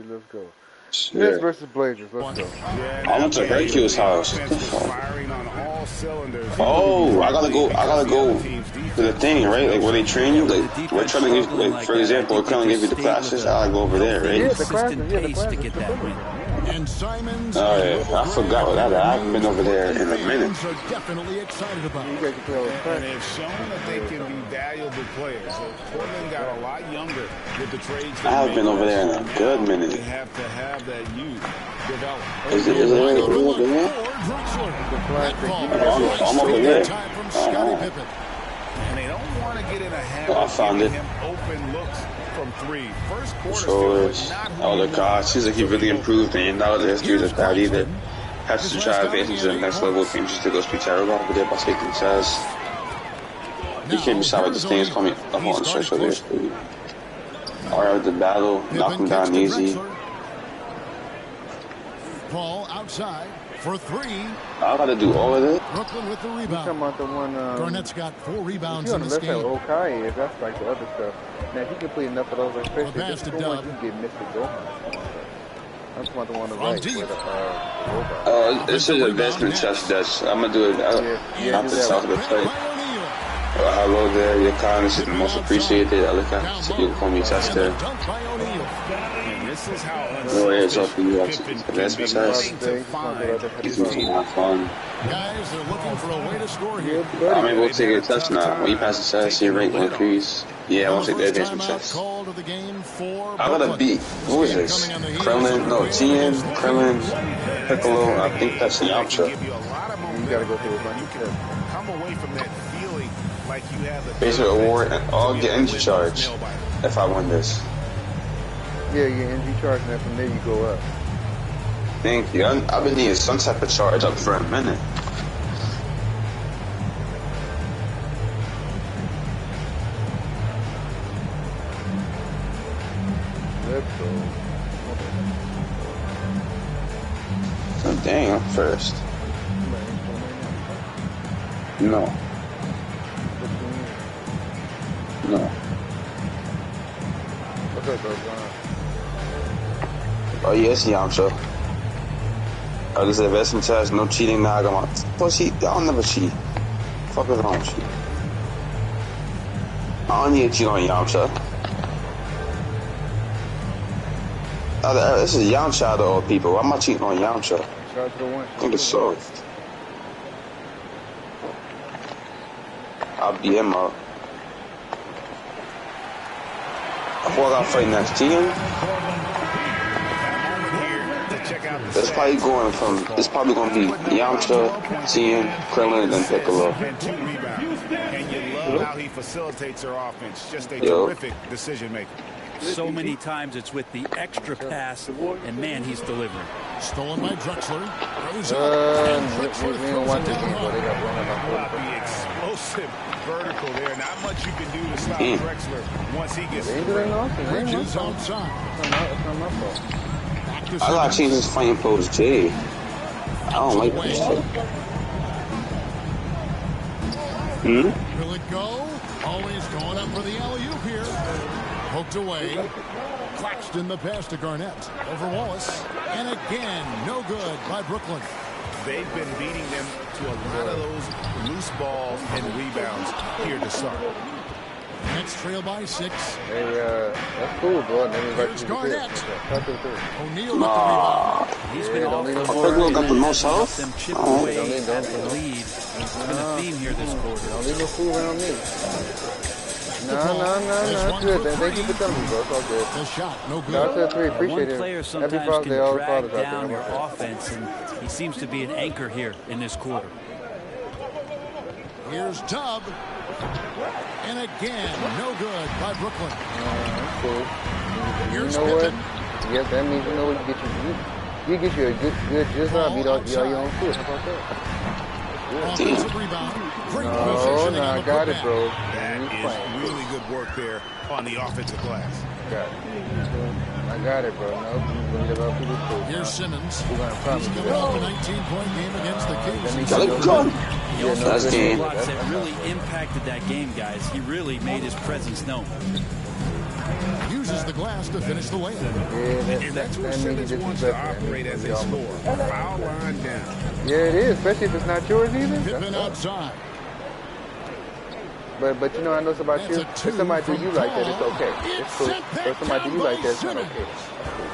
get it. Let's go. Yeah. Nets versus Blazers. Let's go. I went to Hercules' house. Oh, I gotta go to the thing, right? Like where they train you. Like we're trying to give, like for example, we're trying to give you the classes. I gotta go over there, right? Yeah, the classes. Yeah, the classes. And Simon's oh yeah, I forgot what that. I haven't been over there in a minute. are definitely excited about. You guys can play all the And they've shown that they can be valuable players. So Portland got a lot younger with the trades. I haven't been over there in a good minute. They have to have that youth develop. Is it really over there? I'm over there. And they don't want to get in a habit I found of it. him open looks from three. First quarter So it's oh the god, seems like he really improved and now the history is bad either. Has to try advancing to the next level. Can't just go speak terrible over there by taking says. He can't be shot with this thing. It's called me up on the stretch over there. Alright, the battle, knock him down easy. Paul outside for three. I gotta do all of it. Brooklyn with the You rebound. talking about the one? Garnett's got 4 rebounds You in on the this left game. side, Okai is. That's like the other stuff. Now, if you complete enough of those, especially pass to this one, Dub. you get Mr. Gohan. I'm talking about the one on the From right. deep. Where the robot. This is investment chest Dutch. I'm gonna do it. Not do the that south of the By plate. O'Neal. Hello there, your kindness is the most appreciated. I look at you call me Chester. Dunk by O'Neal. This is how No way it's up to you. Investment chest. He's making my fun. Guys, they're looking for a way to score here. I'm able to take a touch now. When you pass the chest, your rate will increase. Yeah, I want to take the advancement chest. Call to the game for I gotta beat, who is this? Kremlin? No, Tien, Kremlin, Piccolo. I think that's Yamcha. You gotta go through a bunch of steps. come away from that feeling like you have the Basic award, and I'll get energy charge if I win this. Yeah, your energy charge, and then from there you go up. Thank you. I've been needing some type of charge up for a minute. Let's go. So dang, I'm first. No. No. What's up, bro? Oh yes, Yamcha. Oh, this is investment test, no cheating now. I got my pussy. I'll never cheat. Fuck is wrong with you? I don't need to cheat on Yamcha. This is Yamcha, the old people. Why am I cheating on Yamcha? Shout out to the one. I think it's soft. I'll beat him up. Who I gotta fight next? Tien? It's probably going from. It's probably going to be Yamcha, Tien, Krillin, and Piccolo. And you love how he facilitates their offense. Just a terrific decision maker. So many times it's with the extra pass, and man, he's delivering. Stolen by Drexler. Goes up. And Drexler throws it down low. The explosive vertical there. Not much you can do to stop Drexler once he gets Bridges outside. It's not my fault. Back to I gotta change this fighting pose, Jay. I don't like this shit. Will it go? Always going up for the alley-oop here. Poked away. Claxton the pass to Garnett. Over Wallace. And again, no good by Brooklyn. They've been beating them to a lot of those loose balls and rebounds here to start. Nets trail by 6. Hey, that's cool, bro. Here's Garnett. O'Neal with the Nah. rebound. He's been awful. Piccolo got the most health? Them chip Oh. away at the lead. It's been a theme here this quarter. Don't leave no fool around me. No. Good. Thank you for telling me, bro. It's all good. The shot, no Shout out to good. the three. Appreciate One it. player Happy sometimes Father's can Day, all the drag fathers out down there. your offense, and he seems to be an anchor here in this quarter. Here's Tubb. And again, no good by Brooklyn. That's cool. Here's You know what? Pippen. Yes, that means you know what you get you get you a good job. Beat all your own foot. How about that? Offensive rebound. Great No, positioning on I the got it, putback. bro. That is really good work there on the offensive glass. I got it, bro. No, you're going to give up people too. Here's Simmons. We're going to He's promise coming off a 19-point game against the Kings. Let's go. He also That's had game. blocks that really impacted that game, guys. He really made his presence known. Uses misses the glass to finish the layup. Yeah, And that's where that means Simmons wants to operate as a scorer. Foul line down. Yeah, it is, especially if it's not yours either. Pippen outside. But you know, I know about you. That's a If somebody do two you like that, from it's okay. It's cool. Paul. But if somebody do you like that, it's not okay.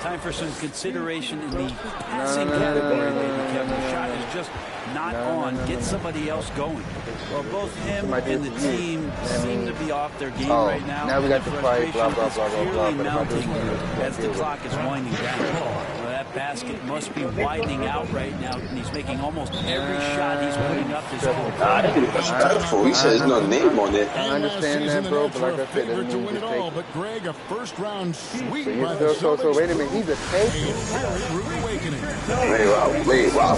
Time for some consideration in the passing category, maybe, Kevin. The shot is just not on. Get somebody else going. Well, both him and the team seem to be off their game right now. Now we got to fight, blah, blah, blah, blah, blah. Clearly mounting as the clock is winding down. Well, that basket must be widening out right now, and he's making almost every shot he's putting up this whole time. He says no name on it. I understand that, bro, but like I said, that to means win it just all, take but Greg, a first-round sweep it. by the So wait a minute, he's a taker. Rude awakening. Wait, wow.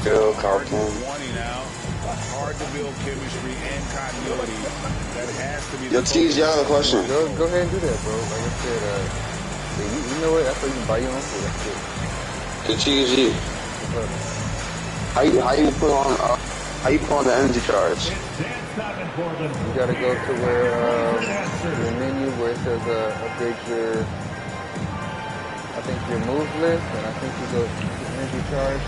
Bill Carlton. 20 now. Hard to build chemistry and continuity. That has to be Yo, T's, y'all have a question. Go ahead and do that, bro. Like I said, you know what? That's why you can buy your own food. That's it. The TG. How you put on the energy charge? You gotta go to where the menu where it says update your, I think your moves list, and I think you go to energy charge.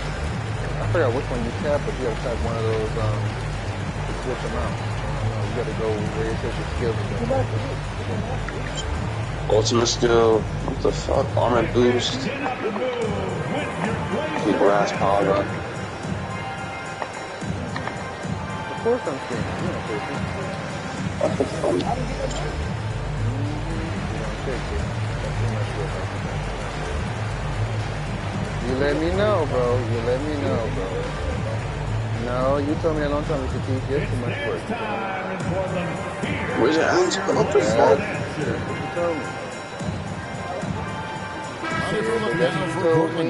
I forgot which one you tap, but you gotta tap one of those to switch them out. You gotta go where it says your skills. Ultimate skill. What the fuck? Armor boost. Grass powder. Of course I'm seeing. You don't pay attention. You let me know, bro. You let me know, bro. No, you told me a long time ago to teach. There's too much work. Where's your ounce? What the fuck? That's what you told me.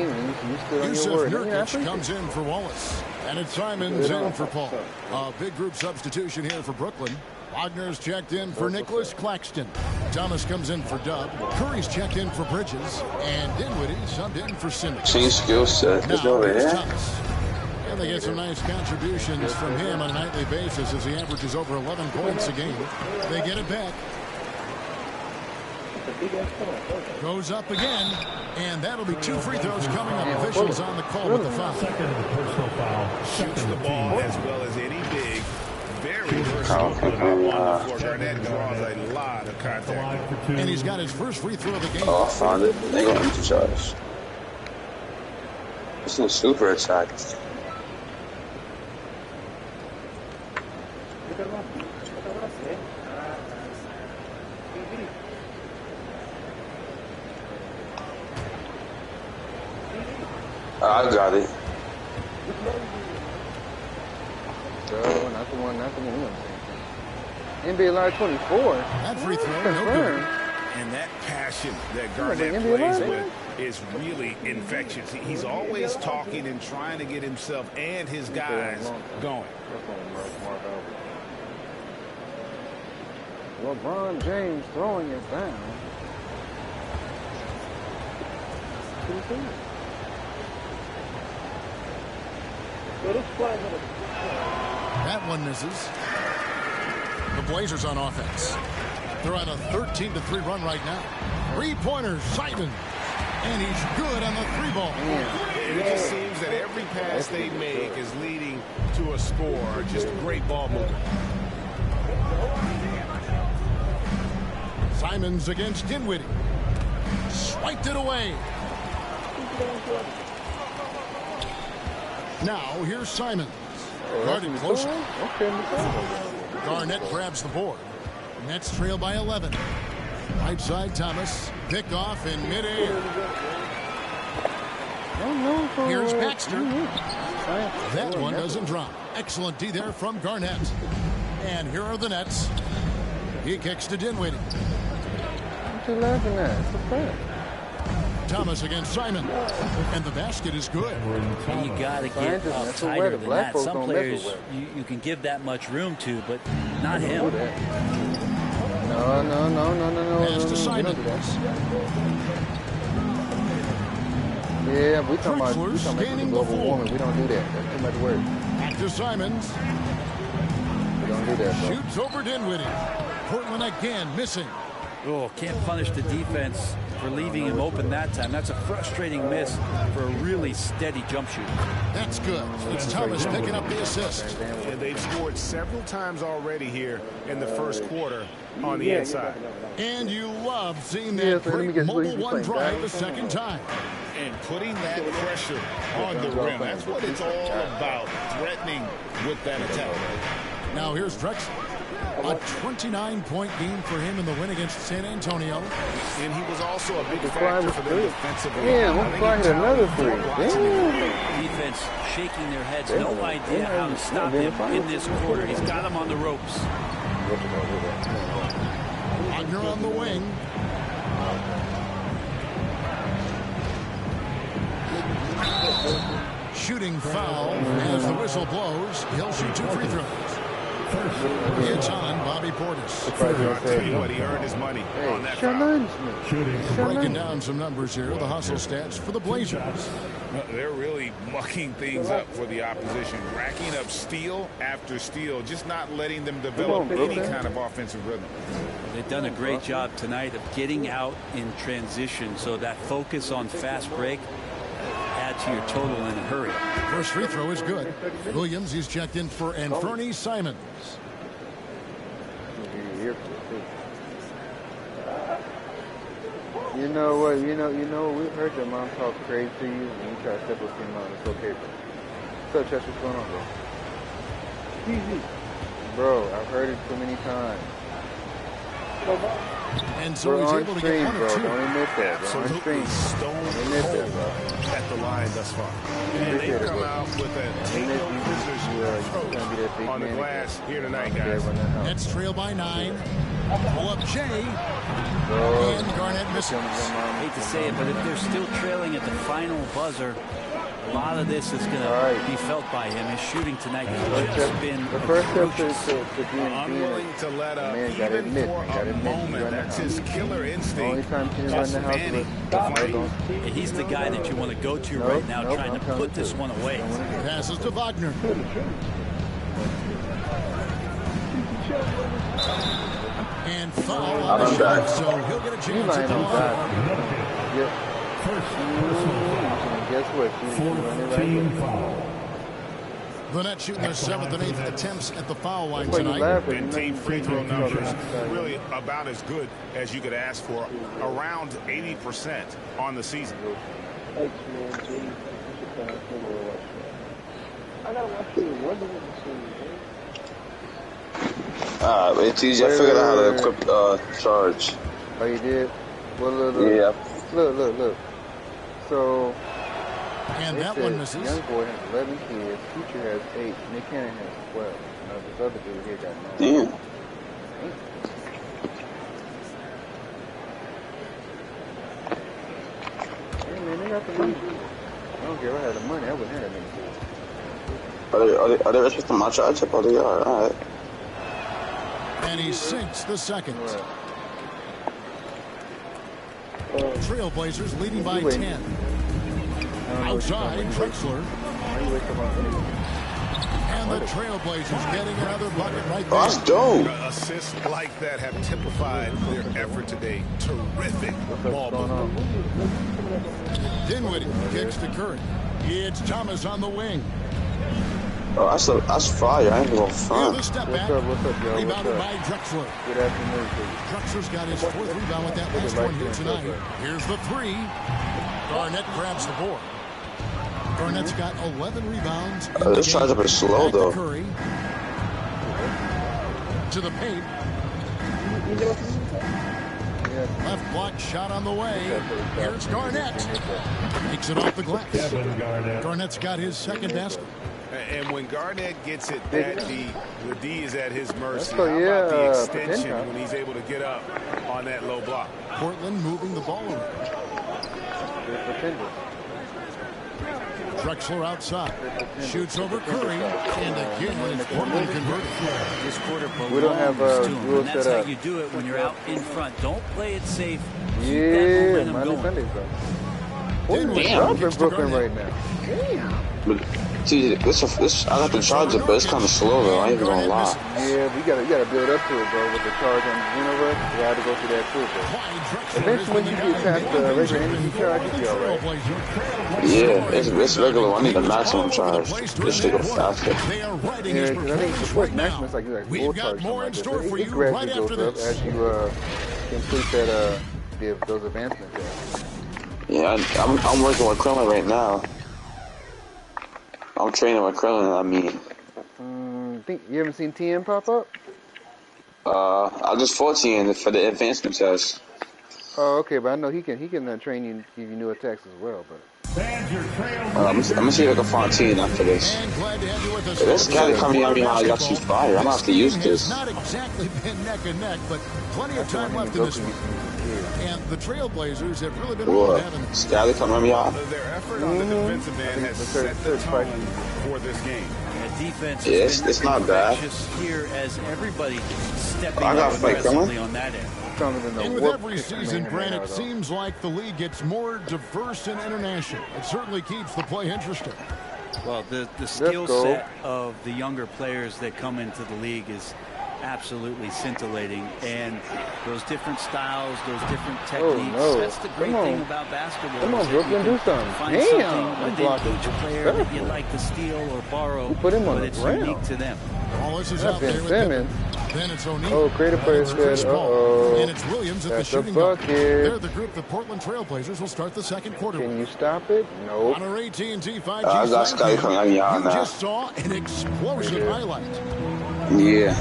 Yusuf Nurkic comes in for Wallace. And it's Simons in for Paul. A big group substitution here for Brooklyn. Wagner's checked in for Nicholas Claxton. Thomas comes in for Dub. Curry's checked in for Bridges. And Dinwiddie subbed in for Simmons. Change skill set. Is over here. Thomas. And they get some nice contributions from him on a nightly basis as he averages over 11 points a game. They get it back. Goes up again, and that'll be 2 free throws coming up. Officials on the call with the foul. Shoots the ball as well as any big. Very versatile on the floor. Garnett draws a lot of contact. And he's got his first free throw of the game. Oh, I found it. They gonna empty charge. It's no super attack. I got it. So, not the one. NBA Live 24. That free throw, no good. Confirmed. And that passion that Garnett plays with is really infectious. He's always talking and trying to get himself and his guys going. LeBron James throwing it down. That one misses. The Blazers on offense. They're on a 13-3 run right now. Three-pointer, Simon. And he's good on the 3-ball. It just seems that every pass they make is leading to a score. Just great ball movement. Simons against Dinwiddie. Swiped it away. Now here's Simons. Guarded closer. Garnett grabs the board. Nets trail by 11. Right side Thomas. Pick off in midair. Here's Baxter. That one doesn't drop. Excellent D there from Garnett. And here are the Nets. He kicks to Dinwiddie. What you laughing at? It's a fact. Thomas against Simon. And the basket is good. And you got to get up tighter than that. Some players you can give that much room to, but not him. No. Pass to Simon. Yeah, we talking about global warming. We don't do that. That's too much work. Back to Simons. We don't do that, bro. Shoots over Dinwiddie. Portland again missing. Oh, can't punish the defense for leaving him open that time. That's a frustrating miss for a really steady jump shooter. That's good. It's Thomas picking up the assist. And they've scored several times already here in the first quarter on the inside. And you love seeing that great mobile one drive a second time. And putting that pressure on the rim. That's what it's all about, threatening with that attack. Now here's Drexler. A 29-point game for him in the win against San Antonio. And he was also a big factor for them defensively. Damn, I'm flying another three. Damn. Defense shaking their heads. No idea how to stop him in this quarter. He's got him on the ropes. Wagner on the wing. Shooting foul as the whistle blows. He'll shoot 2 free throws. It's on Bobby Portis. I'll tell you what, he earned his money on that foul. Breaking down some numbers here, the hustle stats for the Blazers. They're really mucking things up for the opposition, racking up steal after steal, just not letting them develop any kind of offensive rhythm. They've done a great job tonight of getting out in transition, so that focus on fast break add to your total in a hurry. First free throw is good. Williams, he's checked in for Anthony Simons. You know what? You know, we heard your mom talk crazy to you and you try to step up to your mom. It's okay, bro. What's up, Chess? What's going on, bro? Bro, I've heard it too many times. And so he's able to get one or two. Don't admit that, bro. Absolutely stone cold at the line thus far. And they come out with a take-no-prisoners approach on the glass here tonight, guys. Nets trail by 9. Pull up Jay. And Garnett misses. Hate to say it, but if they're still trailing at the final buzzer, a lot of this is going to be felt by him. His shooting tonight has just been the first step to being unwilling to let up even for a moment. That's his killer instinct. Just manning the fight. He's the guy that you want to go to right now, trying to put this one away. Passes to Wagner. And foul on the shot, so he'll get a chance at the line. Guess what? 14 foul. The Nets shooting their 7th and 8th attempts at the foul line tonight. And team free throw numbers really about as good as you could ask for, around 80% on the season. It's easy. I figured out how to equip charge. Oh, you did? Well, look. Yeah. Look. So, and that one misses. Young boy has 11 kids. Future has 8. Nick Cannon has 12. This other dude here got 9. Damn. Hey, man, they got the money. I don't care if I had the money. I wouldn't have that many kids. Are they respecting my charge? Oh, they are. All right. And he sinks the second. Trailblazers leading by 10. Outside, Drexler. And the Trailblazers getting another bucket right there. That's dope. Assists like that have typified their effort today. Terrific ball movement. Dinwiddie kicks to Curry. It's Thomas on the wing. Oh, that's fire. I ain't gonna front. What's up, y'all? Rebounded by Drexler. Good afternoon, Drexler's got his 4th rebound with that last one here tonight. Here's the 3. Garnett grabs the board. Garnett's got 11 rebounds. This charge up is slow, though. Curry. To the paint. Left block shot on the way. Here's Garnett. Takes it off the glass. Garnett's got his 2nd basket. And when Garnett gets it that deep, the D is at his mercy. How about the extension when he's able to get up on that low block? Portland moving the ball around. Drexler outside. Shoots over Curry. And again, it's Portland converted. This quarter we don't have a rule and that's set how up. you do it when you're out in front. Don't play it safe. Keep Yeah, that momentum Monday, going. Sunday, bro. Dropping Brooklyn right now. Damn. But see, this I got the Charger, but it's kind of slow though. I ain't even gonna lie. Yeah, but you gotta build up to it, bro. With the charge on the universe, you gotta go through that too, bro. Eventually, when you get past the regular energy charge, you'll be alright. Yeah, it's regular. I need the maximum charge. This should go faster. Yeah, because I think the first maximum is like full charge. It gradually goes up as you complete that those advancements. Yeah, I'm working with Krillin right now. I'm training with Krillin. I mean, think you haven't seen TM pop up? I just 14 for the advancement test. Oh, okay, but I know he can train you and give you new attacks as well. But I'm gonna see if I can find TN after this. This guy coming at me how I got you fire. I'm gonna have to use this. Not exactly been neck and neck, but plenty of time left in this one. And the Trailblazers have really been all having Scally coming at me out. Their effort on the defensive end has set the tone for this game. Defense it's not bad. Here as everybody stepping I got up aggressively fight on that end. And with every season, Brent, it seems like the league gets more diverse and international. It certainly keeps the play interesting. Well, the skill set of the younger players that come into the league is absolutely scintillating, and those different styles, those different techniques, that's the great thing about basketball. Come on, Brooklyn, do something. Find something within each player that you like to steal or borrow, put him on but it's the ground. unique to them. All this is out there with Simmons. Then it's O'Neal. Oh, creative player said, And it's Williams at the shooting guard. They're the group the Portland Trailblazers will start the second quarter. Can you stop it? No. On our AT&T 5G I got Sky coming at me out you now. just saw an explosive highlight. Yeah.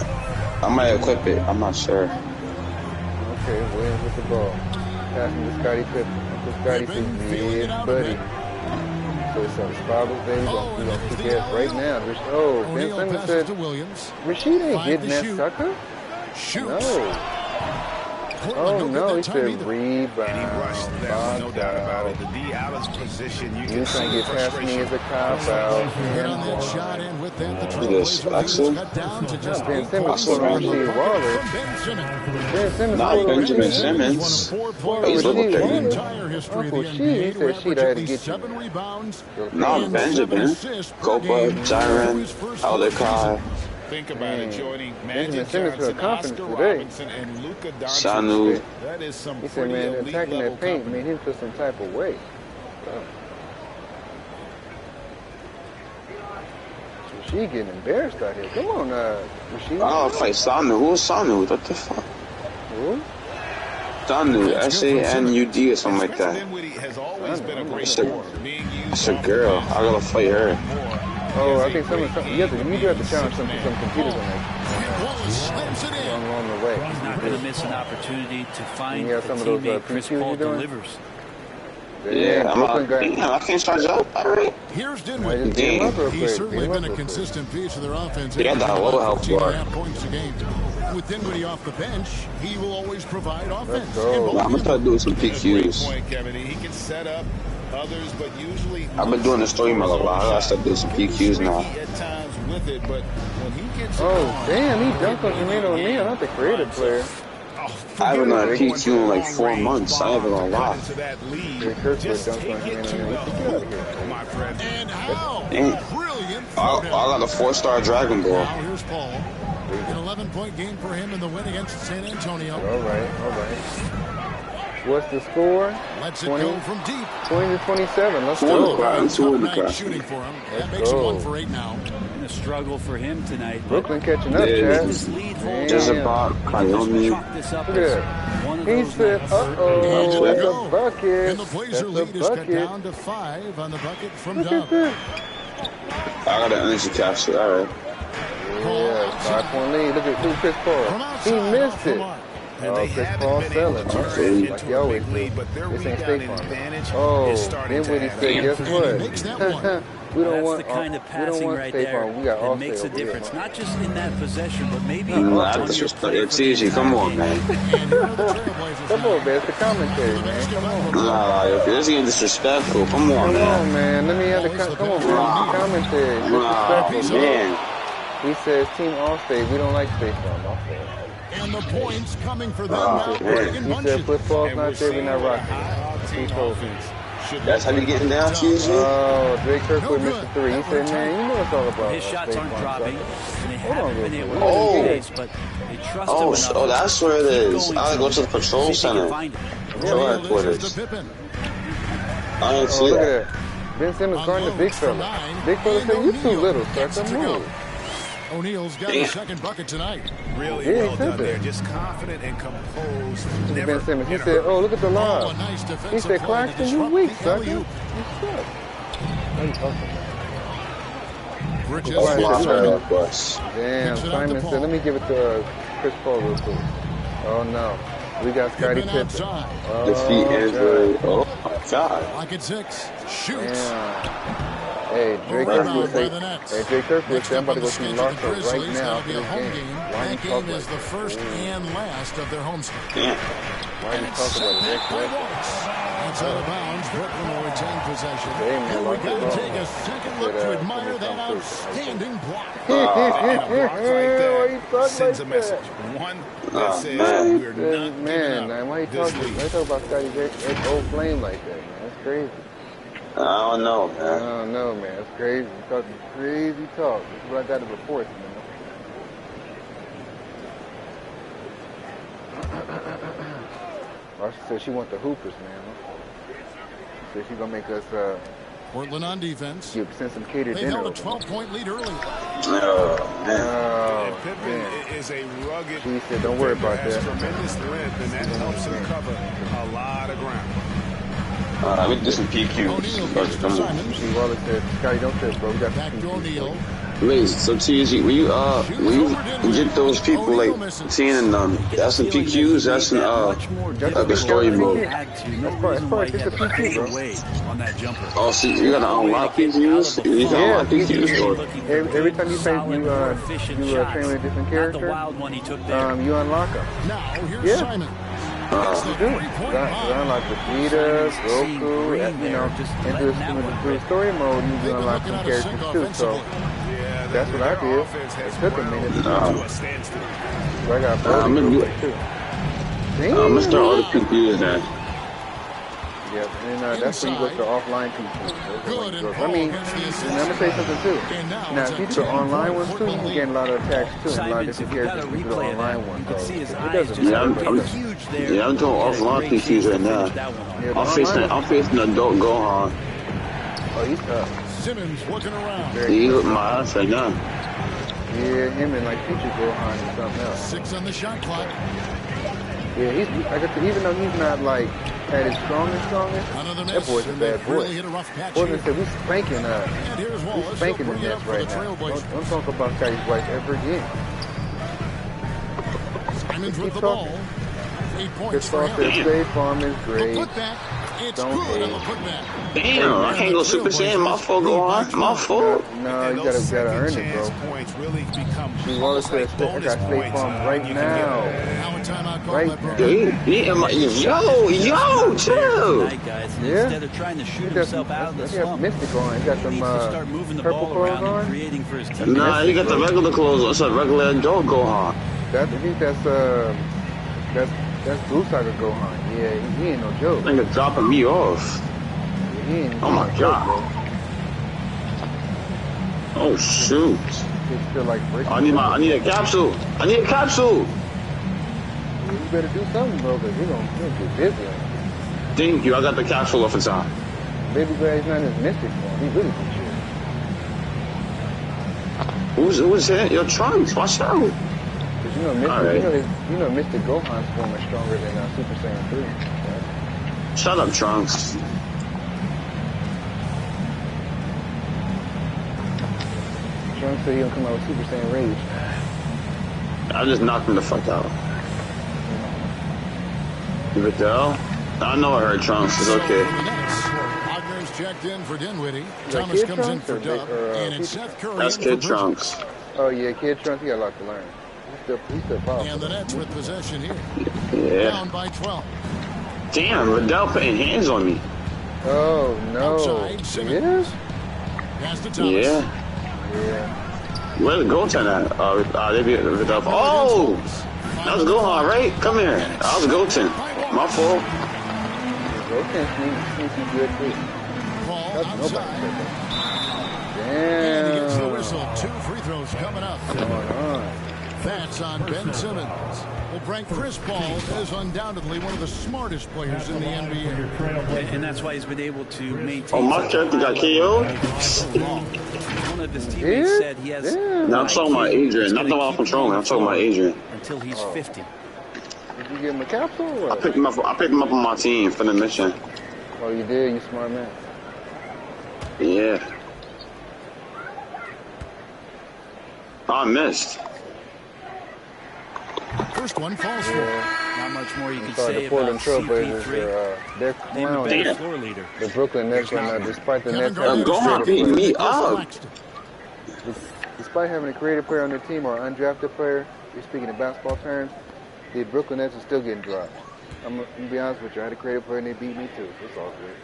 I might equip it. I'm not sure. Okay, Williams with the ball. Passing to Scottie Pippen. Scottie Pippen, yeah, buddy. So it's on Sparkles, baby. We're going to kick ass right now. Ben Simmons said, Rasheed ain't getting that sucker. No. Oh, no, he said rebound. And he rushed that, no doubt about it. The D. Allen's position, you can see get past me as a cop-out. Hit on that shot, and with that, the This Trailblazers cut down to just Ben Simmons put on Rasheed Wallace. Ben Simmons Not Benjamin Simmons. He's looking the good. entire history of the Uncle NBA She to said average she'd at had to least get 7 you. rebounds. Not and Benjamin. 7 assists per Copa, game. Jiren, Aldekai, think about it, joining Benjamin Magic Simmons Johnson, felt confident Oscar today. Robinson, and Luka Doncic. Sanu. That is some He said, pretty man, elite attacking level that paint company. made him feel some type of way. Rasheed getting embarrassed out here. Come on, Rasheed. Oh, fight Sanu. Who's Sanu? What the fuck? Who? Sanu, S-A-N-U-D or something like that. Dinwiddie has always been a great It's scorer. Being used It's a girl. I gotta fight her. Oh, I think you do have to challenge some computers on that. Wallace slams it in. Along the way. He's not going to miss an opportunity to find You a got some of those, teammate Chris PQs Paul you doing? delivers. Yeah, I can't charge up. All right. Here's I just Dinwiddie. beat him up real quick. He's Beat certainly him up been a real quick. consistent piece of their offense. Yeah, that low health 15.5 points a game. With Dinwiddie off the bench, he will always provide offense. Let's go. I'm gonna start doing some PQs. point, Kevin. He can set up others, but usually I've been doing the stream a lot. I gotta start doing some PQs now. at times with it, but when he gets Oh, damn, he dunked on Jermaine O'Neal, not the creative player. I haven't done a PQ in like 4 months. I ain't even gonna lie. to that lead, Rick Kirkwood just dunked take on it Jermaine to O'Neal. the Get out of here. hoop, my friend. And how Damn. brilliant. I got the 4-star Dragon Ball. Now here's Paul. An 11-point game for him in the win against San Antonio. All right. What's the score? Lets it 20, go from deep. 20 to 27. Let's Two in the go. crowd. Two in the Night crowd. shooting for him. That Let's makes it go. 1 for 8 now. A struggle for him tonight. but Brooklyn catching up, Yeah. Chad. This lead holds Just Damn. about Kayomi. chalk this up Look at as that. one of He those said, nights. uh-oh, that's There a you go. bucket. And the That's Blazer a lead is cut bucket. down to 5 on the bucket from Look Dub. at this. I got an energy capsule. All right. Yeah, 5-point lead. Look at Chris Paul. From He outside, missed off it. the mark. And Oh, they Chris haven't Paul been selling. able to turn Like it you into a always big do. lead, but their This ain't rebounding State Farm. advantage Oh, is starting to Dinwiddie add said, up. guess And he what? makes that one. We don't That's want, the kind of we don't passing want right State there Farm. We got that all makes a state over difference. here. Not just in that possession, but maybe Nah, on your disrespect. play It's for the easy. Come entire on, game. man. And here are the Trailblazers Come now. on, man. It's the commentary, man. Come on. Nah, if this getting disrespectful, come on, Come man. on, man. Let me have the come on, man. Commentary. Nah, Disrespectful. man. He says Team Allstate. We don't like State Farm. Allstate. And the points coming for them Oh, now. man. Breaking He bunches. said football's And not we're there. We're seeing not a rocking. high-octane He told me. offense That's how you getting down, TSG? Oh, Drake Kirkwood missed the three. He said, man, you know it's all about his shots aren't dropping, and they haven't been able to Oh. but they trust him enough. Oh, that's where it is. I gotta go to the patrol center. Patrol headquarters. I didn't see that. Ben Simmons guarding the big fella. Big fella said, you too little, start to move. O'Neal's got his second bucket tonight. Really Yeah, well done there. Just confident and composed. Ben Simmons, he said, oh, look at the lob. He said, Claxton, you weak, sucker. You suck. What are you talking about? Damn, Simon said, let me give it to Chris Paul real quick. Oh, no. We got Scottie Pippen. Defeat Android. Oh, my God. Pocket 6. Shoots. Hey, Drake Kirkwood said, I'm about to go see Larson right now for this game. That game is the first and last of their homestand. Damn. Why are you talking about it? That's out of bounds. Brooklyn will retain possession. Hey, man, And we got to take a second look to admire that outstanding block. And a block right there sends a message. One that says we're not man, giving up. why you talking about Scottie Pippen old flame like that, man? That's crazy. I don't know, man. I don't know, man. It's crazy. You're talking crazy talk. This is what I got to report, man. Marcia said she wants the hoopers, man. She said she's going to make us Portland on defense. send some catered They dinner. held a 12-point lead early. Oh, man. And Pippen is a rugged. She said, don't worry about has that. tremendous length, and that helps him cover a lot of ground. Let me do some PQs. See, Wallace said, Scotty, don't trip, bro. We got Back to O'Neal. Wait, so TSG, when you get those people like seeing and that's in PQs, that's in the story mode. That's part it's a PQ, bro. On that jumper. Oh, so you gotta unlock PQs? You can unlock PQs, or Every time you train with a different character, The wild one he took there. you unlock them. Now, here's Simon. You do. You unlock Vegeta, Goku, into the story mode, you can unlock some characters too. So that's what I did. It took a minute. So I got I'm gonna start all the PQs then. Yep, and that's when you go to offline people. I mean, and I'm gonna say something too. Now, if you do the online ones too, you can get a lot of attacks too, and a lot of different characters if you do the online ones. So it doesn't matter. I'm doing offline PQs right now. I'm facing adult Gohan. Oh, he's tough. Simmons looking around. He look my ass right now. Yeah, him and like future Gohan and something else. 6 on the shot clock. Yeah, he's even though he's not like at his strongest, that boy's a bad boy. Really hit a rough patch Boy, here. said we spanking And here's Wallace. we spanking the He'll bring it Nets up for right the now. Trailblazers. Don't talk about Scotty's wife ever again. Simmons with the ball. 8 points Chris for Paul him. said State Farm is The great. putback. It's Don't good on the hate. putback. Damn, I can't go Super Saiyan. My fault, Gohan. My fault. No, you gotta earn it, bro. Points really become She Wallace said I got State Farm right now. Now a timeout call Right by now. Brooklyn. Yo, chill. Tonight, guys. Yeah. Instead of trying to shoot He got himself some, out of the he got slump, Mystic on. He got he some needs to start moving the purple ball clothes around on. and creating for his team. Nah, he got the regular clothes. It's a regular adult Gohan. I think that's Blue Saga Gohan. Yeah, he ain't no joke. Nigga dropping me off. He ain't Oh my no joke, God. bro. Oh shoot. Just feel like breaking. I need a capsule. I need a capsule. You better do something, bro, because you're gonna get busy. Thank you. I got the capsule off in time. Baby Grad's not his mystic form. He really good shit. Who's hit? Your Trunks. Watch out. Cause you know, Mystic, All right. you know, Mystic Gohan's form is stronger than Super Saiyan 3. Right? Shut up, Trunks. Trunks said he gonna come out with Super Saiyan Rage. I just knocked him the fuck out. Vidal? I know I heard Trunks. It's okay. Wagner's checked in for Dinwiddie. Like Thomas Kid comes in Trunks for or Dub. And it's Kid Seth Curry That's in for Kid Bridges. Trunks. Oh yeah, Kid Trunks, he got a lot to learn. He's still powerful. And the Nets with possession here. Yeah. Down by 12. Damn, Vidal putting hands on me. Oh no. Outside, Simmons. Pass to Thomas. Yeah. Yeah. Where's the goaltender at? They be Vidal. Oh! That was Gohan, right? Come here. I was goaltend. My fault. Okay, sneaky good too. Ball That's outside. nobody said that. And he gets the Damn. whistle. 2 free throws coming up. What's going on? That's on Ben Simmons. Well, Frank, Chris Paul is undoubtedly one of the smartest players in the NBA. And that's why he's been able to maintain. Oh, my turkey got KO'd? One of his teammates said he has. No, I'm talking about Adrian. Not the one I'm controlling. I'm talking about Adrian. Until he's 50. Did you give him a capsule or I what? picked him up on my team for the mission. Oh, you did? You smart man. Yeah. I missed. First one falls for. Not much more you can Sorry, say the Portland about Trailblazers CP3. they're Named the clowning. best floor leader. The Brooklyn Nets right now, despite the Nets Kevin having Go on, a beat creative me player, up. despite having a creative player on their team or an undrafted player, you're speaking in basketball terms, the Brooklyn Nets are still getting dropped. I'm gonna be honest with you, I had a creative player and they beat me too, so it's all good.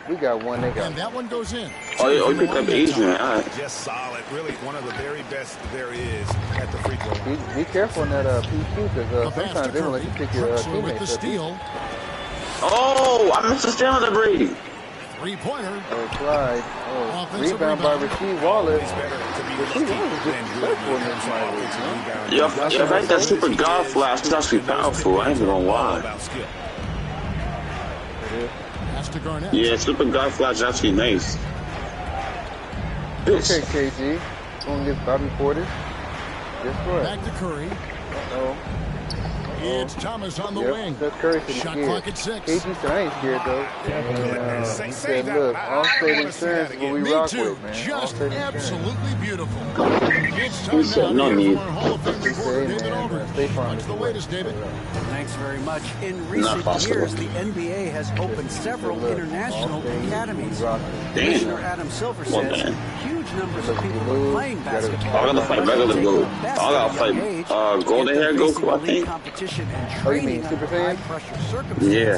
We got one, they got And that one goes in. Oh, you picked up Adrian. All right. Just solid. Really one of the very best there is at the free throw line. Be careful in that PQ, because A pass sometimes to they don't let you Curry. pick your Drexler with the teammates up. steal. Oh, I missed the steal to Brady. Three-pointer. Oh, Clyde. Oh, Offensive rebound by rebound. Rasheed Wallace. It's better to be Rasheed lucky Wallace is than good disrespectful in when it this comes to night, offensive man. rebounding. Yeah, I think that super god flash is actually powerful. I ain't even gonna All lie. about skill. Pass to Garnett. Yeah, super god flash is actually nice. Okay, KG. Going against Bobby Portis. Guess what? Back to Curry. Uh-oh. It's Thomas on the wing. That's Curry said he's Shot scared. clock at 6. KG said, I ain't scared, though. He said, look, All-State Insurance is what we Me rock too. with, man. Just All-State Insurance. absolutely beautiful. It's He time said, now no to hear need. from our Hall of Fame He reporter, said, David man, Aldridge. State Farm What's is the the latest, David? Thanks very much. In recent possible. years, the NBA has opened several international academies. Commissioner Adam Silver Well, says man. huge numbers of people are playing basketball. I gotta fight regular Goku. I gotta fight golden hair Goku, I think. Competition and Oh, you mean training Super under Saiyan? high-pressure circumstances. Yeah.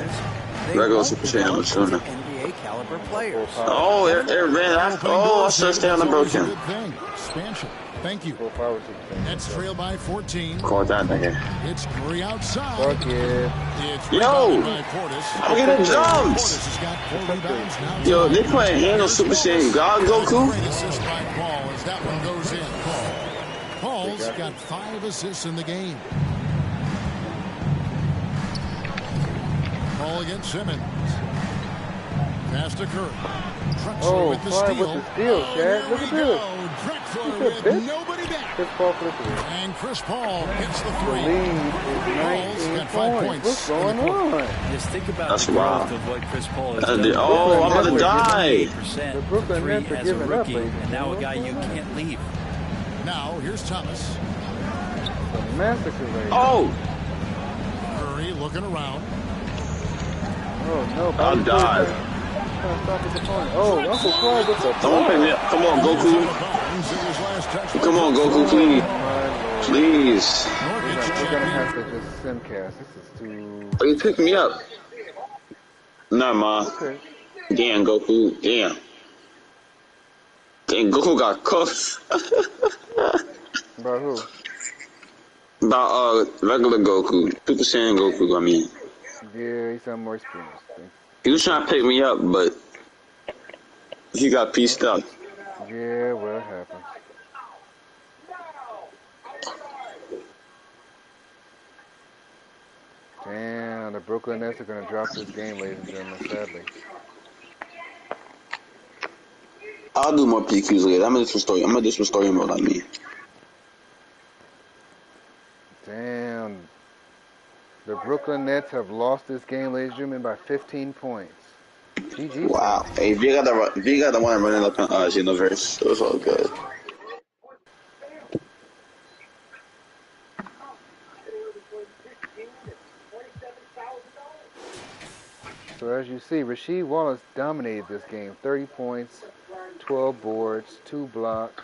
They Regular won't Super Saiyan, develop I'm assuming. into NBA caliber players. Oh, it ran out. Oh, I should stay on the Always a broken. good thing. Expansion. Thank you. 4 power Super Saiyan. Nets trail by 14. Call that nigga. It's Curry outside. Fuck yeah. It's Yo! rebounded by Portis. I'm getting jumps! Portis has got 4 rebounds now. Yo, they playing hand on Super Saiyan God Goku? Great assist by Paul as that one goes in. Paul's got 5 assists in the game. Paul against Simmons. Pass to Curry. Drexler Oh, with the Clyde steal. with the steal, Chad. Look at this. Drexler Look at with this. nobody back. Chris Paul for the 3. And Chris Paul hits the The 3. lead is Paul's 19 got 5 points. points. What's going on? Just think about That's the growth wild. of what Chris Paul has Oh, done. I'm about to die. 8% The Brooklyn from 3 Nets are as a giving up, rookie, ladies and and now a gentlemen. guy you can't leave. Now, here's Thomas. The massacre rate. Oh, Curry looking around. Oh, no. I'll Bobby die. Portis trying to stop his opponent. Oh, Uncle Clyde with the Someone pick me up. Come on, Goku. Come on, Goku, please. Please. We're gonna have to just simcast. This is too... Oh, you picked me up. Nah, ma. Okay. Damn, Goku. Damn. Damn, Goku got cooked. About who? About regular Goku. Super Saiyan Goku, I mean. Yeah, he's more experienced. He was trying to pick me up, but he got pieced up. Yeah, well, it happens. Damn, the Brooklyn Nets are going to drop this game, ladies and gentlemen, sadly. I'll do more PQs later. I'm gonna just restore him like me. Damn. The Brooklyn Nets have lost this game, ladies and gentlemen, by 15 points. GG. Wow. Hey, V got the one running up in Universe. So it's all good. So as you see, Rasheed Wallace dominated this game. 30 points, 12 boards, 2 blocks,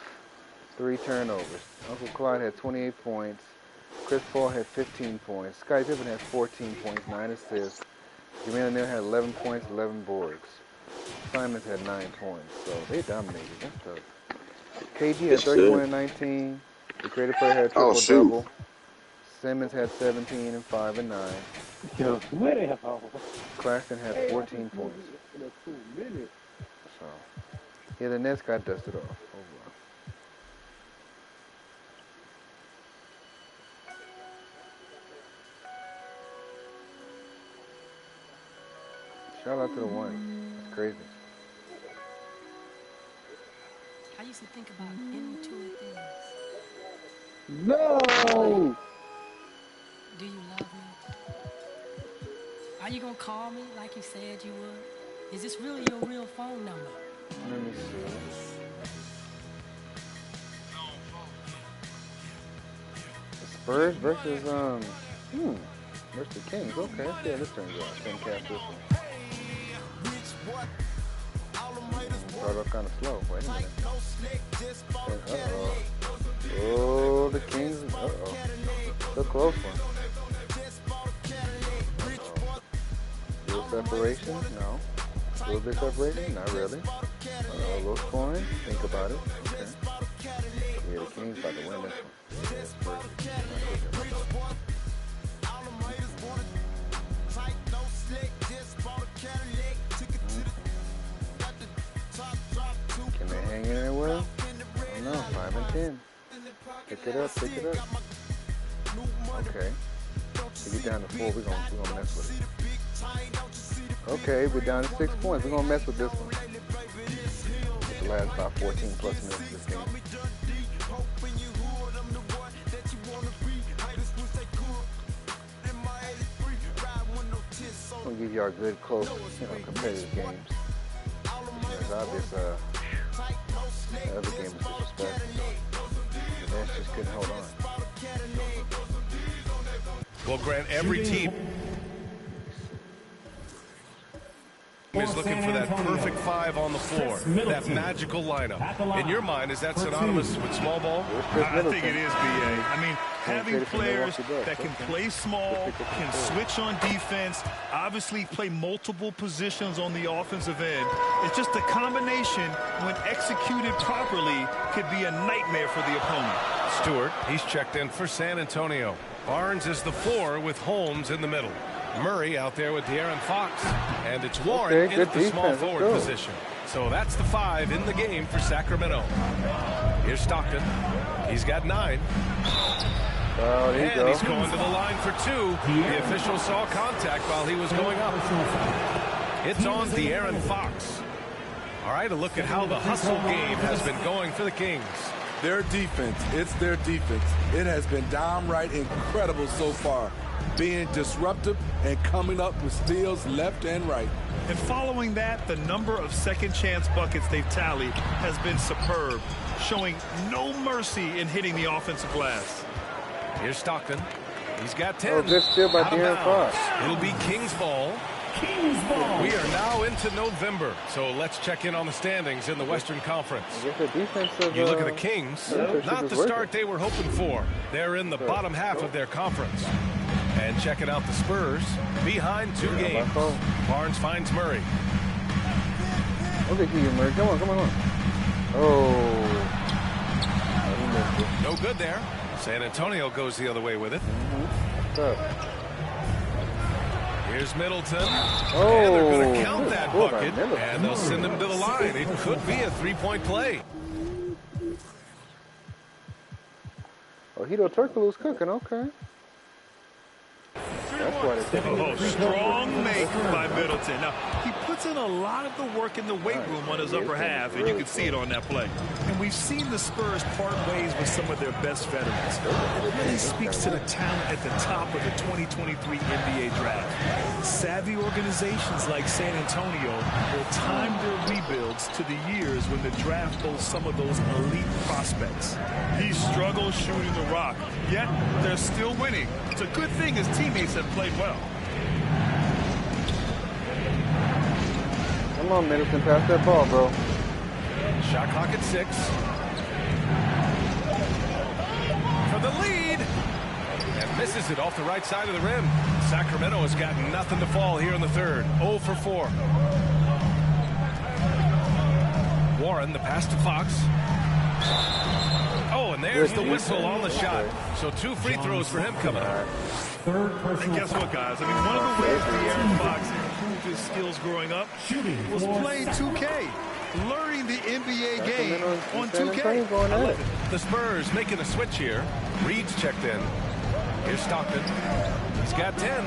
3 turnovers. Uncle Clyde had 28 points. Chris Paul had 15 points. Scottie Pippen had 14 points, 9 assists. Jermaine O'Neal had 11 points, 11 boards. Simons had 9 points. So they dominated. That's tough. KG had 31 and 19. The creative player had a triple-double. Simmons had 17 and 5 and 9. Claxton had 14 points. So, yeah, the Nets got dusted off overall. Shout out to the one. That's crazy. I used to think about immature things. No! Do you love me? Are you gonna call me like you said you would? Is this really your real phone number? Let me see. The Spurs versus versus the Kings. Okay, let's see how this turns out. Same cast this one. Started off kind of slow. Wait a minute. Uh-oh. Oh, the Kings. Uh-oh. Still close one. Little separation? No. A little bit separation? Not really. A little scoring? Think about it. Okay. Yeah, the Kings about to win this one. Yeah, Spurs. Can they hang in there well? I don't know. 5 and 10. Pick it up, pick it up. Okay. To get down to 4, we're gonna mess with it. Okay, we're down to 6 points. We're gonna mess with this one. It's the last about 14 plus minutes of this game. I'm gonna give y'all good, close, competitive games. It's obvious, the other game was disrespectful. The Nets just couldn't hold on. Well, Grant, every team is looking for that perfect 5 on the floor, that magical lineup. In your mind, is that synonymous with small ball? I think it is, B.A. I mean, having players that can play small, can switch on defense, obviously play multiple positions on the offensive end. It's just a combination, when executed properly, could be a nightmare for the opponent. Stewart, he's checked in for San Antonio. Barnes is the 4 with Holmes in the middle. Murray out there with De'Aaron Fox. And it's Warren in at the small forward position. So that's the 5 in the game for Sacramento. Here's Stockton. He's got 9. Oh, there you go. He's going to the line for 2. The official saw contact while he was going up. It's on De'Aaron Fox. All right, a look at how the hustle game has been going for the Kings. Their defense, it's their defense. It has been downright incredible so far, being disruptive and coming up with steals left and right. And following that, the number of second chance buckets they've tallied has been superb, showing no mercy in hitting the offensive glass. Here's Stockton. He's got 10. Oh, good steal by De'Aaron Fox. It'll be Kings ball. We are now into November, so let's check in on the standings in the Western Conference. You look at the Kings, not the start they were hoping for. They're in the bottom half of their conference. And checking out the Spurs, behind 2 games. Barnes finds Murray. Okay, you, Murray. Come on. Oh. No good there. San Antonio goes the other way with it. What's up? Here's Middleton. Oh, and they're going to count that bucket, and they'll send him to the line. It could be a 3-point play. Oh, Hito Turkoglu's cooking. Okay. Strong make by Middleton. Now, he puts in a lot of the work in the weight room on his upper half, and you can see it on that play. And we've seen the Spurs part ways with some of their best veterans. It really speaks to the talent at the top of the 2023 NBA draft. Savvy organizations like San Antonio will time their rebuilds to the years when the draft boasts some of those elite prospects. He struggles shooting the rock, yet they're still winning. It's a good thing his teammates have played well. Come on, Middleton, pass that ball, bro. Shot clock at 6. For the lead. And misses it off the right side of the rim. Sacramento has got nothing to fall here in the third. 0 for 4. Warren, the pass to Fox. Oh, and there's the whistle on the shot. So 2 free throws for him coming up. And guess what, guys? I mean, one of the ways De'Aaron Fox improved his skills growing up was playing 2K. Learning the NBA game on 2K. I love it. The Spurs making a switch here. Reed's checked in. Here's Stockton. He's got 10.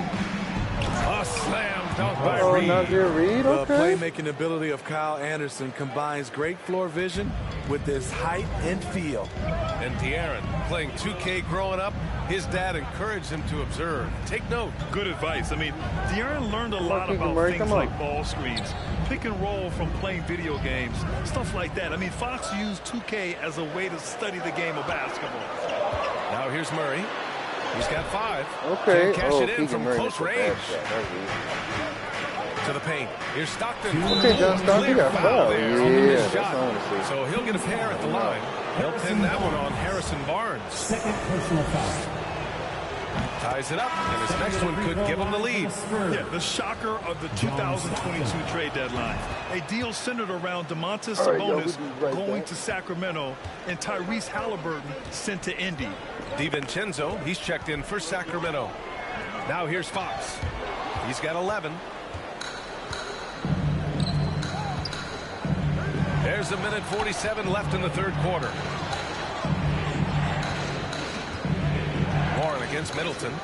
A slam dunk by Reed. The playmaking ability of Kyle Anderson combines great floor vision with his height and feel. And De'Aaron playing 2K growing up, his dad encouraged him to observe. Take note. Good advice. I mean, De'Aaron learned a lot about things like ball screens, pick and roll from playing video games, stuff like that. I mean, Fox used 2K as a way to study the game of basketball. Now here's Murray. He's got 5. Okay. Can cash it in from close range. To the paint. Here's Stockton. Okay, John Stockton got fouled. Yeah, shot. So he'll get a pair at the line. He'll pin that one on Harrison Barnes. Second personal foul. Ties it up, and his next one could give him the lead. Yeah, the shocker of the 2022 trade deadline. A deal centered around Domantas Sabonis going to Sacramento and Tyrese Halliburton sent to Indy. DiVincenzo, he's checked in for Sacramento. Now here's Fox. He's got 11. There's 1:47 left in the third quarter. Warren against Middleton.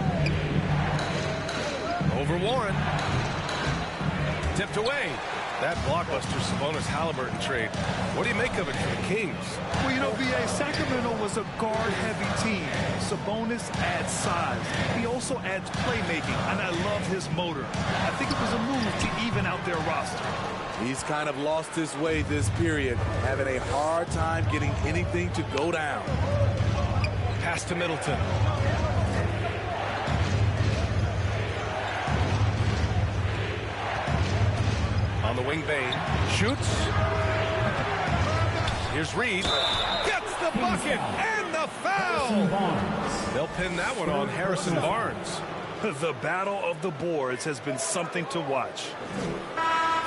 Over Warren. Tipped away. That blockbuster Sabonis-Halliburton trade. What do you make of it for the Kings? Well, you know, B.A., Sacramento was a guard-heavy team. Sabonis adds size. He also adds playmaking, and I love his motor. I think it was a move to even out their roster. He's kind of lost his way this period, having a hard time getting anything to go down. Pass to Middleton. On the wing, Bain shoots. Here's Reed. Gets the bucket and the foul. They'll pin that one on Harrison Barnes. The battle of the boards has been something to watch.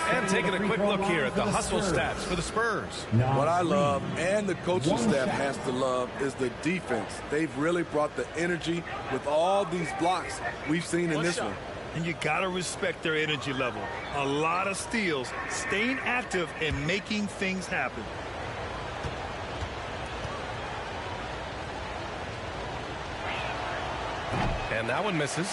And taking a quick look here at the hustle stats for the Spurs. What I love, and the coaching staff has to love, is the defense. They've really brought the energy with all these blocks we've seen in this one. And you got to respect their energy level. A lot of steals, staying active and making things happen. And that one misses.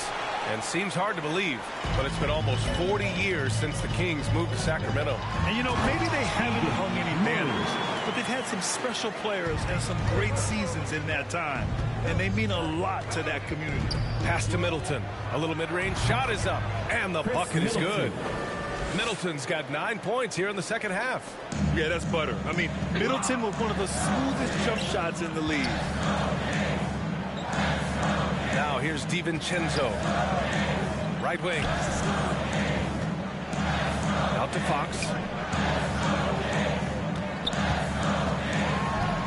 And seems hard to believe, but it's been almost 40 years since the Kings moved to Sacramento. And, you know, maybe they haven't hung any banners, but they've had some special players and some great seasons in that time. And they mean a lot to that community. Pass to Middleton. A little mid-range shot is up, and the bucket is good. Middleton's got 9 points here in the second half. Yeah, that's butter. I mean, Middleton was one of the smoothest jump shots in the league. Now here's DiVincenzo. Right wing. Out to Fox.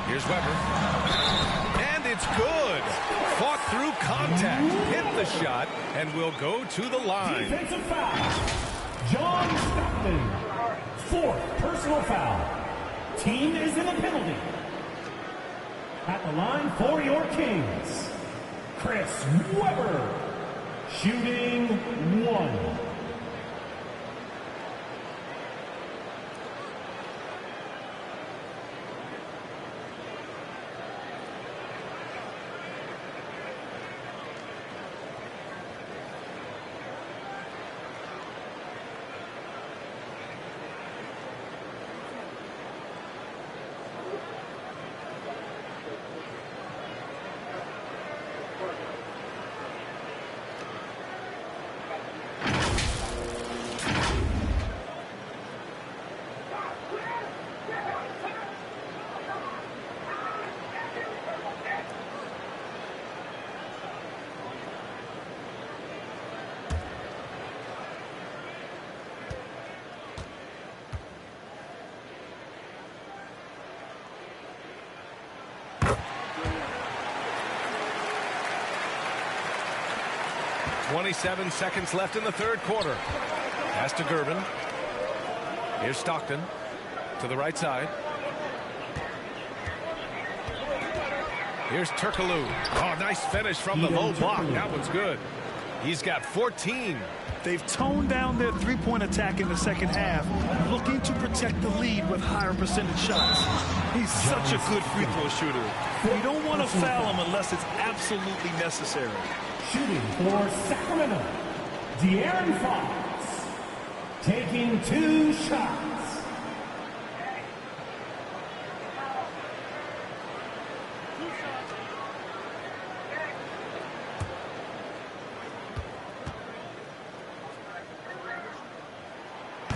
Here's Weber. And it's good. Fought through contact. Hit the shot and will go to the line. Defensive foul. John Stockton. 4th personal foul. Team is in a penalty. At the line for your Kings, Chris Weber, shooting 1. .27 seconds left in the third quarter. Pass to Gervin. Here's Stockton to the right side. Here's Turkoglu. Oh, nice finish from the low block. That one's good. He's got 14. They've toned down their three-point attack in the second half, looking to protect the lead with higher percentage shots. He's such a good free throw shooter. You don't want to foul him unless it's absolutely necessary. Shooting for Sacramento, De'Aaron Fox, taking 2 shots.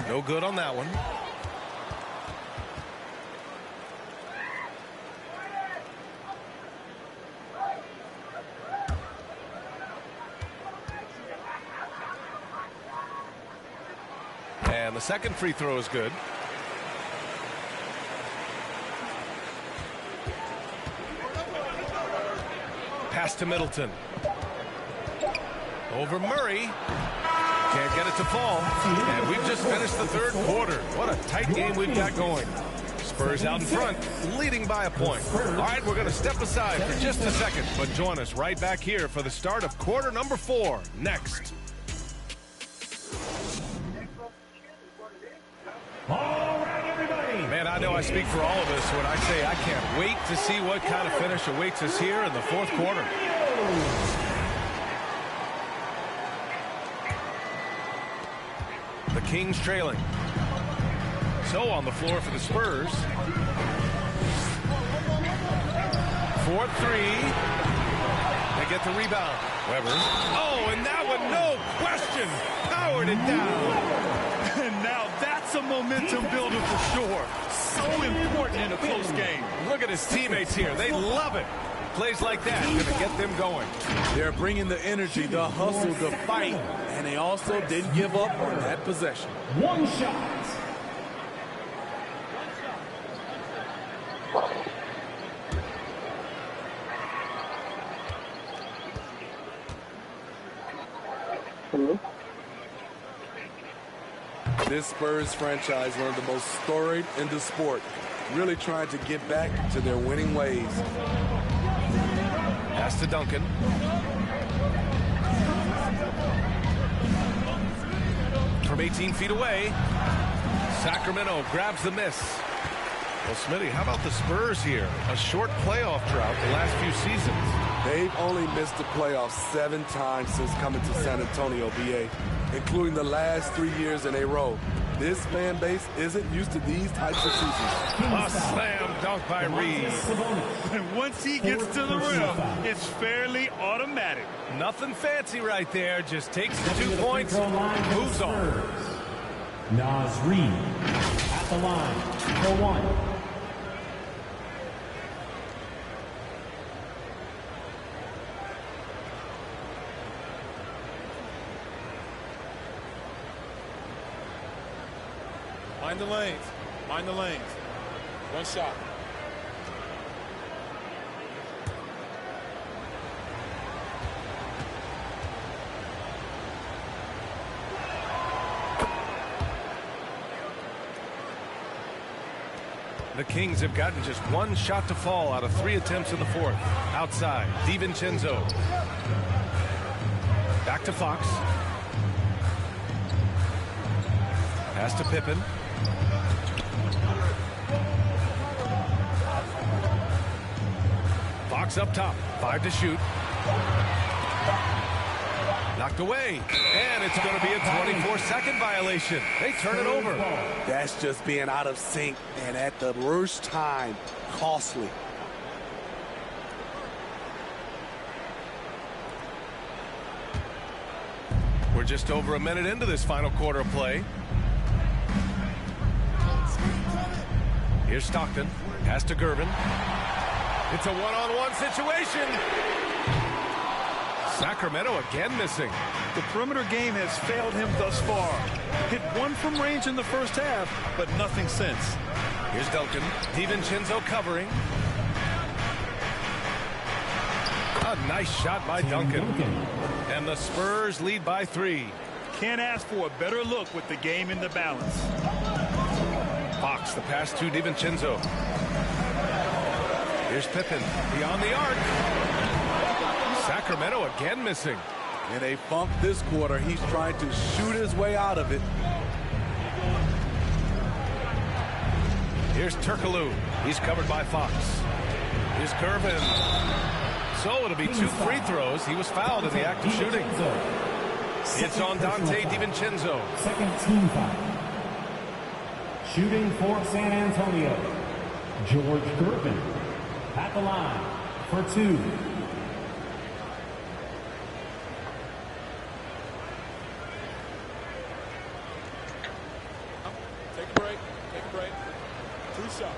No good on that one. And the second free throw is good. Pass to Middleton. Over Murray. Can't get it to fall. And we've just finished the third quarter. What a tight game we've got going. Spurs out in front, leading by a point. All right, we're going to step aside for just a second, but join us right back here for the start of quarter number 4 next. All right, everybody. Man, I know I speak for all of us when I say I can't wait to see what kind of finish awaits us here in the fourth quarter. The Kings trailing. So on the floor for the Spurs. 4-3. They get the rebound. Weber. Oh, and that one, no question, powered it down. And now that's a momentum builder for sure. So important in a close game. Look at his teammates here. They love it. Plays like that going to get them going. They're bringing the energy, the hustle, the fight, and they also didn't give up on that possession. 1 shot. This Spurs franchise, one of the most storied in the sport, really trying to get back to their winning ways. Pass to Duncan. From 18 feet away, Sacramento grabs the miss. Well, Smitty, how about the Spurs here? A short playoff drought the last few seasons. They've only missed the playoffs 7 times since coming to San Antonio, BA, including the last 3 years in a row. This fan base isn't used to these types of seasons. A slam dunk by Reed. And once he gets to the rim, it's fairly automatic. Nothing fancy right there. Just takes the 2 points, moves on. Naz Reid at the line for 1. Mind the lanes. Mind the lanes. 1 shot. The Kings have gotten just 1 shot to fall out of 3 attempts in the fourth. Outside, DiVincenzo. Back to Fox. Pass to Pippen. Fox up top. 5 to shoot. Knocked away. And it's going to be a 24-second violation. They turn it over. That's just being out of sync and at the worst time, costly. We're just over a minute into this final quarter of play. Here's Stockton. Pass to Gervin. It's a one-on-one situation. Sacramento again missing. The perimeter game has failed him thus far. Hit 1 from range in the first half, but nothing since. Here's Duncan. DiVincenzo covering. A nice shot by Duncan. And the Spurs lead by 3. Can't ask for a better look with the game in the balance. Fox, the pass to DiVincenzo. Here's Pippen beyond the arc. Sacramento again missing. In a funk this quarter, he's trying to shoot his way out of it. Here's Turkoglu. He's covered by Fox. Here's Gervin. So it'll be 2 free throws. He was fouled in the act of shooting. It's on Dante DiVincenzo. Second team foul. Shooting for San Antonio, George Gervin at the line for 2. Take a break. Take a break. 2 shots.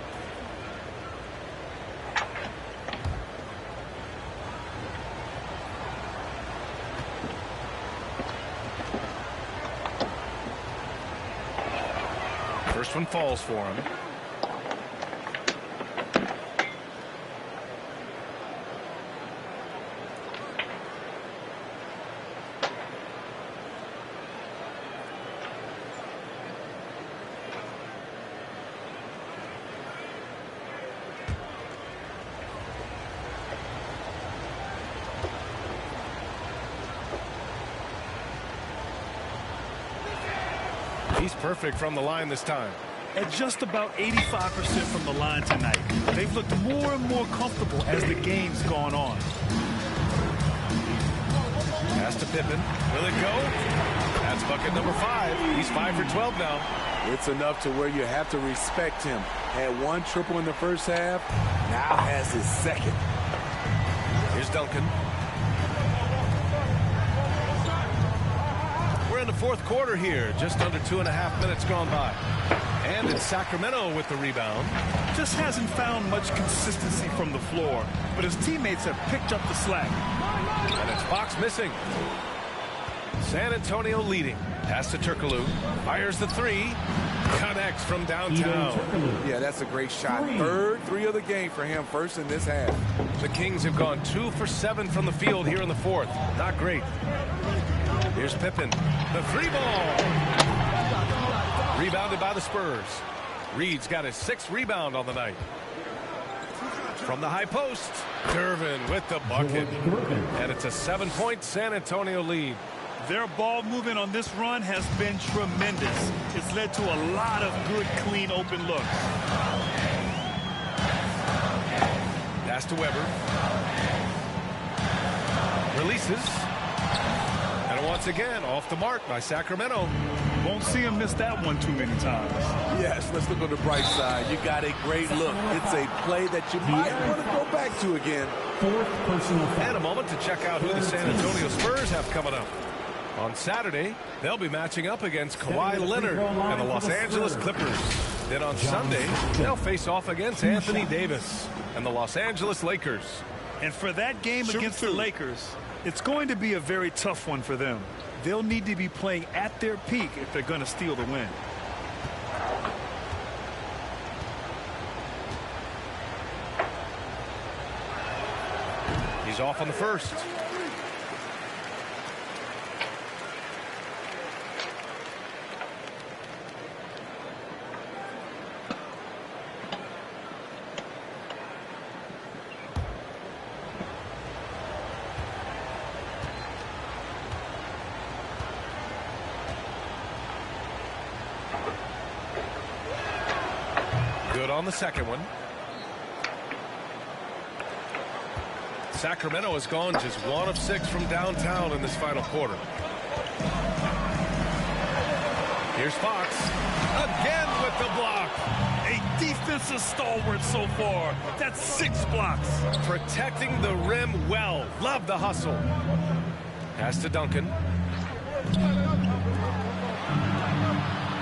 First one falls for him. He's perfect from the line this time. At just about 85% from the line tonight. They've looked more and more comfortable as the game's gone on. Pass to Pippen. Will it go? That's bucket number 5. He's 5 for 12 now. It's enough to where you have to respect him. Had 1 triple in the first half, now has his second. Here's Duncan. We're in the 4th quarter here. Just under 2.5 minutes gone by. And it's Sacramento with the rebound. Just hasn't found much consistency from the floor, but his teammates have picked up the slack. And it's Fox missing. San Antonio leading. Pass to Turkoglu. Fires the 3. Connects from downtown. Yeah, that's a great shot. 3rd 3 of the game for him, first in this half. The Kings have gone 2 for 7 from the field here in the 4th. Not great. Here's Pippen. The 3 ball. Rebounded by the Spurs. Reed's got his 6th rebound on the night. From the high post, Gervin with the bucket. And it's a 7-point San Antonio lead. Their ball movement on this run has been tremendous. It's led to a lot of good, clean, open looks. Pass to Weber. Releases. And once again, off the mark by Sacramento. Won't see him miss that one too many times. Yes, let's look on the bright side. You got a great look. It's a play that you might want to go back to again. 4th personal foul. And a moment to check out who the San Antonio Spurs have coming up. On Saturday, they'll be matching up against Kawhi Leonard and the Los Angeles Clippers. Then on Sunday, they'll face off against Anthony Davis and the Los Angeles Lakers. And for that game against the Lakers, it's going to be a very tough one for them. They'll need to be playing at their peak if they're going to steal the win. He's off on the first. Good on the second one. Sacramento has gone just 1 of 6 from downtown in this final quarter. Here's Fox. Again with the block. A defensive stalwart so far. That's 6 blocks. Protecting the rim well. Love the hustle. Pass to Duncan.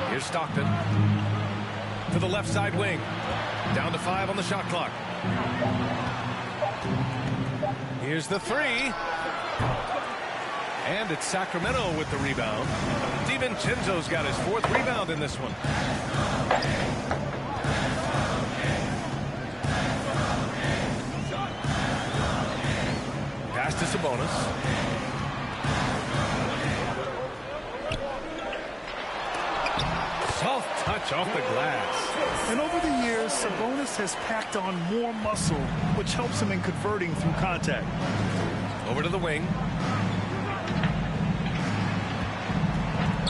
Here's Stockton. To the left side wing. Down to 5 on the shot clock. Here's the 3. And it's Sacramento with the rebound. DiVincenzo's got his 4th rebound in this one. Pass to Sabonis. Soft touch off the glass. And over the years, Sabonis has packed on more muscle, which helps him in converting through contact. Over to the wing.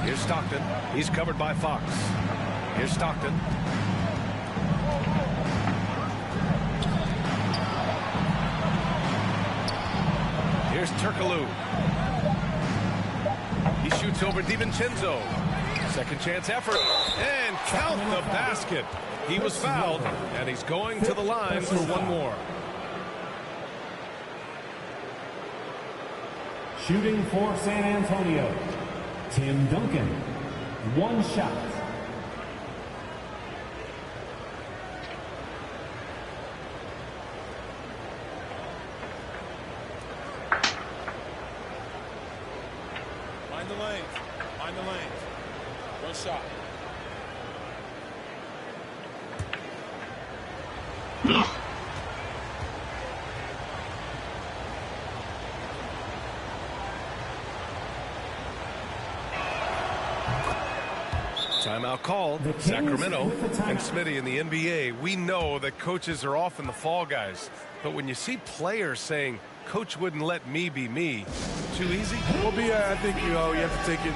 Here's Stockton. He's covered by Fox. Here's Stockton. Here's Turkoglu. He shoots over DiVincenzo. Second chance effort. And count the basket. He was fouled, and he's going to the line for one more. Shooting for San Antonio, Tim Duncan. One shot. Mind the lanes. Mind the lanes. One shot. Timeout called. Sacramento and Smitty in the NBA. We know that coaches are often the fall guys. But when you see players saying, Coach wouldn't let me be me, too easy? Well, B.A., I think, you have to take it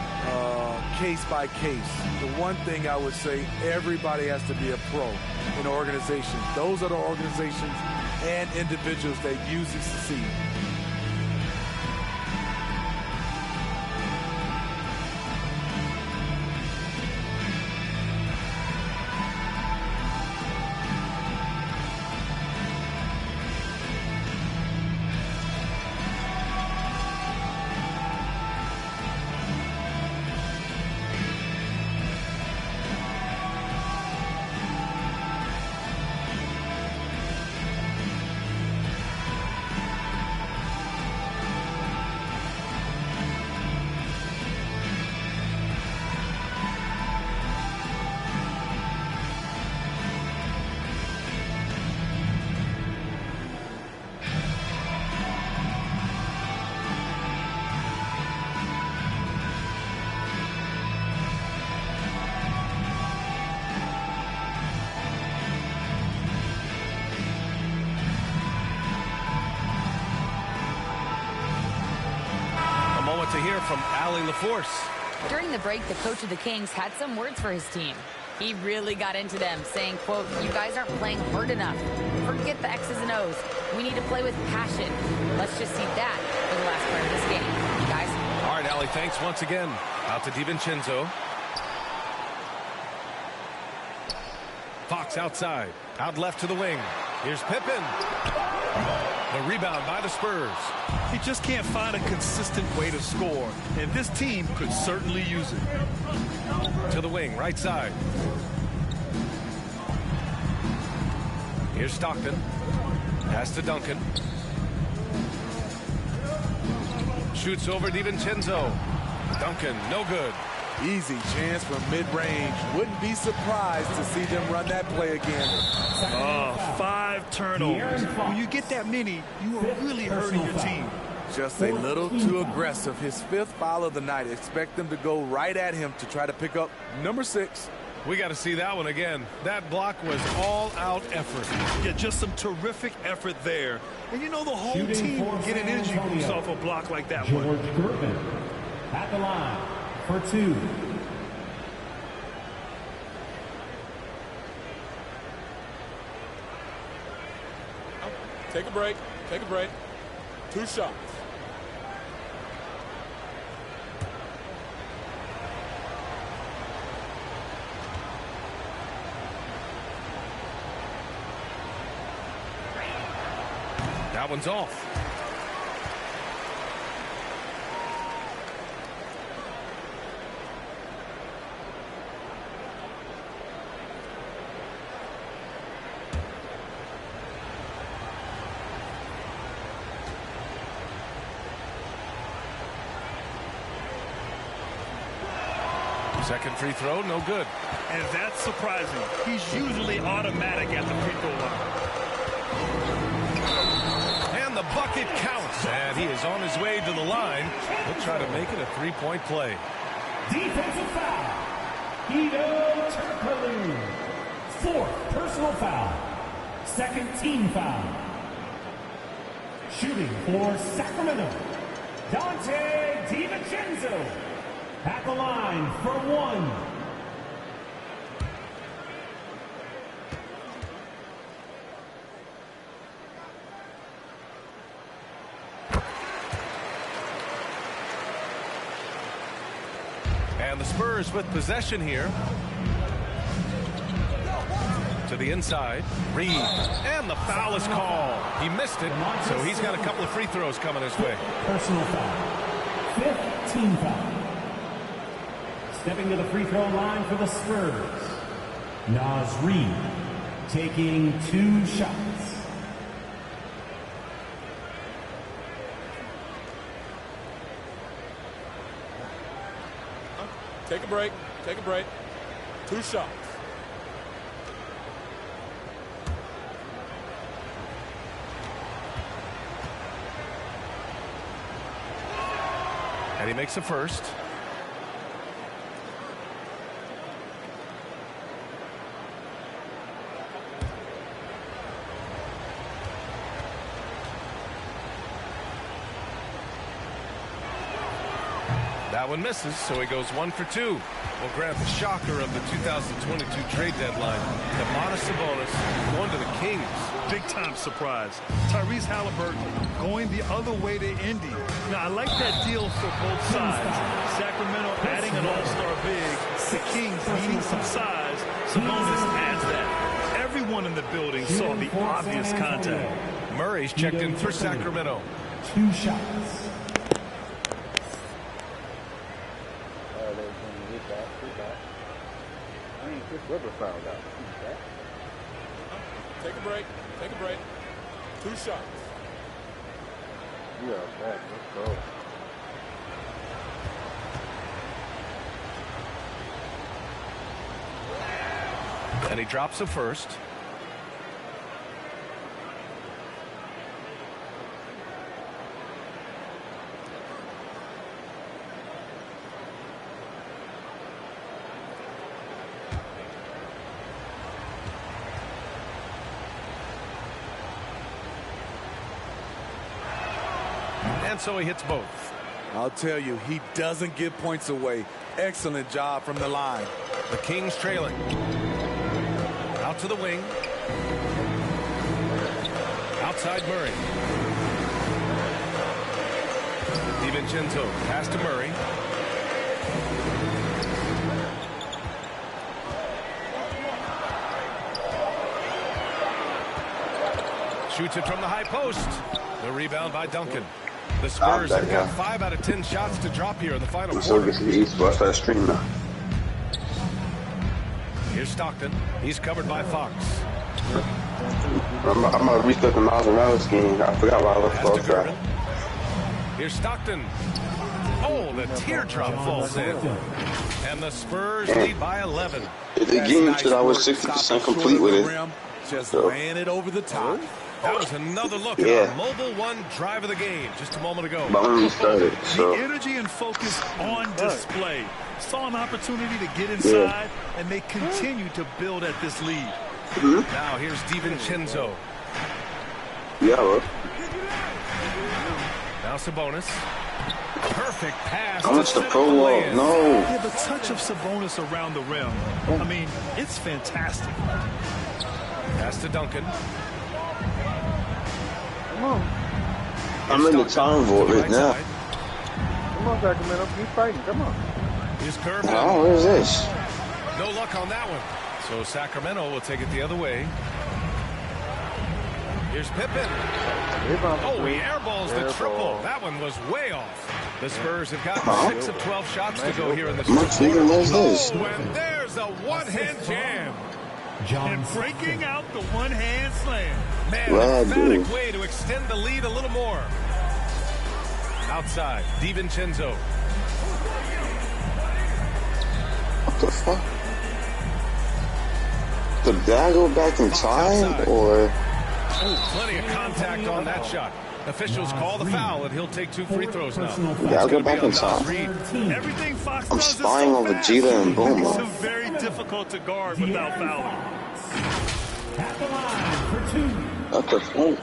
case by case. The one thing I would say, everybody has to be a pro in an organization. Those are the organizations and individuals that usually succeed. To hear from Allie LaForce. During the break, the coach of the Kings had some words for his team. He really got into them, saying, quote, "You guys aren't playing hard enough. Forget the X's and O's. We need to play with passion." Let's just see that for the last part of this game. You guys? All right, Allie, thanks once again. Out to DiVincenzo. Fox outside. Out left to the wing. Here's Pippen. The rebound by the Spurs. He just can't find a consistent way to score, and this team could certainly use it. To the wing, right side. Here's Stockton. Pass to Duncan. Shoots over DiVincenzo. Duncan, no good. Easy chance from mid-range. Wouldn't be surprised to see them run that play again. 5 turnovers. When you get that many, you are really hurting your team. Just a little too aggressive. His 5th foul of the night. Expect them to go right at him to try to pick up number 6. We got to see that one again. That block was all-out effort. Yeah, just some terrific effort there. And you know the whole team will get an energy boost off a block like that one. George Gervin at the line for 2. Take a break. Take a break. 2 shots. That one's off. Second free throw, no good. And that's surprising. He's usually automatic at the free throw line. And the bucket counts. And he is on his way to the line. He'll try to make it a 3-point play. Defensive foul. Turkoglu. fourth personal foul. Second team foul. Shooting for Sacramento, Dante DiVincenzo. At the line for one. And the Spurs with possession here. To the inside, Reed, and the foul is called. He missed it, so he's got a couple of free throws coming his way. Personal foul. Fifth team foul. Stepping to the free throw line for the Spurs, Naz Reid, taking 2 shots. Take a break. Take a break. 2 shots. And he makes the first. That one misses, so he goes 1 for 2. We'll grab the shocker of the 2022 trade deadline. Domantas Sabonis going to the Kings. Big-time surprise. Tyrese Halliburton going the other way to Indy. Now, I like that deal for both sides. Sacramento adding an all-star big. The Kings needing some size. Sabonis adds that. Everyone in the building saw the obvious contact. Murray's checked in for Sacramento. 2 shots. Take a break. Take a break. 2 shots. You are back. Let's go. And he drops the first. And so he hits both. I'll tell you, he doesn't give points away. Excellent job from the line. The Kings trailing. Out to the wing. Outside Murray. DiVincenzo pass to Murray. Shoots it from the high post. The rebound by Duncan. The Spurs have got 5 out of 10 shots to drop here in the final quarter. Here's Stockton. He's covered by Fox. I'm going to restart the Miles Morales game. I forgot why I left off track. Here's Stockton. Oh, the teardrop falls in. And the Spurs lead by 11. The game said I was 60% complete with it. Just ran it over the top. That was another look at our Mobile One drive of the game just a moment ago. But when we started, so. The energy and focus on display. Saw an opportunity to get inside, and they continue to build at this lead. Now here's DiVincenzo. Now Sabonis. Perfect pass. How much the pro wall? No. Yeah, the touch of Sabonis around the rim. I mean, it's fantastic. Pass to Duncan. Come on. I'm in the time vault right now. Come on, Sacramento. Keep fighting. Come on. Here's Curvin. Oh, where's this? No luck on that one. So Sacramento will take it the other way. Here's Pippen. Oh, he airballs the triple. That one was way off. The Spurs have got 6 of 12 shots to go here in this quarter. Oh, and there's a one-hand jam. And breaking out the one-hand slam. Man, an emphatic way to extend the lead a little more. Outside, DiVincenzo. What the fuck? Did that go back in time, or? Oh, plenty of contact on that shot. Officials call the foul, and he'll take 2 free throws now. Yeah, I'll go back in time. Everything Fox I'm does spying so over fast. Jeter and Makes Boomer. him very difficult to guard without fouling. At the line for two. What the fuck?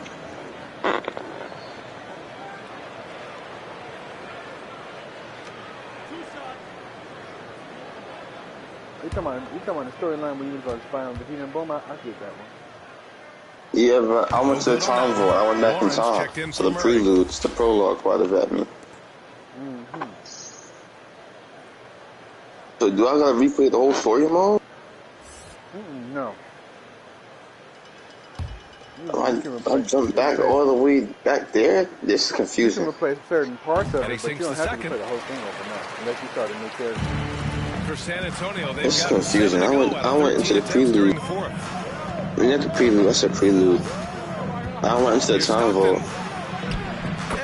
You talking about the storyline when you was going to spy on Vegeta and Bulma? I get that one. Yeah, but I went to the time void. I went back in time. So the preludes, the prologue part of that. So do I gotta replay the whole story mode? No. I jumped back all the way back there? This is confusing. You can replace certain parts of it, but you don't have to second. replay the whole thing over now, unless you start a new character. For San Antonio, they've This is got confusing. I went into the prelude. I mean, not the prelude, that's a prelude. I went into the time vault.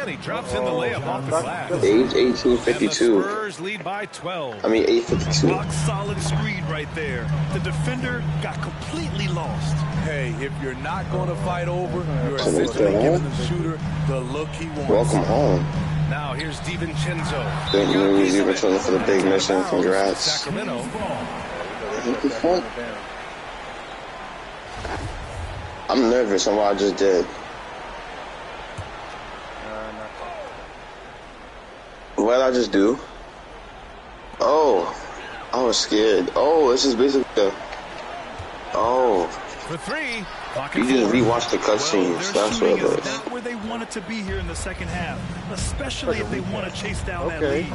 And he drops in the layup off the glass. Age 1852. Spurs lead by 12. I mean, 852. Rock solid screen right there. The defender got completely lost. Hey, if you're not going to fight over, you're essentially giving the shooter the look he wants. Welcome home. Now here's DiVincenzo. Thank you, Easy returning for the big mission. Congrats. Sacramento. I'm nervous on what I just did. What did I just do? Oh, I was scared. Oh, this is basically the... Oh. For three. You just rewatch the cutscenes. That's what it is. Not where they wanted to be here in the second half, especially if they want to chase down that lead.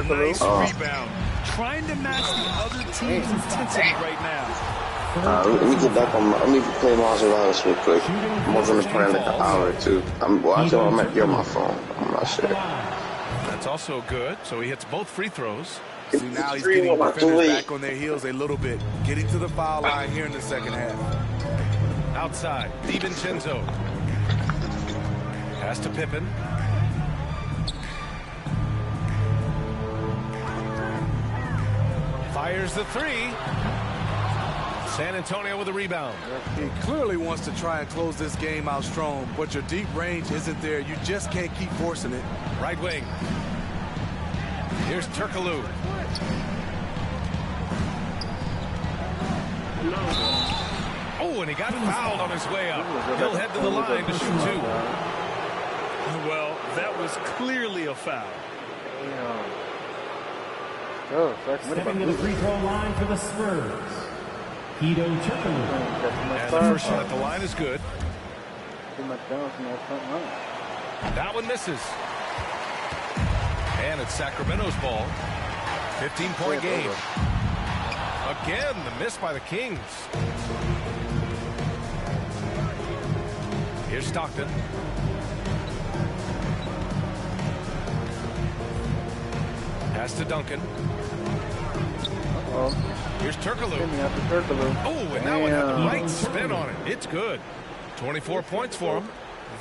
Nice rebound. Trying to match the other team's intensity right now. Let me get back on. Let me play Miles Morales real quick. I'm over in the plan like an hour or two. I might be on my phone. I'm not sure. That's also good. So he hits both free throws. See, now he's getting defenders back on their heels a little bit. Getting to the foul line here in the second half. Outside, DiVincenzo. Pass to Pippen. Fires the three. San Antonio with a rebound. He clearly wants to try and close this game out strong, but your deep range isn't there. You just can't keep forcing it. Right wing. Here's Turkoglu. Oh, and he got fouled on his way up. He'll head to the line to shoot two. Well, that was clearly a foul. Stepping to the free throw line for the Spurs. Hedo Turkoglu. And the first shot at the line is good. That one misses. And it's Sacramento's ball. 15-point game. Again, the miss by the Kings. Here's Stockton. Pass to Duncan. Here's Turkoglu. Oh, and that one had the right spin on it. It's good. 24 points for him.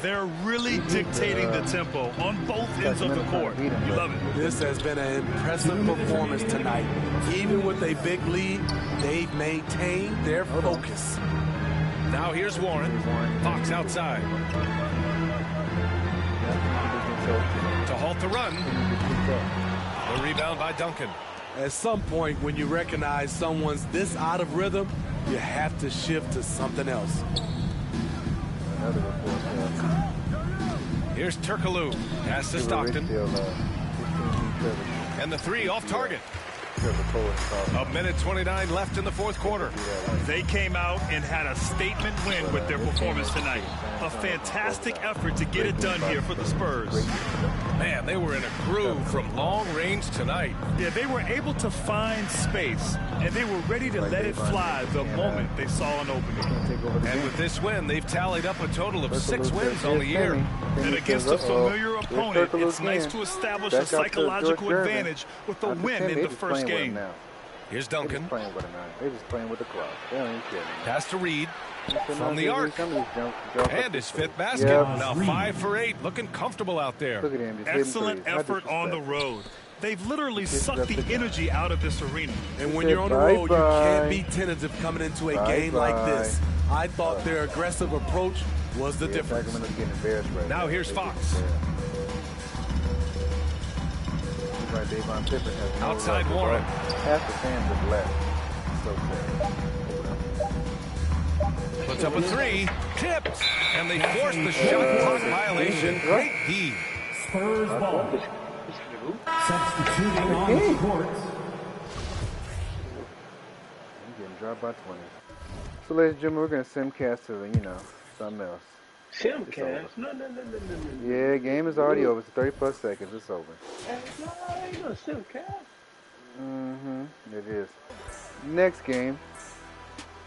They're really dictating the tempo on both ends of the court. You love it. This has been an impressive performance tonight. Even with a big lead, they've maintained their focus. Now here's Warren. Fox outside. To halt the run. The rebound by Duncan. At some point, when you recognize someone's this out of rhythm, you have to shift to something else. Here's Turkoglu. Pass to Stockton. And the three off target. A minute 29 left in the fourth quarter. They came out and had a statement win with their performance tonight. A fantastic effort to get it done here for the Spurs. Man, they were in a groove from long range tonight. Yeah, they were able to find space, and they were ready to let it fly the moment they saw an opening. And with this win, they've tallied up a total of 6 wins on the year. And against a familiar opponent, it's nice to establish a psychological advantage with a win in the first game. Here's Duncan. They're just playing with the crowd. They don't even care. Pass to Reed. From the arc. And his 5th basket. Now 5 for 8. Looking comfortable out there. Excellent effort on the road. They've literally sucked the energy out of this arena. And when you're on the road, you can't be tentative coming into a game like this. I thought their aggressive approach was the difference. Now here's Fox. Outside Warren. Half the fans have left. So sad. Puts up a three. Tipped. And they force the shot clock violation. Great D. Spurs ball. Substituting on the court. I'm getting dropped by 20. So, ladies and gentlemen, we're going to simcast to, something else. Simcast? No. Yeah, game is already over. It's 30+ seconds. It's over. No, ain't no simcast. It is. Next game.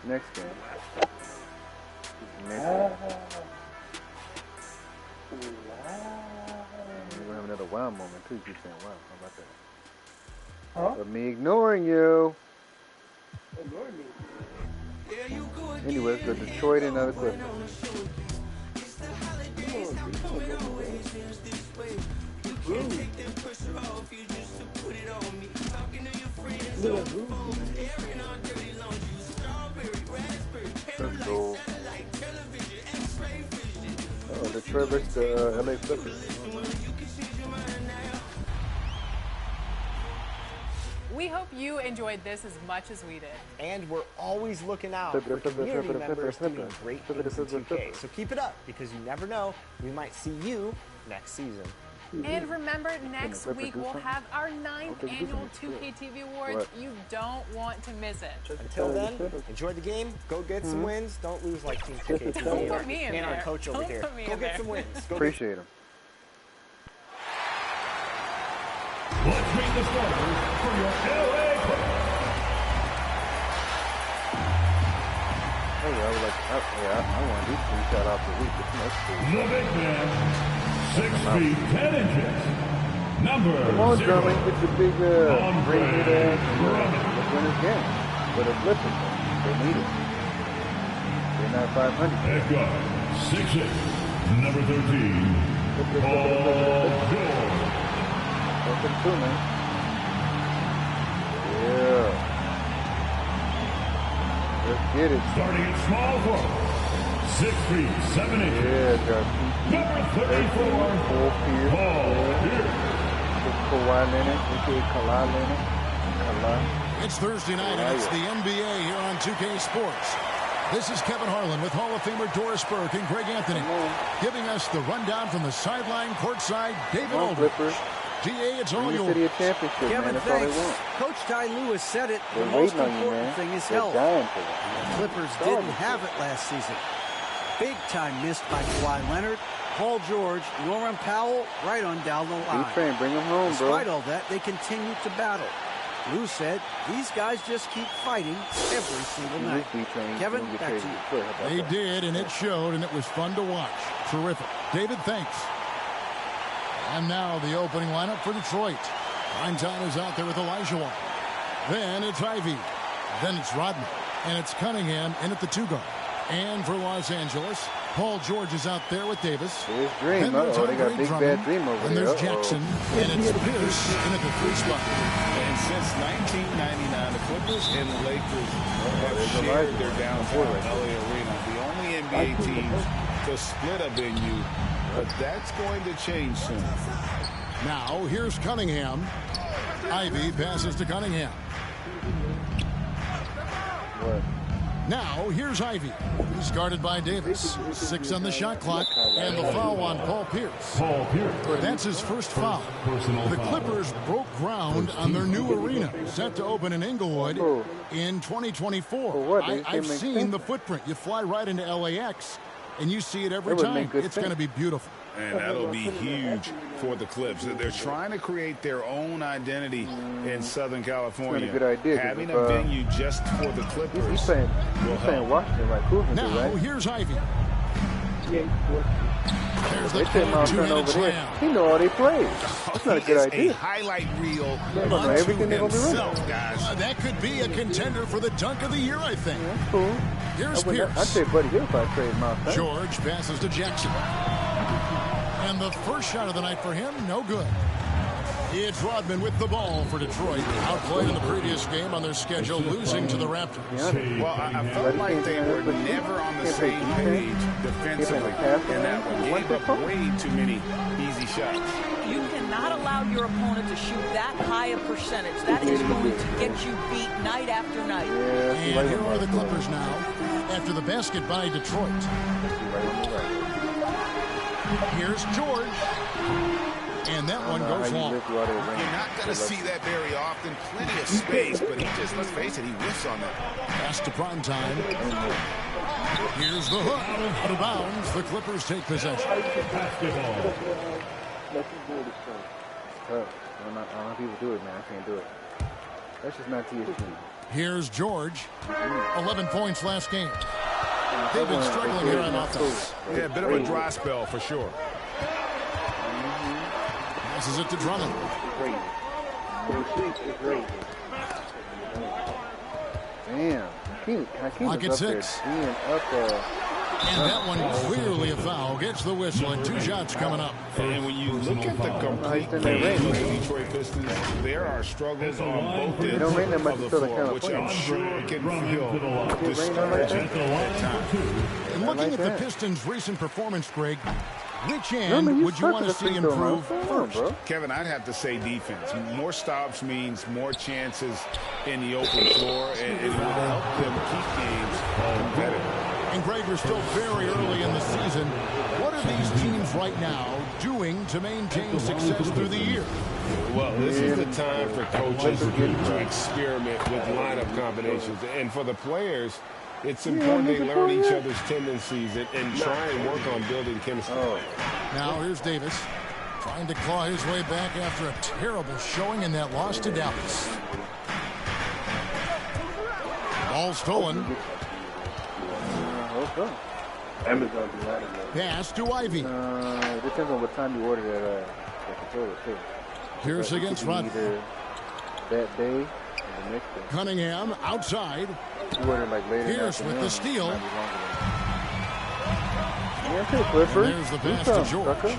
We're going to have another wow moment, too. You keep saying wow. How about that? Huh? But me ignoring you. Ignore me. Anyways, the Detroit and other Clippers. Let's go. Oh, Detroit versus the LA Clippers. We hope you enjoyed this as much as we did. And we're always looking out for community members doing great things in 2K. So keep it up, because you never know, we might see you next season. And remember, next week we'll have our 9th annual 2K TV Awards. You don't want to miss it. Until then, enjoy the game. Go get some wins. Don't lose like Team 2K TV. Don't put me in and there. our coach over here. Go get some wins. Appreciate him. Let's meet the starters for your LA Clippers. I want these 3 shout-outs a week. The big man, 6 feet 10 inches. Number Come on, 0. Drummond, get your big great ass let's win this game. For the Clippers, they need it. They're not 500. Head guard, 6'8", number 13, Paul George. Welcome to, man. Yeah. Let's get it. Starting at small forward, 6 feet 7 inches. Yeah, got number 34, Paul Pierce. Pierce. Kawhi Leonard, a.k.a. Kawhi Leonard. It's Thursday night, and it's the NBA here on 2K Sports. This is Kevin Harlan with Hall of Famer Doris Burke and Greg Anthony, giving us the rundown from the sideline, courtside, David Aldridge. GA, it's all yours. Kevin, thanks. Coach Ty Lewis said it. The most important thing is health. The Clippers didn't have it last season. Big time missed by Kawhi Leonard, Paul George, Norman Powell, right on down the line. Train, bring them home, Despite all that, they continue to battle. Lou said these guys just keep fighting every single night. Kevin, back to you. They did, and it showed, and it was fun to watch. Terrific. David, thanks. And now the opening lineup for Detroit. Time is out there with Elijah Wan. Then it's Ivy. Then it's Rodman. And it's Cunningham in at the 2 guard. And for Los Angeles, Paul George is out there with Davis. There's Dream. They got Big Bad Dream over there. And there's Jackson. And it's Pierce in at the 3 spot. And since 1999, the Clippers and the Lakers have shared their downtown LA arena. The only NBA teams to split a venue. But that's going to change soon. Now, here's Cunningham. Ivy passes to Cunningham. What? Now, here's Ivy. He's guarded by Davis. 6 on the shot clock. And the foul on Paul Pierce. That's his first foul. The Clippers broke ground on their new arena, set to open in Inglewood in 2024. I've seen the footprint. You fly right into LAX. And you see it every time. It's going to be beautiful. And that'll be huge for the Clips. They're trying to create their own identity in Southern California. That's a good idea. Having a venue just for the Clippers. He's saying Washington, right? Cleveland, now, right? Here's Ivy. There's the 2-minute slam. He know all they plays. That's not a good idea. A highlight reel unto everything they're going to be running. That could be a contender for the dunk of the year, I think. That's cool. Here's Pierce. I'd say Buddy Hill if I trade my thing. George passes to Jackson. And the first shot of the night for him, no good. It's Rodman with the ball for Detroit. Outplayed in the previous game on their schedule, losing to the Raptors. Well, I felt like they were never on the same page defensively. And that one gave up way too many easy shots. You cannot allow your opponent to shoot that high a percentage. That is going to get you beat night after night. And here are the Clippers now. after the basket by Detroit. Here's George. And that one goes long. You're not going to see that very often. Plenty of space, but he just, let's face it, he whiffs on that. Pass to prime time. Here's the hook. Out of bounds. The Clippers take possession. I don't know how people do it, man. I can't do it. That's just not TSG. Here's George. 11 points last game. They've been struggling here on offense. Yeah, a bit of a dry spell for sure. Passes it to Drummond. Damn. Lock at 6. And that one clearly a foul. Gets the whistle and 2 shots coming up. And when you look at the complete game of the Detroit Pistons, there are struggles on both ends of the floor, which I'm sure can feel discouraging at times. And looking at the Pistons' recent performance, Greg, which end would you want to see improve first? Kevin, I'd have to say defense. More stops means more chances in the open floor, and it will help them keep games competitive. And Greg, we're still very early in the season. What are these teams right now doing to maintain success through the year? Well, this is the time for coaches to experiment with lineup combinations. And for the players, it's important they learn each other's tendencies and try and work on building chemistry. Now here's Davis trying to claw his way back after a terrible showing in that loss to Dallas. Ball stolen. Pass to Ivy. It depends on what time you order that controller, too. Pierce against Rodman. Either that day or the next day. Cunningham outside. You order like later. Pierce with the steal. Yeah, Clippers. There's the pass to George. Yeah,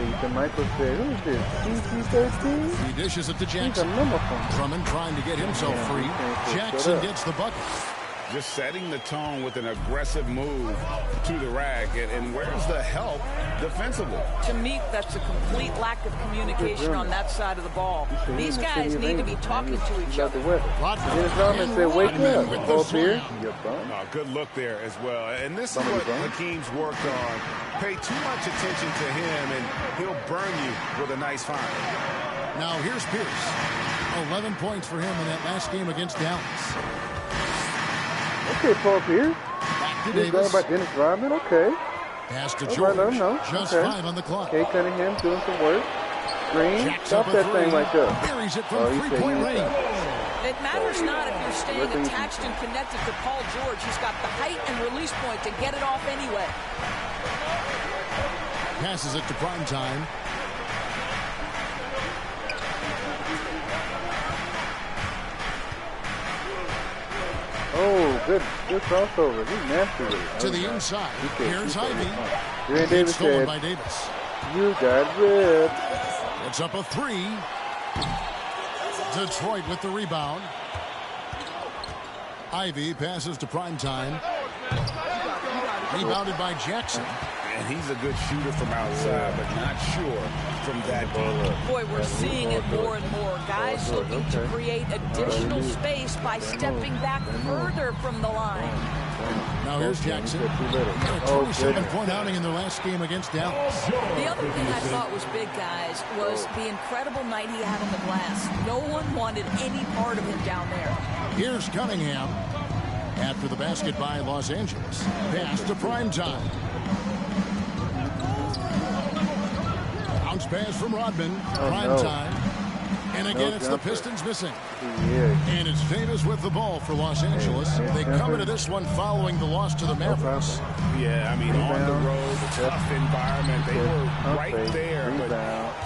you can Michael say, who is this? CC13? He dishes it to Jackson. Drummond trying to get himself free. Jackson gets the bucket. Just setting the tone with an aggressive move to the rack. And where's the help defensively? To me, that's a complete lack of communication on that side of the ball. These guys need to be talking to each other. Dennis Rodman said, wake up. Ball here. Good look there as well. And this is what Hakeem's worked on. Pay too much attention to him, and he'll burn you with a nice find. Now here's Pierce. 11 points for him in that last game against Dallas. Okay, Paul Pierce. Back to Davis. Davis. About Dennis Rodman, okay. Pass to All George. right, let him know. Just okay. 5 on the clock. Okay, Cunningham doing some work. Green, stop that thing right there. Buries it from 3-point range. It matters not if you're staying attached and connected to Paul George. He's got the height and release point to get it off anyway. Passes it to prime time. Oh, good crossover. He's nasty with it. To the inside. Here's Ivy. Grant Davis stolen said, by Davis. You got ripped. It's up a 3. Detroit with the rebound. Ivy passes to prime time. Rebounded by Jackson. And he's a good shooter from outside, but not sure from that deep. Boy, we're seeing it more and more. Guys looking to create additional space by stepping back further from the line. Now here's Jackson. He had a 27-point outing in their last game against Dallas. The other thing I thought was big, guys, was the incredible night he had on the glass. No one wanted any part of him down there. Here's Cunningham. After the basket by Los Angeles. Pass to prime time. Bounce pass from Rodman. Prime time. And again, it's the Pistons missing. And it's Davis with the ball for Los Angeles. They come into this one following the loss to the Mavericks. Yeah, I mean, on the road, tough environment. They were right there, but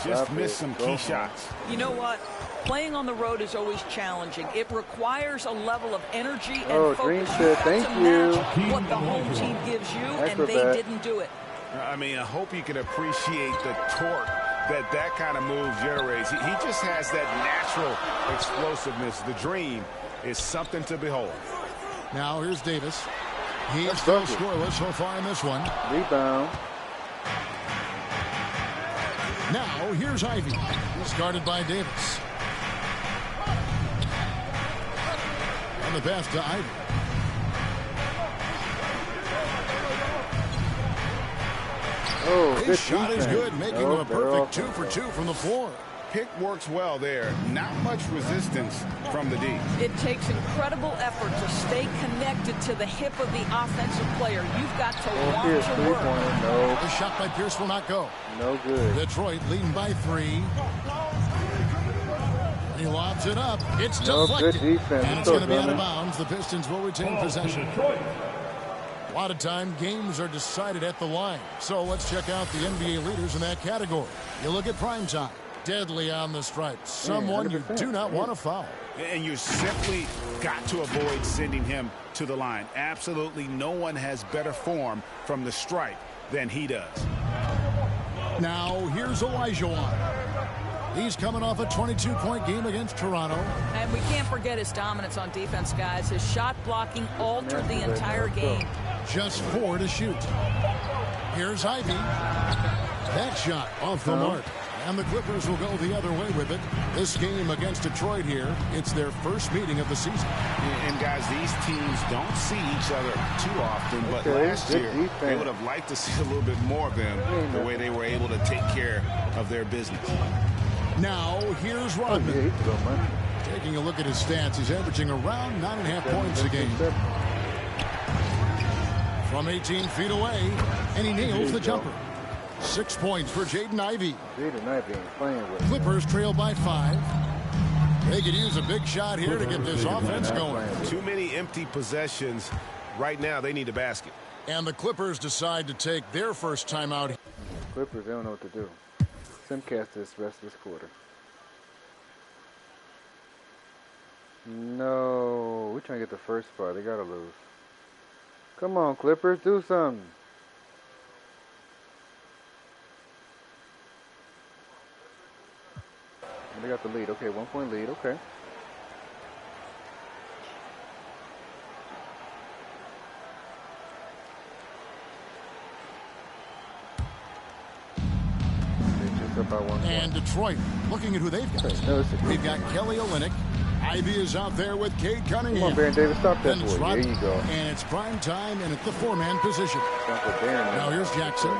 just missed some key shots. You know what? Playing on the road is always challenging. It requires a level of energy and focus. Thank you. What the home team gives you, and they didn't do it. I mean, I hope you can appreciate the torque that kind of move generates. He just has that natural explosiveness. The dream is something to behold. Now here's Davis. He is still scoreless so far in this one. Rebound. Now here's Ivy. Started by Davis. On the pass to Ivy. Oh, his shot is good, making him a perfect 2 for 2 from the floor. Pick works well there. Not much resistance from the D. It takes incredible effort to stay connected to the hip of the offensive player. You've got to want to work. No. The shot by Pierce will not go. No good. Detroit leading by 3. He lobs it up. It's deflected. Good defense. And it's going to be out of bounds. The Pistons will retain possession. A lot of time, games are decided at the line. So let's check out the NBA leaders in that category. You look at prime time. Deadly on the stripes. Someone you do not want to foul. And you simply got to avoid sending him to the line. Absolutely no one has better form from the stripe than he does. Now, here's Olajuwon. He's coming off a 22-point game against Toronto. And we can't forget his dominance on defense, guys. His shot blocking altered the entire game. Just 4 to shoot. Here's Ivy. That shot off the mark. And the Clippers will go the other way with it. This game against Detroit here, it's their first meeting of the season. And guys, these teams don't see each other too often, but last year they would have liked to see a little bit more of them, the way they were able to take care of their business. Now, here's Rodman. Taking a look at his stats, he's averaging around 9.5 points a game. From 18 feet away, and he nails the jumper. 6 points for Jaden Ivey. Jaden Ivey ain't playing with. Clippers trail by 5. They could use a big shot here to get this offense going. Too many empty possessions. Right now, they need a basket. And the Clippers decide to take their first timeout. Clippers, they don't know what to do. Simcast this rest of this quarter. No, we're trying to get the first spot. They gotta lose. Come on, Clippers, do something. They got the lead. Okay, 1-point lead. Okay. And Detroit, looking at who they've got. They've got Kelly Olynyk. Ivy is out there with Cade Cunningham. Come on, Baron Davis, stop that boy. There you go. And it's prime time, and it's the 4-man position. Now here's Jackson.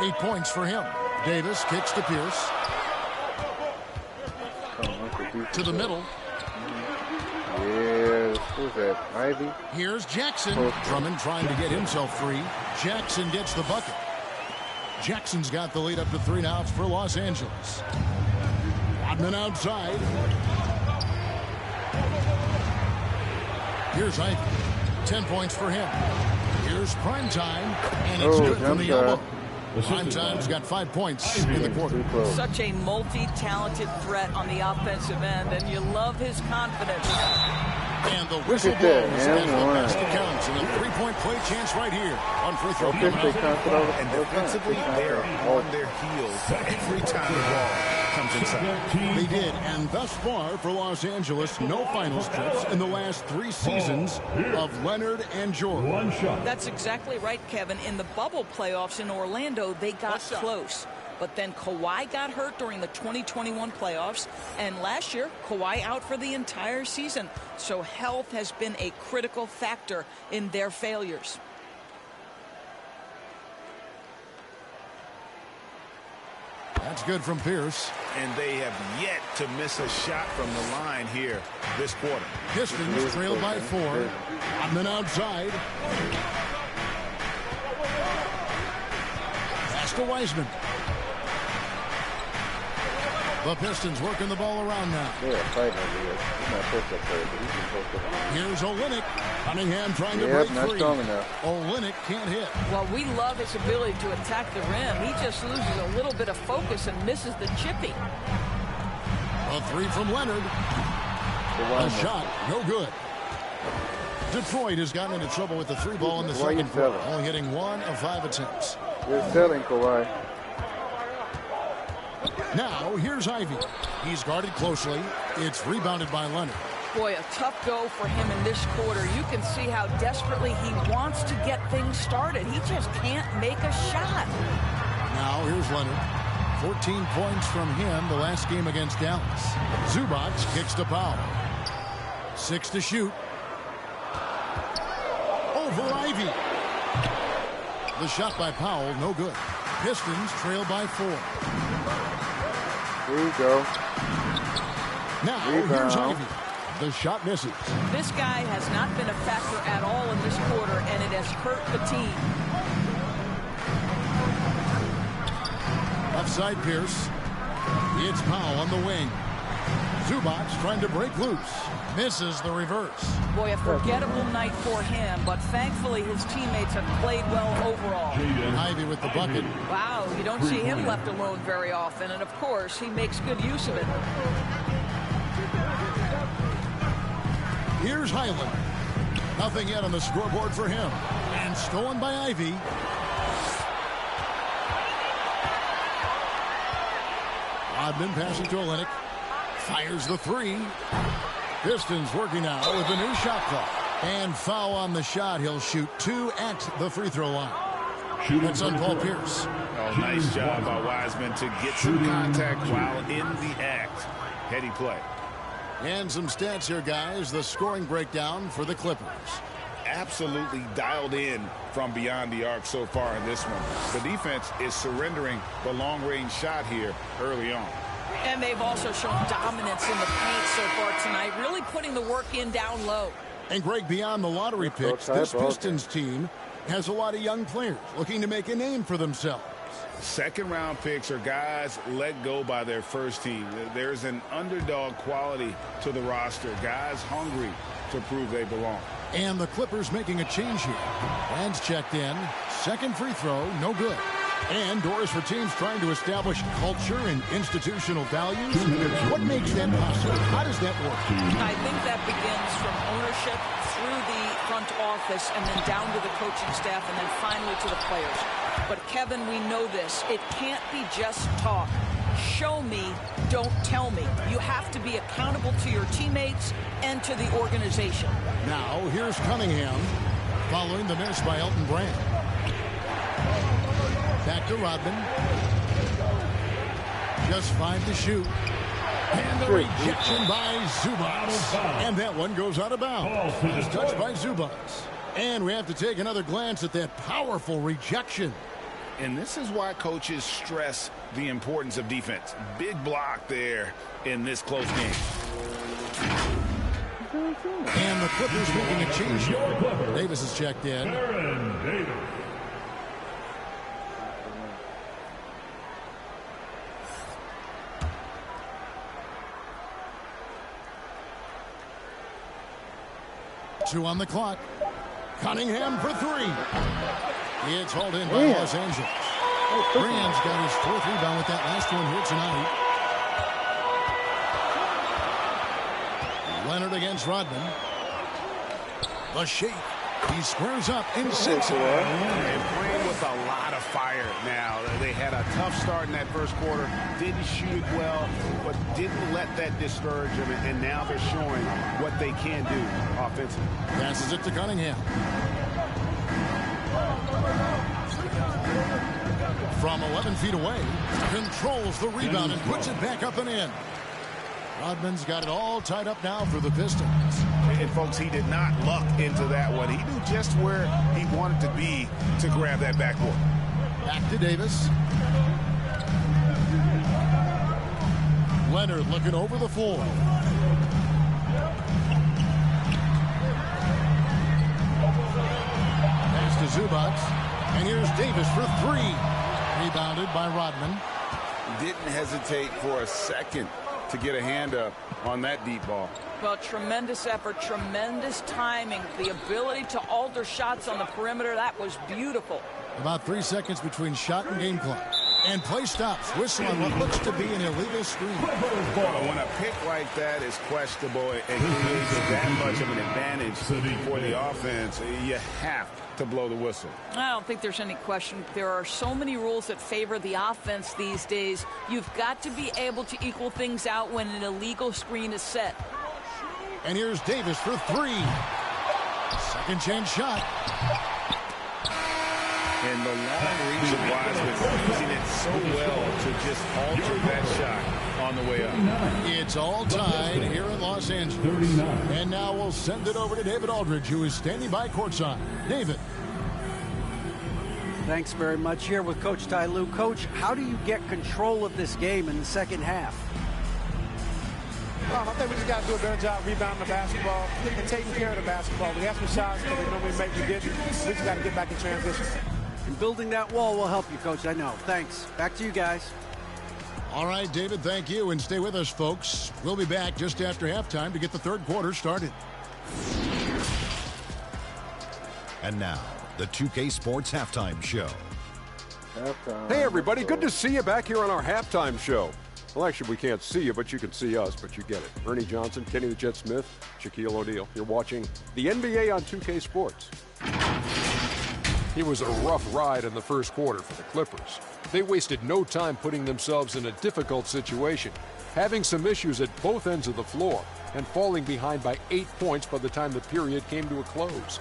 8 points for him. Davis kicks to Pierce. To the middle. Yeah, who's that? Ivy. Here's Jackson. Drummond trying to get himself free. Jackson gets the bucket. Jackson's got the lead up to 3 now for Los Angeles. Rodman outside. Here's Ivy. 10 points for him. Here's prime time, and it's good from the elbow. Prime time's got 5 points in the quarter. Such a multi-talented threat on the offensive end, and you love his confidence. And the whistle blows as the basket counts, and a 3-point play chance right here on free throw. And defensively, they're on their heels every time the ball comes inside. They did, and thus far for Los Angeles, no finals trips in the last 3 seasons of Leonard and Jordan. That's exactly right, Kevin. In the bubble playoffs in Orlando, they got close. But then Kawhi got hurt during the 2021 playoffs, and last year, Kawhi out for the entire season. So health has been a critical factor in their failures. That's good from Pierce. And they have yet to miss a shot from the line here this quarter. Pistons trailed by 4. And then outside. Pass to Wiseman. The Pistons working the ball around now. They're fighting over here. He's not supposed to play, but he can post up. Here's Olynyk. Cunningham trying to break not free. Strong enough. Olynyk can't hit. Well, we love his ability to attack the rim. He just loses a little bit of focus and misses the chippy. A 3 from Leonard. A shot, no good. Detroit has gotten into trouble with the 3 ball in the second quarter, only hitting 1 of 5 attempts. They're selling Kawhi. Now, here's Ivy. He's guarded closely. It's rebounded by Leonard. Boy, a tough go for him in this quarter. You can see how desperately he wants to get things started. He just can't make a shot. Now, here's Leonard. 14 points from him the last game against Dallas. Zubac kicks to Powell. 6 to shoot. Over Ivy. The shot by Powell, no good. Pistons trail by 4. Here you go. Now, here's Ivy. The shot misses. This guy has not been a factor at all in this quarter, and it has hurt the team. Offside Pierce. It's Powell on the wing. Zubac trying to break loose. Misses the reverse. Boy, a forgettable night for him, but thankfully his teammates have played well overall. Ivy with the bucket. Wow, you don't see him left alone very often, and of course, he makes good use of it. Here's Highland. Nothing yet on the scoreboard for him. And stolen by Ivy. Rodman passing to Olynyk. Fires the 3. Pistons working out with a new shot clock. And foul on the shot. He'll shoot 2 at the free throw line. That's on Paul Pierce. Oh, nice job by Wiseman to get some contact while in the act. Heady play. And some stats here, guys. The scoring breakdown for the Clippers. Absolutely dialed in from beyond the arc so far in this one. The defense is surrendering the long-range shot here early on. And they've also shown dominance in the paint so far tonight, really putting the work in down low. And Greg, beyond the lottery picks, this Pistons team has a lot of young players looking to make a name for themselves. Second-round picks are guys let go by their first team. There's an underdog quality to the roster. Guys hungry to prove they belong. And the Clippers making a change here. Rand's checked in. Second free throw, no good. And doors for teams trying to establish culture and institutional values. What makes that possible? How does that work? I think that begins from ownership through the front office and then down to the coaching staff and then finally to the players. But Kevin, we know this. It can't be just talk. Show me, don't tell me. You have to be accountable to your teammates and to the organization. Now, here's Cunningham following the miss by Elton Brand. Back to Rodman. Just 5 to shoot. And the rejection by Zubac. And that one goes out of bounds. It's touched by Zubac. And we have to take another glance at that powerful rejection. And this is why coaches stress the importance of defense. Big block there in this close game. And the Clippers making a change here. Davis is checked in. Two on the clock. Cunningham for 3. It's hauled in by Los Angeles. Brand's got his 4th rebound with that last one here tonight. Leonard against Rodman. The shake. He squares up in 6. And playing with a lot of fire now. They had a tough start in that first quarter. Didn't shoot it well, but didn't let that discourage them. And now they're showing what they can do offensively. Passes it to Cunningham. From 11 feet away, controls the rebound and puts it back up and in. Rodman's got it all tied up now for the Pistons. And, folks, he did not luck into that one. He knew just where he wanted to be to grab that backboard. Back to Davis. Leonard looking over the floor. Pass to Zubac. And here's Davis for 3. Rebounded by Rodman. Didn't hesitate for a second to get a hand up on that deep ball. Well, tremendous effort, tremendous timing, the ability to alter shots on the perimeter. That was beautiful. About 3 seconds between shot and game clock. And play stops. Whistle on what looks to be an illegal screen. When a pick like that is questionable and creates that much of an advantage for the offense, you have to blow the whistle. I don't think there's any question. There are so many rules that favor the offense these days. You've got to be able to equal things out when an illegal screen is set. And here's Davis for 3. Second chance shot. And the long reach of Wiseman, using it so well to just alter that shot on the way up. It's all tied here in Los Angeles. And now we'll send it over to David Aldridge, who is standing by courtside. David. Thanks very much. Here with Coach Ty Lue. Coach, how do you get control of this game in the second half? I think we just got to do a better job rebounding the basketball and taking care of the basketball. We have some shots that we normally make, we didn't. We just got to get back in transition. And building that wall will help you, Coach, I know. Thanks. Back to you guys. All right, David, thank you. And stay with us, folks. We'll be back just after halftime to get the third quarter started. And now, the 2K Sports Halftime Show. Hey, everybody. Good to see you back here on our halftime show. Well, actually, we can't see you, but you can see us, but you get it. Ernie Johnson, Kenny the Jet Smith, Shaquille O'Neal. You're watching the NBA on 2K Sports. It was a rough ride in the first quarter for the Clippers. They wasted no time putting themselves in a difficult situation, having some issues at both ends of the floor, and falling behind by 8 points by the time the period came to a close.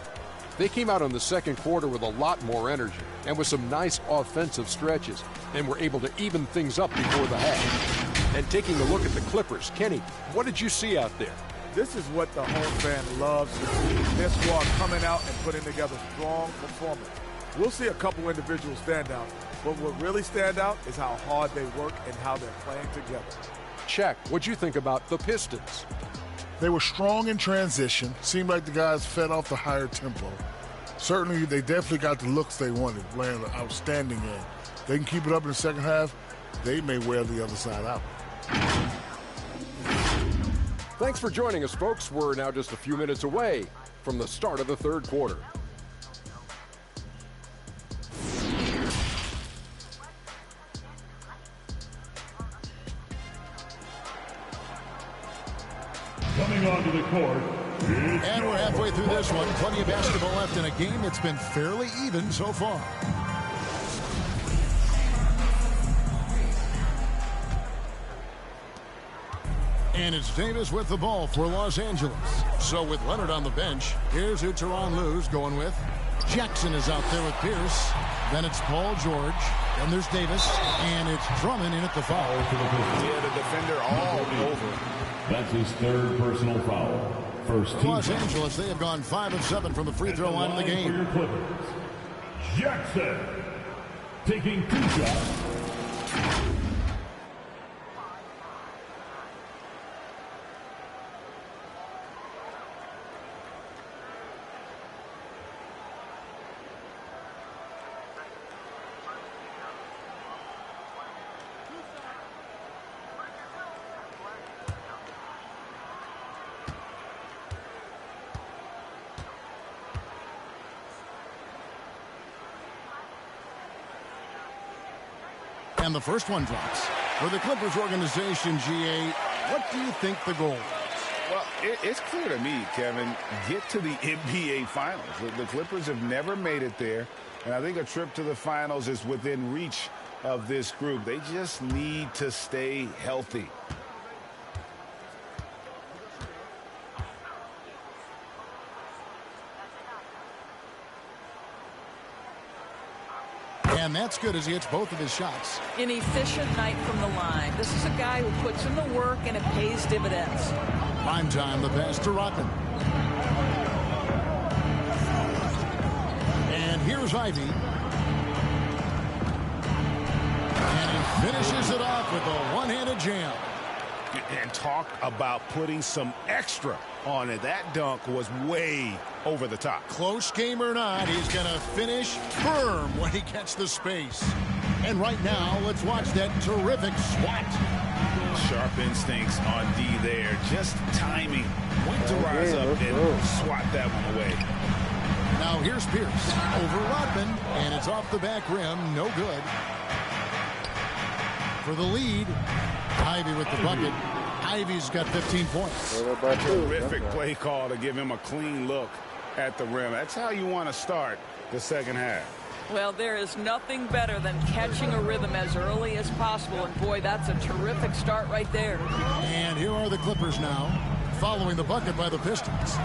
They came out in the second quarter with a lot more energy and with some nice offensive stretches, and were able to even things up before the half. And taking a look at the Clippers, Kenny, what did you see out there? This is what the home fan loves to see. Their squad coming out and putting together strong performance. We'll see a couple individuals stand out, but what really stand out is how hard they work and how they're playing together. Check. What'd you think about the Pistons? They were strong in transition. Seemed like the guys fed off the higher tempo. Certainly, they definitely got the looks they wanted, playing an outstanding game. They can keep it up in the second half, they may wear the other side out. Thanks for joining us, folks. We're now just a few minutes away from the start of the third quarter. Coming onto the court. And we're halfway through this one. Plenty of basketball left in a game that's been fairly even so far. And it's Davis with the ball for Los Angeles. So with Leonard on the bench, here's who Tyronn Lue's going with. Jackson is out there with Pierce. Then it's Paul George. Then there's Davis. And it's Drummond in at the foul. Yeah, the defender all over. That's his third personal foul. First team. Los Angeles, they have gone 5 of 7 from the free throw line in the game. For your Clippers, Jackson taking 2 shots. And the first one drops. For the Clippers organization, GA, what do you think the goal is? Well, it's clear to me, Kevin, get to the NBA Finals. The Clippers have never made it there, and I think a trip to the Finals is within reach of this group. They just need to stay healthy. And that's good as he hits both of his shots. An efficient night from the line. This is a guy who puts in the work and it pays dividends. Prime time, the pass to Rodman. And here's Ivy. And he finishes it off with a one-handed jam. And talk about putting some extra on it. That dunk was way over the top. Close game or not, he's going to finish firm when he gets the space. And right now, let's watch that terrific swat. Sharp instincts on D there. Just timing. When to rise up and swat that one away. Now here's Pierce over Rodman, and it's off the back rim. No good. For the lead, Ivy with the bucket. Ivy's got 15 points. Terrific play call to give him a clean look at the rim. That's how you want to start the second half. Well, there is nothing better than catching a rhythm as early as possible. And, boy, that's a terrific start right there. And here are the Clippers now, following the bucket by the Pistons.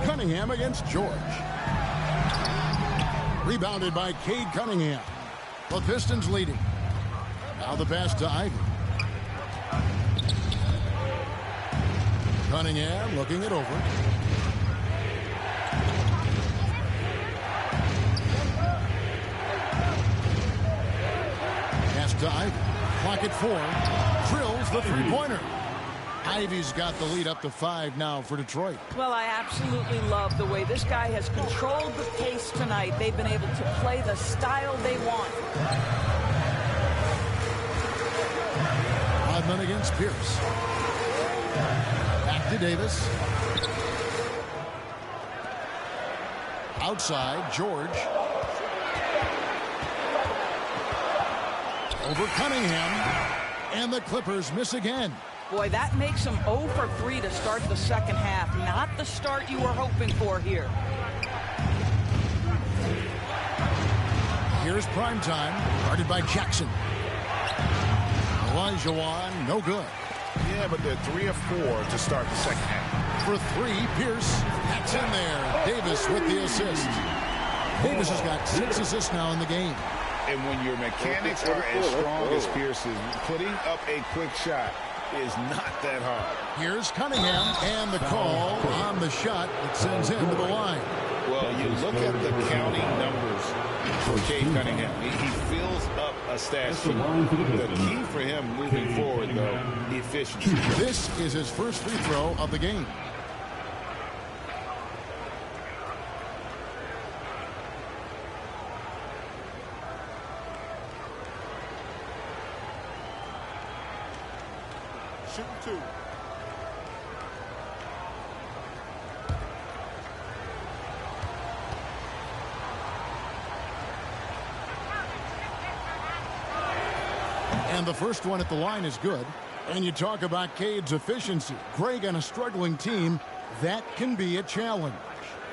Cunningham against George. Rebounded by Cade Cunningham. The Pistons leading. Now the pass to Ivy. Cunningham looking it over. Ivy. Clock at 4. Drills the three-pointer. Ivy's got the lead up to 5 now for Detroit. Well, I absolutely love the way this guy has controlled the pace tonight. They've been able to play the style they want. 5 men against Pierce. Back to Davis. Outside, George. Over Cunningham. And the Clippers miss again. Boy, that makes them 0 for 3 to start the second half. Not the start you were hoping for here. Here's prime time, guarded by Jackson. Olajuwon, no good. Yeah, but they're 3 of 4 to start the second half. For 3, Pierce. That's in there. Davis with the assist. Davis has got 6 assists now in the game. And when your mechanics are as strong as Pierce's, putting up a quick shot is not that hard. Here's Cunningham, and the call on the shot that sends him to the line. Well, you look at the counting numbers for Cade Cunningham. He fills up a stat sheet. The key for him moving forward, though, efficiency. This is his first free throw of the game. Shooting 2. And the first one at the line is good. And you talk about Cade's efficiency. Greg on a struggling team, that can be a challenge.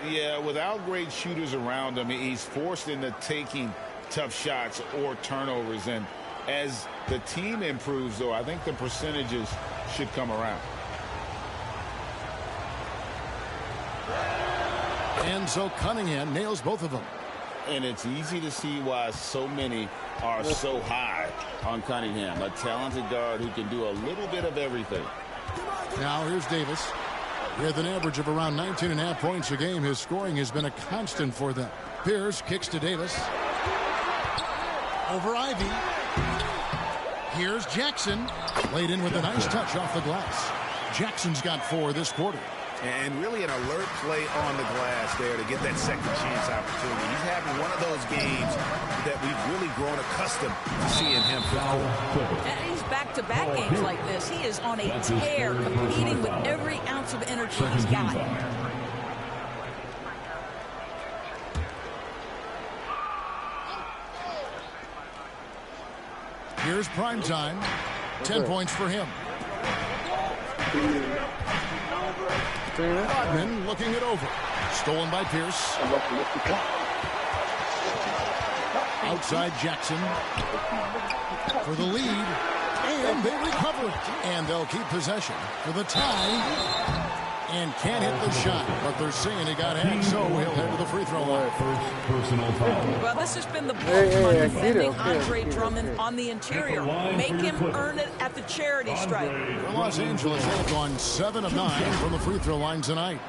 Yeah, without great shooters around him, he's forced into taking tough shots or turnovers. And as the team improves, though, I think the percentages should come around. And so Cunningham nails both of them. And it's easy to see why so many are so high on Cunningham, a talented guard who can do a little bit of everything. Now here's Davis. With an average of around 19.5 points a game, his scoring has been a constant for them. Pierce kicks to Davis. Over Ivy. Here's Jackson. Laid in with a nice touch off the glass. Jackson's got 4 this quarter. And really an alert play on the glass there to get that second chance opportunity. He's having one of those games that we've really grown accustomed to seeing him play. And he's back-to-back games like this. He is on a tear, competing with every ounce of energy he's got. Here's prime time. 10 points for him. Rodman looking it over. Stolen by Pierce. Outside Jackson. For the lead. And they recover it. And they'll keep possession for the tie. And can't hit the shot. But they're saying he got hacked, so he'll head to the free throw line. Well, this has been the book on defending Andre Drummond on the interior. Make him earn it at the charity stripe. For Los Angeles, they've gone 7 of 9 from the free throw line tonight.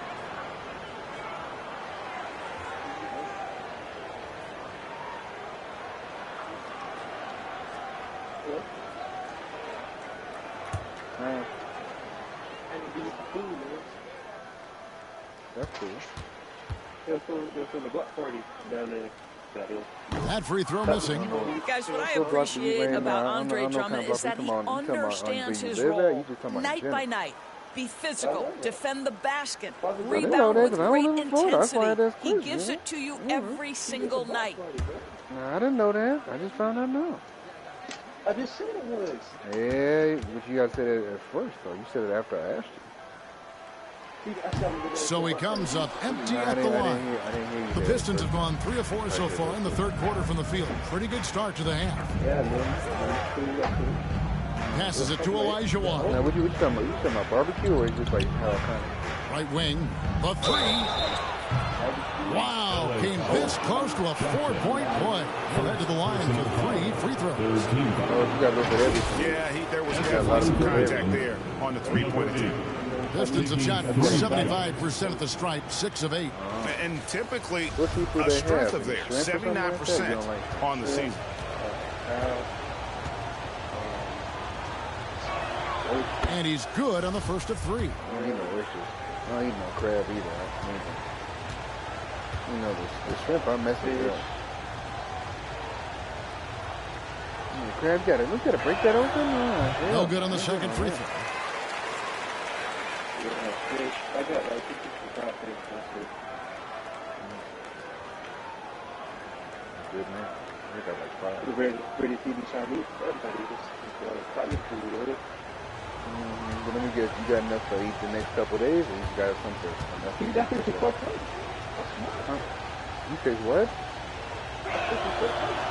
That's cool. There's a block party down there. That free throw missing. Guys, what I appreciate about Andre Drummond is that he understands his role night by night. Be physical, defend the basket, rebound with great intensity. He gives it to you every single night. No, I didn't know that. I just found out now. I just said it was. Yeah, but you got to say that at first, though. You said it after I asked you. So he comes up empty at the line. The Pistons have gone 3 of 4 so far in the third quarter from the field. Pretty good start to the half. Passes it to Olajuwon. Now, what you talking about? You talking about barbecue or just like how kind of? Right wing. The 3. Wow. Came this close to a 4-point play. He'll head to the line for 3 free throws. Oh, you got to look at everything. Yeah, there was definitely some contact there on the three-point attempt. Pistons have shot 75% at the stripe, 6 of 8. And typically, a strength of theirs, 79% on the season. And he's good on the first of 3. I don't eat no oysters. I don't eat no crab either. You know, the shrimp, I mess with it. Crab, we gotta break that open? No good on the second free throw. I got like 55 things. Good, man. I got like 5. The pretty TV Chinese. Everybody just probably food with it. But let me guess, you got enough to eat the next couple of days, or you got something enough to eat? That's You say what?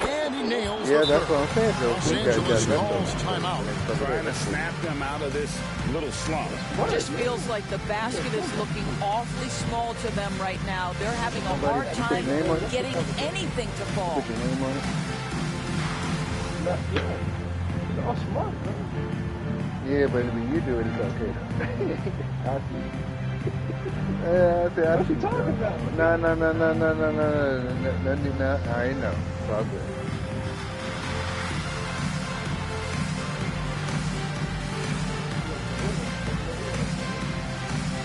And he nails that's what I'm saying. Los Angeles calls timeout. Trying to snap them out of this little slump. It just feels like the basket is looking awfully small to them right now. They're having a hard time getting anything to fall. Put your name on it. It's all smart, bro. Yeah, but when you do it, it's okay. I see. I What you talking about? No. I know. It's all good.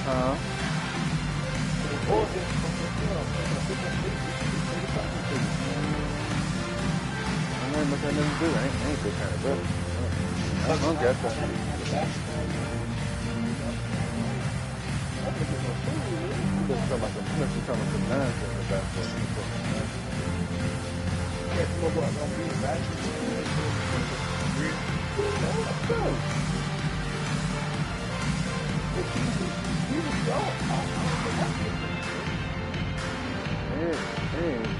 Huh? I know much I never do. I ain't that kind of brother. I don't get that. You're talking about some nonsense about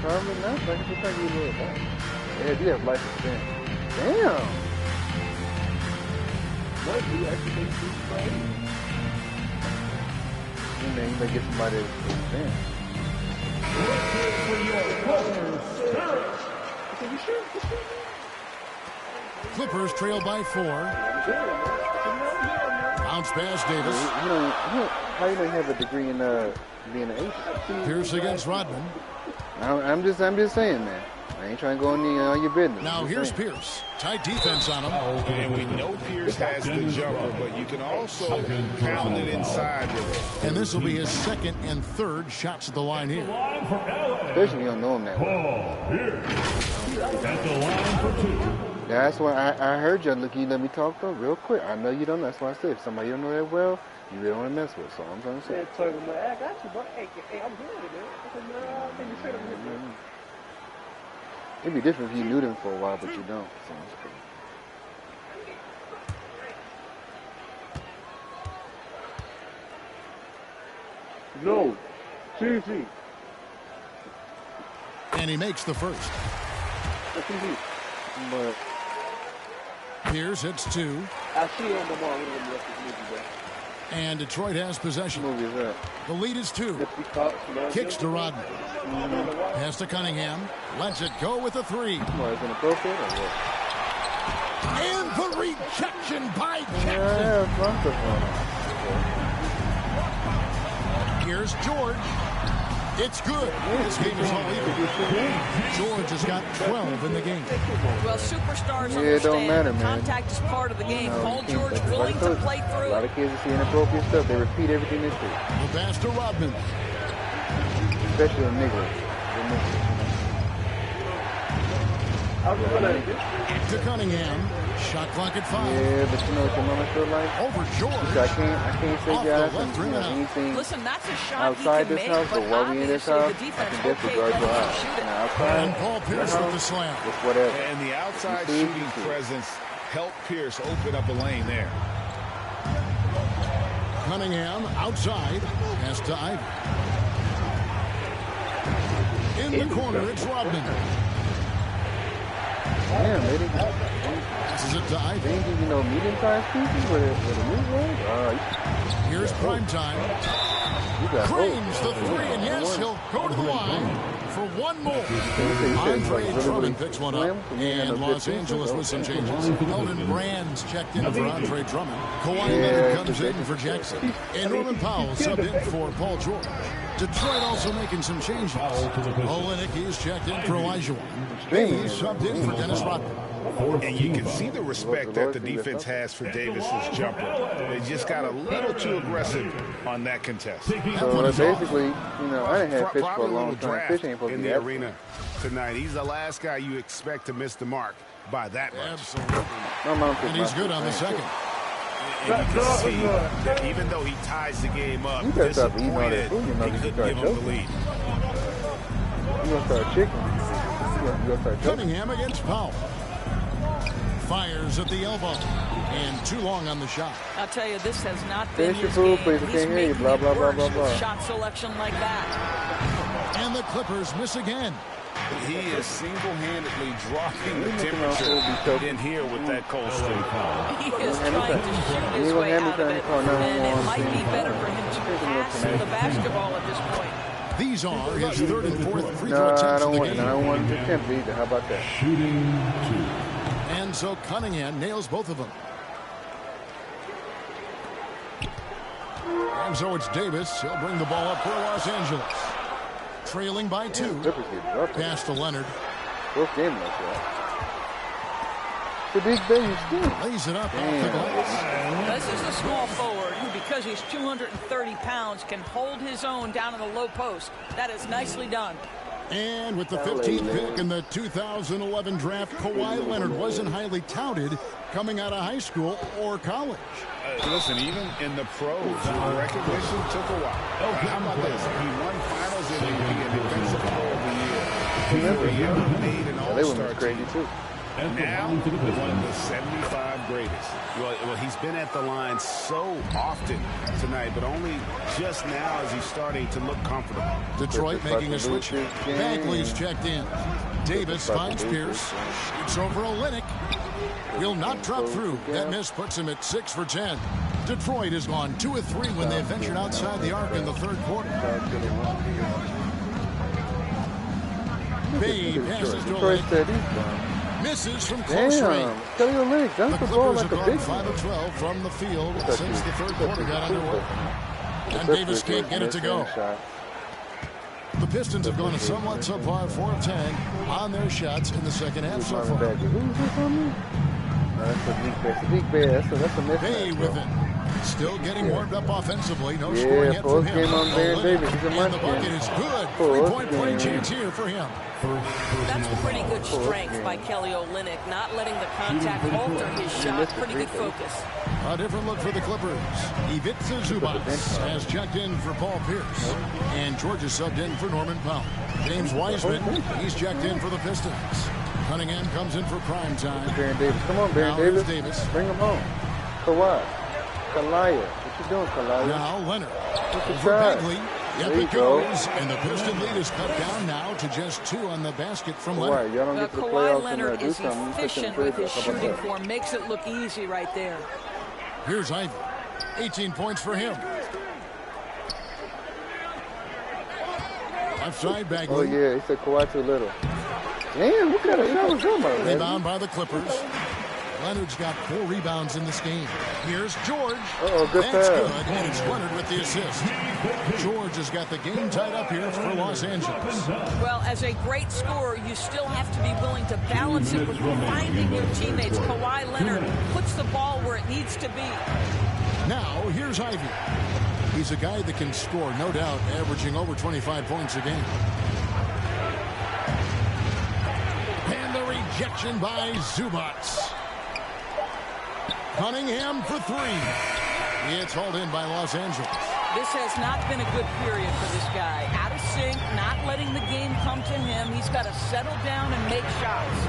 probably not. I can just tell you a little bit. Yeah, you have life experience. Damn. What do you actually think you play? And then you may get somebody to expand. Clippers trail by 4. Bounce pass, Davis. How you don't have a degree in being an agent? Pierce against Rodman. I'm just saying, man. I ain't trying to go on your business. Now here's Pierce. Tight defense on him. And we know Pierce has the jumper, but you can also pound it inside with it. And this will be his second and third shots at the line here. Especially when you don't know him that well. At the line for 2. That's why I heard you. Look, you let me talk though, real quick. I know you don't. That's why I said if somebody you don't know that well, you really don't want to mess with. So I'm trying to say. I got you, bro. Hey, I'm doing it, man. I said, no, I think you said I'm here, man. It'd be different if you knew them for a while, but you don't. So it's cool. No. Seriously. And he makes the first. That's easy. But Pierce hits 2. I see it on the wall. Bro. And Detroit has possession. What movie is that? The lead is 2. Kicks to Rodman. Pass to Cunningham. Lets it go with a 3. What, is it inappropriate or what? And the rejection by Jackson. Here's George. It's good. This game is all even. George has got 12 in the game. Well, superstars it don't matter, man. Contact is part of the game. Paul George willing to play through. A lot of kids that see inappropriate stuff, they repeat everything they see. The pass to Rodman. Especially a nigga. To Cunningham. Shot clock at 5. Yeah, but you know what your mama feel like? Over George. I can't say guys anything outside this house, but while we in this house, I can definitely guard your eyes. Now outside, and Paul Pierce with the slam. It's whatever. And the outside shooting presence helped Pierce open up a lane there. Cunningham outside. Pass to Ivy. In the corner, it's Rodman. Damn, they didn't passes it to Ivy. They didn't give you no medium-sized pieces with a new one? Here's prime time. Cranes the 3, and yes, he'll go to the line for one more. Andre Drummond picks one up, and Los Angeles with some changes. Elton Brand's checked in for Andre Drummond. Kawhi Leonard comes in for Jackson. And Norman Powell subbed in for Paul George. Detroit also making some changes. Olenek is checked in for Elijah. He's subbed in for Dennis Rodman. And you can see the respect that the defense has for Davis's jumper. They just got a little too aggressive on that contest. So basically, you know, I didn't have Fish for a long time. Fish ain't supposed to in be the arena tonight. He's the last guy you expect to miss the mark by that much. Absolutely. And he's good on the second. And you can see that even though he ties the game up, disappointed, he couldn't give him the lead. You gonna start chicken. Cunningham against Powell. Fires at the elbow. And too long on the shot. I'll tell you, this has not been Finish your his food, game. please. I He's can't hear you. making Blah, it blah, blah, worse blah, blah. with shot selection like that. And the Clippers miss again. He is single-handedly dropping the temperature in here with that cold streak. He is trying to shoot his way out of it, and it might be better for him to pass the basketball at this point. These are his third and fourth free throw attempts in the game. I don't want to attempt either. How about that? Shooting 2. And so Cunningham nails both of them. And so it's Davis. He'll bring the ball up for Los Angeles. Trailing by 2. Pass to Leonard. Both game like that. The big baby still lays it up off the glass. This is a small forward who, because he's 230 pounds, can hold his own down in the low post. That is nicely done. And with the 15th pick in the 2011 draft, Kawhi Leonard wasn't highly touted coming out of high school or college. Listen, even in the pros, the recognition took a while. How about this? He won Finals MVP and Defensive Player of the Year. Made an All-Star team. Now, one of the 75 greatest. Well, he's been at the line so often tonight, but only just now is he starting to look comfortable. Detroit making a switch. Bagley's checked in. Davis finds Pierce. Shoots over Olenek. Will not drop through. That miss puts him at 6 for 10. Detroit has gone 2 of 3 when they ventured outside the arc in the third quarter. Bay passes to Olenek. Misses from close range. The Clippers have gone 5 of 12 from the field since the third quarter got underway. And Davis can't get it to go. The Pistons have gone a somewhat subpar 4 of 10 on their shots in the second half so far. Bay with it. Still getting warmed up offensively. No scoring yet from him. And the bucket is good. 3-point play chance here for him. That's pretty good strength by Kelly Olynyk, not letting the contact alter his shot. Pretty good focus. A different look for the Clippers. Ivica Zubac has checked in for Paul Pierce. And George is subbed in for Norman Powell. James Wiseman, he's checked in for the Pistons. Cunningham comes in for prime time. Baron Davis. Come on, Baron Davis. Bring him home. Kawhi. Kalaya. What you doing, Kalaya? Now Leonard. For Bagley. Yep, it goes. And the Piston lead is cut down now to just 2 on the basket from Leonard. Kawhi Leonard is efficient with his shooting form. Makes it look easy right there. Here's Ivy. 18 points for him. Left side, Bagley. Oh, yeah. He said Kawhi too little. Damn, what kind of shot was that, man? Rebound by the Clippers. Leonard's got 4 rebounds in this game. Here's George. Good That's pass. good, and it's Leonard with the assist. George has got the game tied up here for Los Angeles. Well, as a great scorer, you still have to be willing to balance it with finding your teammates. Kawhi Leonard puts the ball where it needs to be. Now, here's Ivy. He's a guy that can score, no doubt, averaging over 25 points a game. And the rejection by Zubac. Cunningham for 3. It's hauled in by Los Angeles. This has not been a good period for this guy. Out of sync, not letting the game come to him. He's got to settle down and make shots.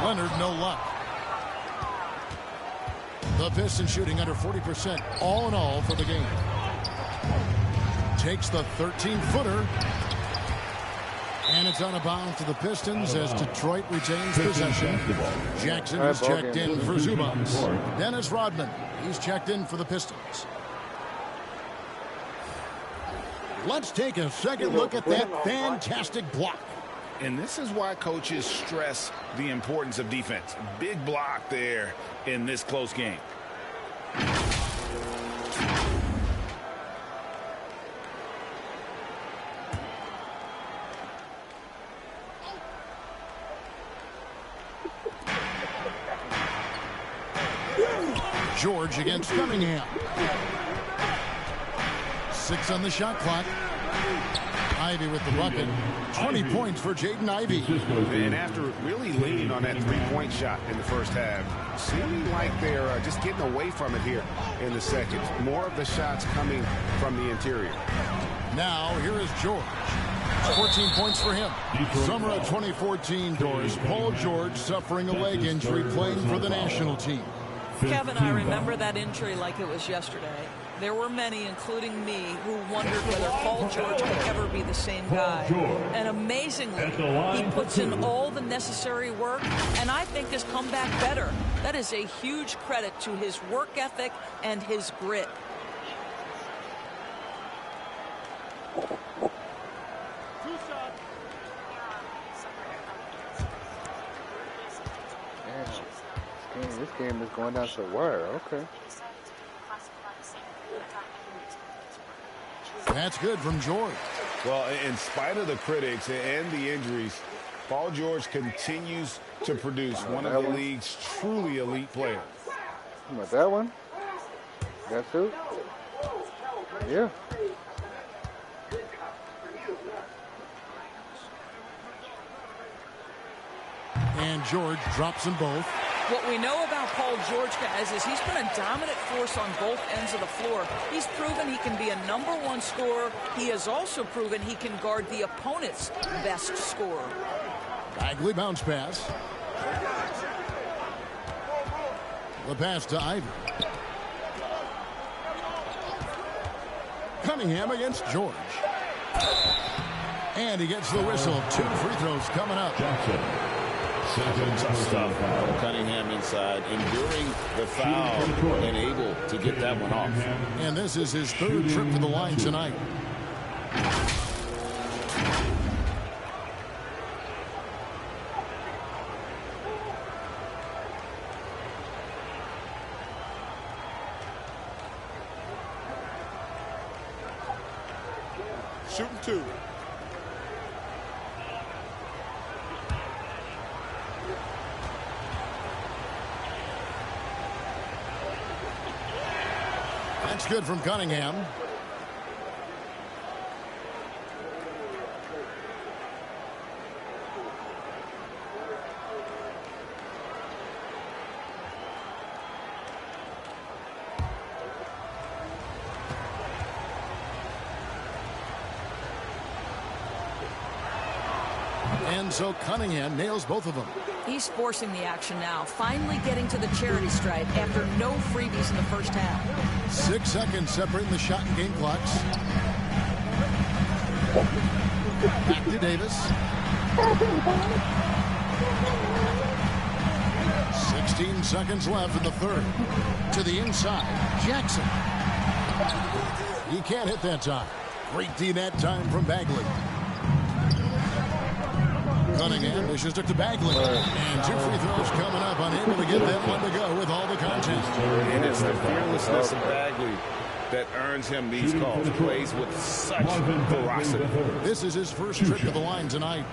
Leonard, no luck. The Pistons shooting under 40% all in all for the game. Takes the 13-footer. And it's on a bound to the Pistons as Detroit retains possession. Jackson is checked in for Zubac. Dennis Rodman, he's checked in for the Pistons. Let's take a second look at that fantastic block. And this is why coaches stress the importance of defense. Big block there in this close game. George against Cunningham. 6 on the shot clock. Ivy with the bucket. 20 points for Jaden Ivey. And after really leaning on that three-point shot in the first half, seeming like they're just getting away from it here in the second. More of the shots coming from the interior. Now, here is George. 14 points for him. Summer of 2014 doors. Paul George suffering a leg injury playing for the national team. Kevin, I remember that injury like it was yesterday. There were many, including me, who wondered whether Paul George could ever be the same guy. And amazingly, he puts in all the necessary work, and I think has come back better. That is a huge credit to his work ethic and his grit. This game is going down to the wire. Okay. That's good from George. Well, in spite of the critics and the injuries, Paul George continues to produce one of the league's truly elite players. How about that one? That too? Yeah. And George drops them both. What we know about Paul George, guys, is he's been a dominant force on both ends of the floor. He's proven he can be a #1 scorer. He has also proven he can guard the opponent's best scorer. Bagley bounce pass. The pass to Ivy. Cunningham against George. And he gets the whistle. 2 free throws coming up. Tough stuff. Cunningham inside, enduring the foul and able to get that one off. And this is his 3rd trip to the line tonight. Shooting 2. That's good from Cunningham. And so Cunningham nails both of them. He's forcing the action now, finally getting to the charity stripe after no freebies in the first half. 6 seconds separating the shot and game clocks. Back to Davis. 16 seconds left in the 3rd. To the inside, Jackson. He can't hit that time. Great D that time from Bagley. Cunningham dishes it to Bagley. And 2 free throws coming up. Unable to get that one to go with all the contact. And it's the fearlessness of Bagley that earns him these calls. Plays with such ferocity. This is his 1st trip to the line tonight.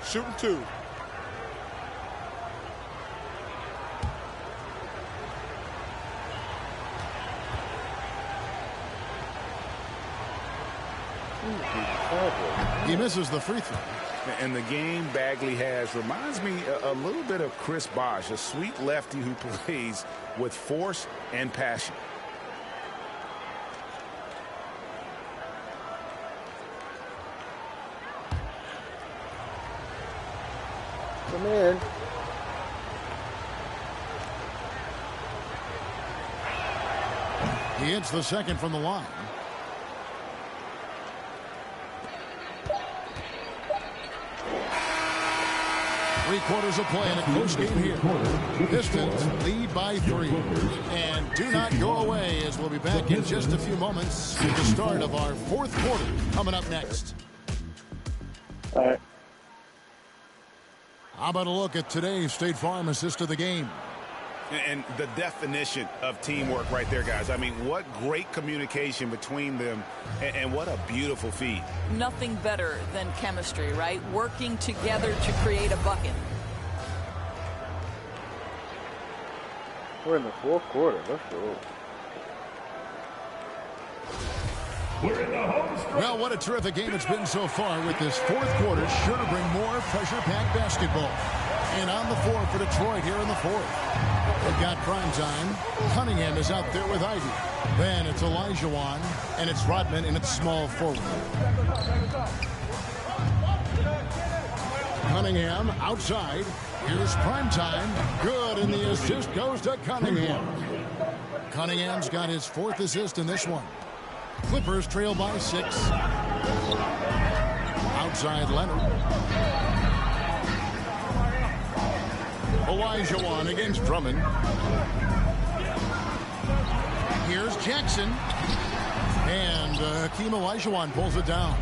Shooting 2. He misses the free throw. And the game Bagley has reminds me a little bit of Chris Bosh, a sweet lefty who plays with force and passion. Come in. He hits the 2nd from the line. Three-quarters of play in a close game here. Pistons lead by 3. And do not go away, as we'll be back in just a few moments with the start of our 4th quarter coming up next. All right. How about a look at today's State Farm assist of the game? And the definition of teamwork right there, guys. I mean, what great communication between them, and what a beautiful feed. Nothing better than chemistry, right? Working together to create a bucket. We're in the fourth quarter. Let's go. Well, what a terrific game it's been so far with this fourth quarter. Sure to bring more pressure-packed basketball. And on the floor for Detroit here in the fourth. They've got prime time. Cunningham is out there with Ivy. Then it's Olajuwon, and it's Rodman, and it's small forward. Cunningham outside. Here's prime time. Good, and the assist goes to Cunningham. Cunningham's got his fourth assist in this one. Clippers trail by 6. Outside Leonard. Olajuwon against Drummond. Here's Jackson. And Hakeem Olajuwon pulls it down.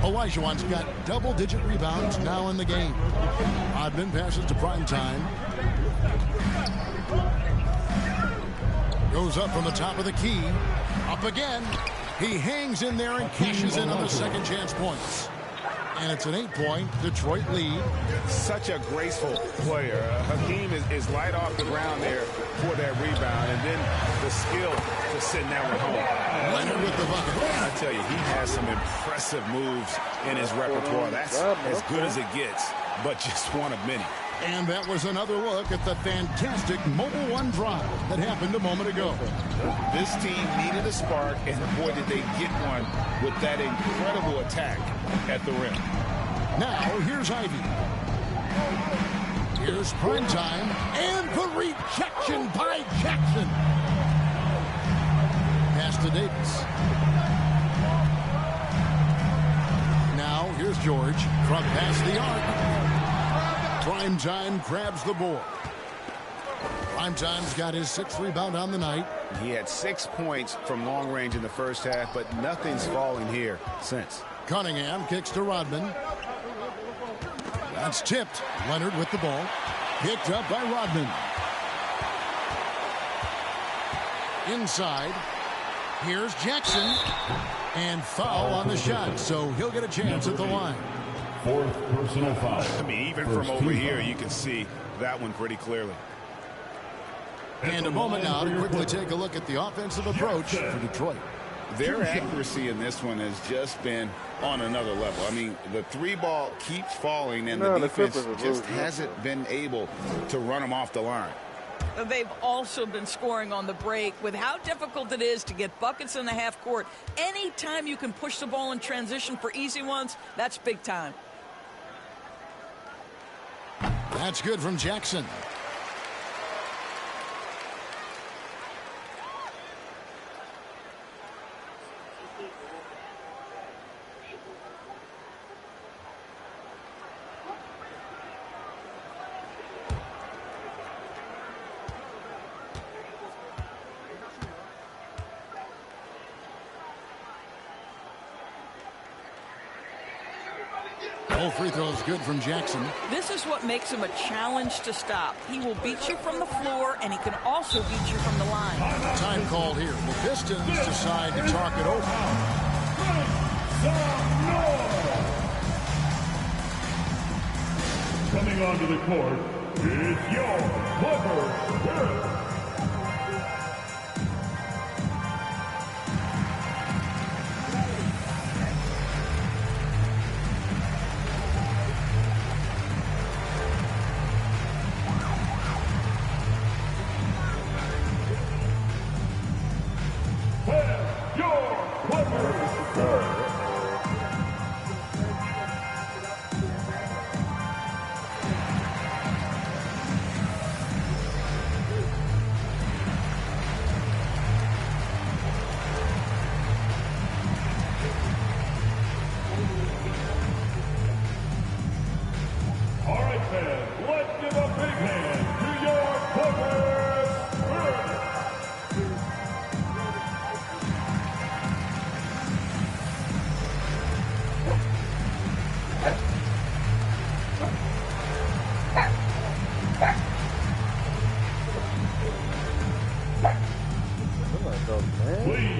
Olajuwon's got double-digit rebounds now in the game. Rodman passes to prime time. Goes up from the top of the key. Up again. He hangs in there and cashes in on the second chance points. And it's an 8-point Detroit lead. Such a graceful player. Hakeem is light off the ground there for that rebound. And then the skill to send that one home. Leonard with the bucket. I tell you, he has some impressive moves in his repertoire. That's as good as it gets, but just one of many. And that was another look at the fantastic Mobile One drive that happened a moment ago. This team needed a spark, and boy, did they get one with that incredible attack at the rim. Now, here's Ivy. Here's prime time, and the rejection by Jackson. Pass to Davis. Now, here's George from past the arc. Primetime grabs the board. Primetime's got his 6th rebound on the night. He had 6 points from long range in the first half, but nothing's falling here since. Cunningham kicks to Rodman. That's tipped. Leonard with the ball. Picked up by Rodman. Inside. Here's Jackson. And foul on the shot, so he'll get a chance at the line. 4th personal foul. I mean, even from over here, you can see that one pretty clearly. And a moment now to quickly take a look at the offensive approach for Detroit. Their accuracy in this one has just been on another level. I mean, the 3-ball keeps falling, and the defense just hasn't been able to run them off the line. They've also been scoring on the break. With how difficult it is to get buckets in the half court, anytime you can push the ball in transition for easy ones, that's big time. That's good from Jackson. All free throws good from Jackson. This is what makes him a challenge to stop. He will beat you from the floor, and he can also beat you from the line. Time called here. The Pistons decide to talk it over. Coming onto the court is your Clippers.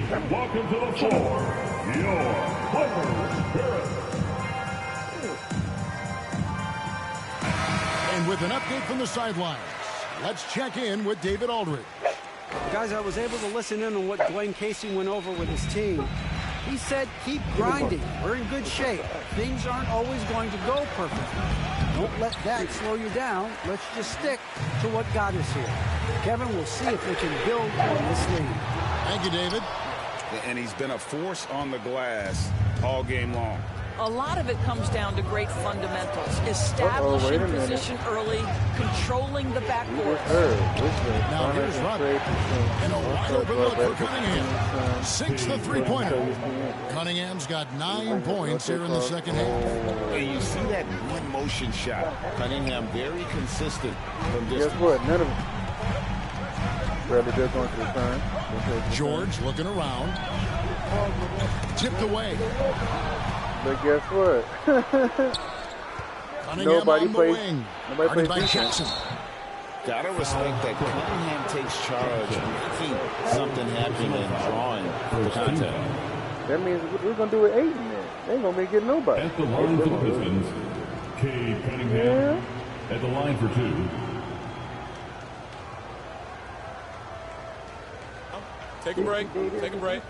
and welcome to the floor, your Clippers Spirit. And with an update from the sidelines, let's check in with David Aldridge. Guys, I was able to listen in on what Dwayne Casey went over with his team. He said, keep grinding. We're in good shape. Things aren't always going to go perfectly. Don't let that slow you down. Let's just stick to what got us here. Kevin, we'll see if they can build on this lead. Thank you, David. And he's been a force on the glass all game long. A lot of it comes down to great fundamentals. Establishing position early, controlling the backboard. Now here's Rodman. And a wide open look for Cunningham. Sinks the three-pointer. Cunningham's got 9 points here in the second half. And you see that one motion shot. Cunningham very consistent from distance. Guess what? None of them. Bradley Beal going to the turn. George looking around. Tipped away. But guess what? Nobody plays. Nobody plays Jackson. Gotta respect that Cunningham takes charge, making something happen and drawing the contact. That means we're gonna do it 8 minutes. They ain't gonna be getting nobody. At the line for the Pistons, Cade Cunningham. At the line for 2. Take a break. Take a break.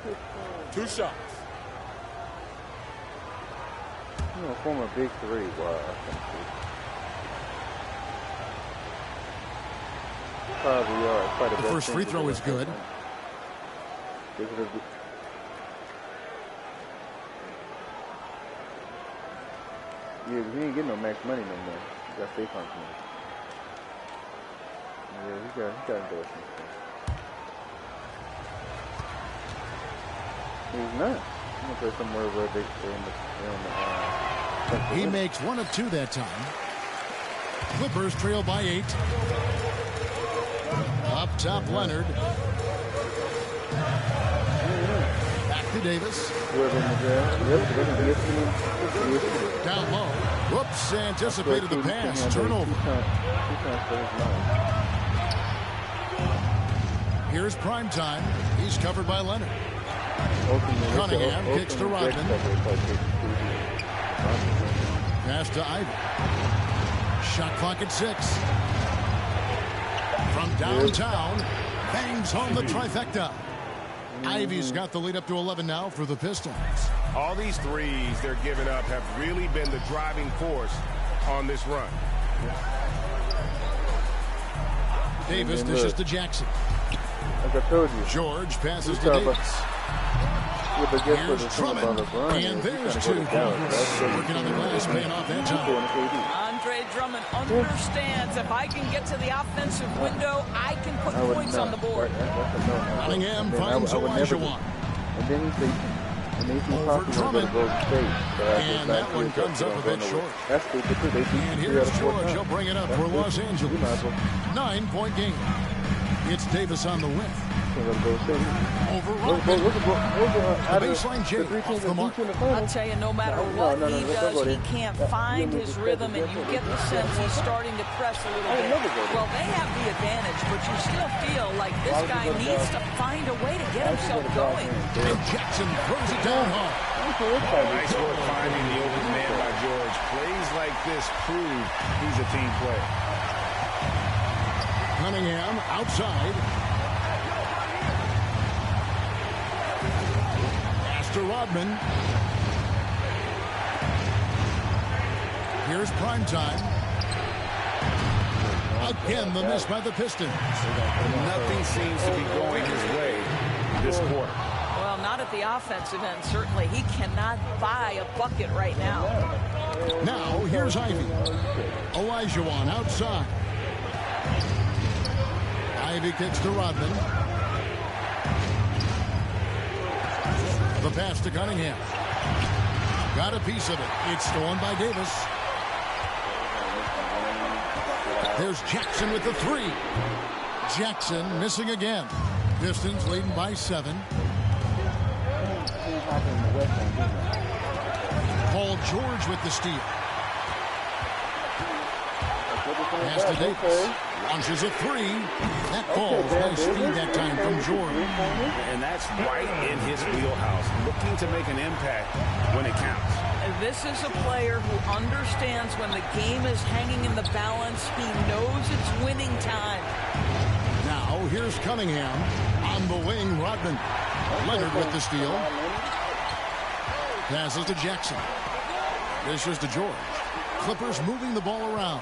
2 shots. You know, form a big 3. Wow. Probably are. The first free throw is good. Yeah, he ain't getting no max money no more. He got safe on him. Yeah, he got endorsements. He's not. I'm gonna play somewhere where they're in the he makes 1 of 2 that time. Clippers trail by 8. Up top, Leonard. Back to Davis. Down low. Whoops, anticipated the pass. Turnover. Here's prime time. He's covered by Leonard. Cunningham kicks to Rodman. Pass to Ivy. Shot clock at 6. From downtown, bangs home the trifecta. Ivy's got the lead up to 11 now for the Pistons. All these threes they're giving up have really been the driving force on this run. Davis dishes to Jackson. Like I told you. George passes to Davis. Here's Drummond, and there's 2 points. Working on the glass, paying off that time. Andre Drummond understands if I can get to the offensive window, I can put points on the board. Cunningham finds Olajuwon. And then over Drummond. And that one comes up a bit short. And here's George. He'll bring it up for Los Angeles. 9-point game. It's Davis on the win. Over Rodman. The baseline J off the mark. I'll tell you, no matter what he does, he can't find his rhythm, and you get the sense he's starting to press a little bit. Well, they have the advantage, but you still feel like this guy needs to find a way to get himself going. And Jackson throws it down hard. Nice work finding the open man by George. Plays like this prove he's a team player. Cunningham outside. Pass to Rodman. Here's prime time. Again, the miss by the Pistons. Nothing seems to be going his way this quarter. Well, not at the offensive end, certainly. He cannot buy a bucket right now. Now, here's Ivy. Olajuwon outside. Ivy kicks to Rodman. The pass to Cunningham. Got a piece of it. It's stolen by Davis. There's Jackson with the 3. Jackson missing again. Pistons leading by 7. Paul George with the steal. Pass to Davis. Launches a three. That falls by speed that time from Jordan. And that's right in his wheelhouse. Looking to make an impact when it counts. This is a player who understands when the game is hanging in the balance. He knows it's winning time. Now, here's Cunningham on the wing. Rodman. Leonard with the steal. Passes to Jackson. Dishes to George. Clippers moving the ball around.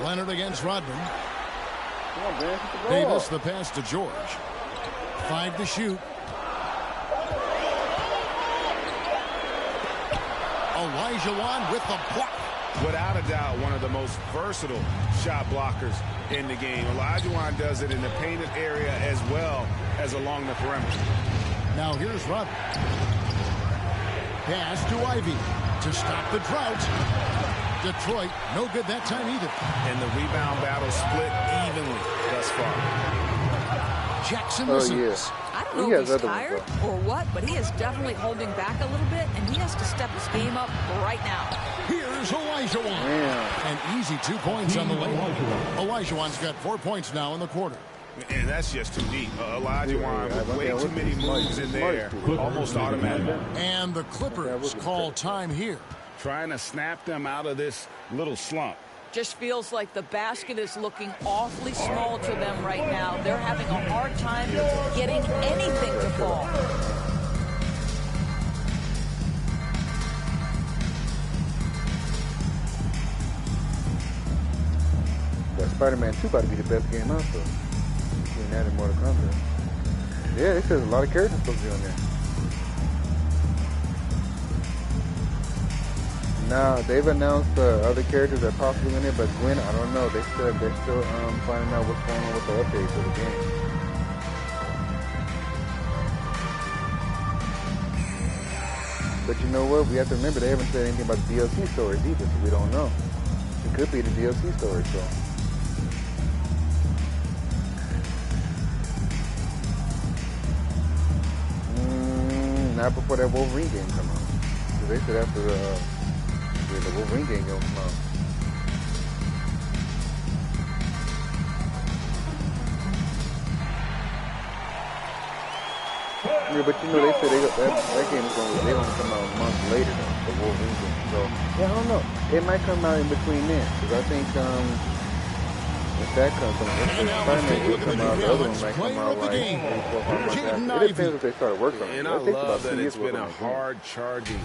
Leonard against Rodman. Davis the pass to George. 5 to shoot. Olajuwon with the block. Without a doubt, one of the most versatile shot blockers in the game. Olajuwon does it in the painted area as well as along the perimeter. Now here's Rodman. Pass to Ivy to stop the drought. Detroit, no good that time either. And the rebound battle split evenly thus far. Jackson misses. I don't know if he's tired or what, but he is definitely holding back a little bit, and he has to step his game up right now. Here's Olajuwon. An easy 2 points on the way. Olajuwon's got 4 points now in the quarter. And that's just too deep. Olajuwon with way too many moves in there. Almost automatic. And the Clippers call time here. Trying to snap them out of this little slump. Just feels like the basket is looking awfully small to them right now. They're having a hard time getting anything to fall. That Spider-Man 2 about to be the best game out, so between that and Mortal Kombat. Yeah, it says a lot of characters supposed to be on there. Now they've announced other characters that are possibly in it, but Gwen, I don't know. They're still finding out what's going on with the updates for the game. But you know what? We have to remember they haven't said anything about the DLC stories either, so we don't know. It could be the DLC stories, so. Not before that Wolverine game come out. So they said after the Wolverine game gonna come out. Yeah, but you know they said that game is gonna come out a month later though, the Wolverine game. So yeah, I don't know. It might come out in between then, because I think if that comes Spider-Man will come out, the other one might come out like 3, 4, 5 months after. It depends if they start working on it. And I love that it's been a hard charging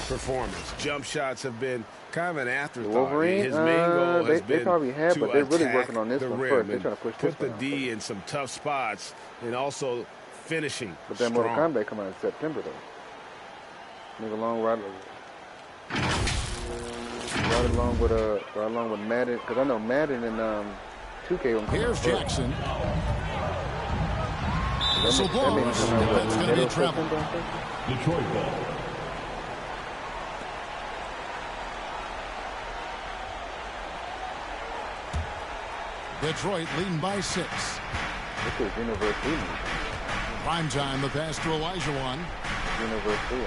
performance. Jump shots have been kind of an afterthought. Wolverine, his main goal has they been probably have, but they're really working on this the one rim first. They're trying to push this put the D in some tough spots and also finishing. But that Mortal Kombat come out in September though. Maybe along right along with Madden, because I know Madden and 2K will come Here's out Jackson. Whistle blows. That's going to be a travel. Detroit ball. Detroit leading by 6. This is University. Prime time, the pass to Olajuwon. University.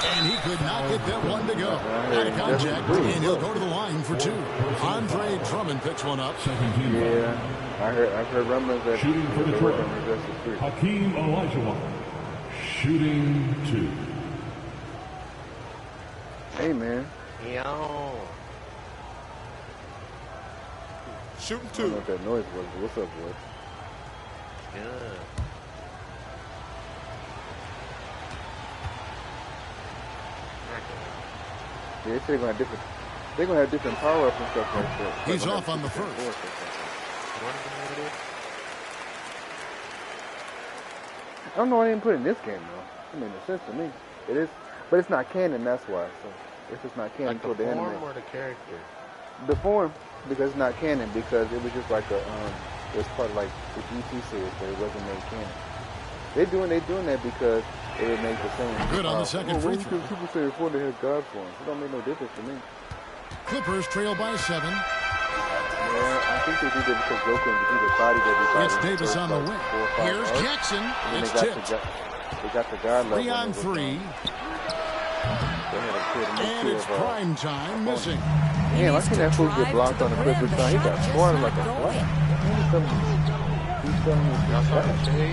And he could not get that one to go. Out of contact, and he'll go to the line for 2. Andre Drummond picks one up. Yeah, I've heard rumblings that shooting for Detroit. Hakeem Olajuwon, shooting 2. Hey man. Yo. Shooting 2. I don't know what that noise was. What's up, boy? Good. Yeah, they say they're gonna have different power ups and stuff like that. He's off on the first. I don't know why they didn't put it in this game though. It made no sense to me. It is, but it's not canon. That's why. So if it's not canon, Like toward the the end form or the character? The form, because it's not canon, because it was just like a it was part of like the GT series, but it wasn't made canon. They're doing that because it would make the same. Good on the second free throw. People say before they have God forms. It don't make no difference to me. Clippers trail by 7. Yeah, I think they did it because Goku and Vegeta bodied everybody. It's Davis on the wing. Here's Jackson. It's tipped. They got the God level. 3 on 3. And it's prime time missing. Damn, I seen that fool get blocked on the Clippers side. He got squatted like a flat.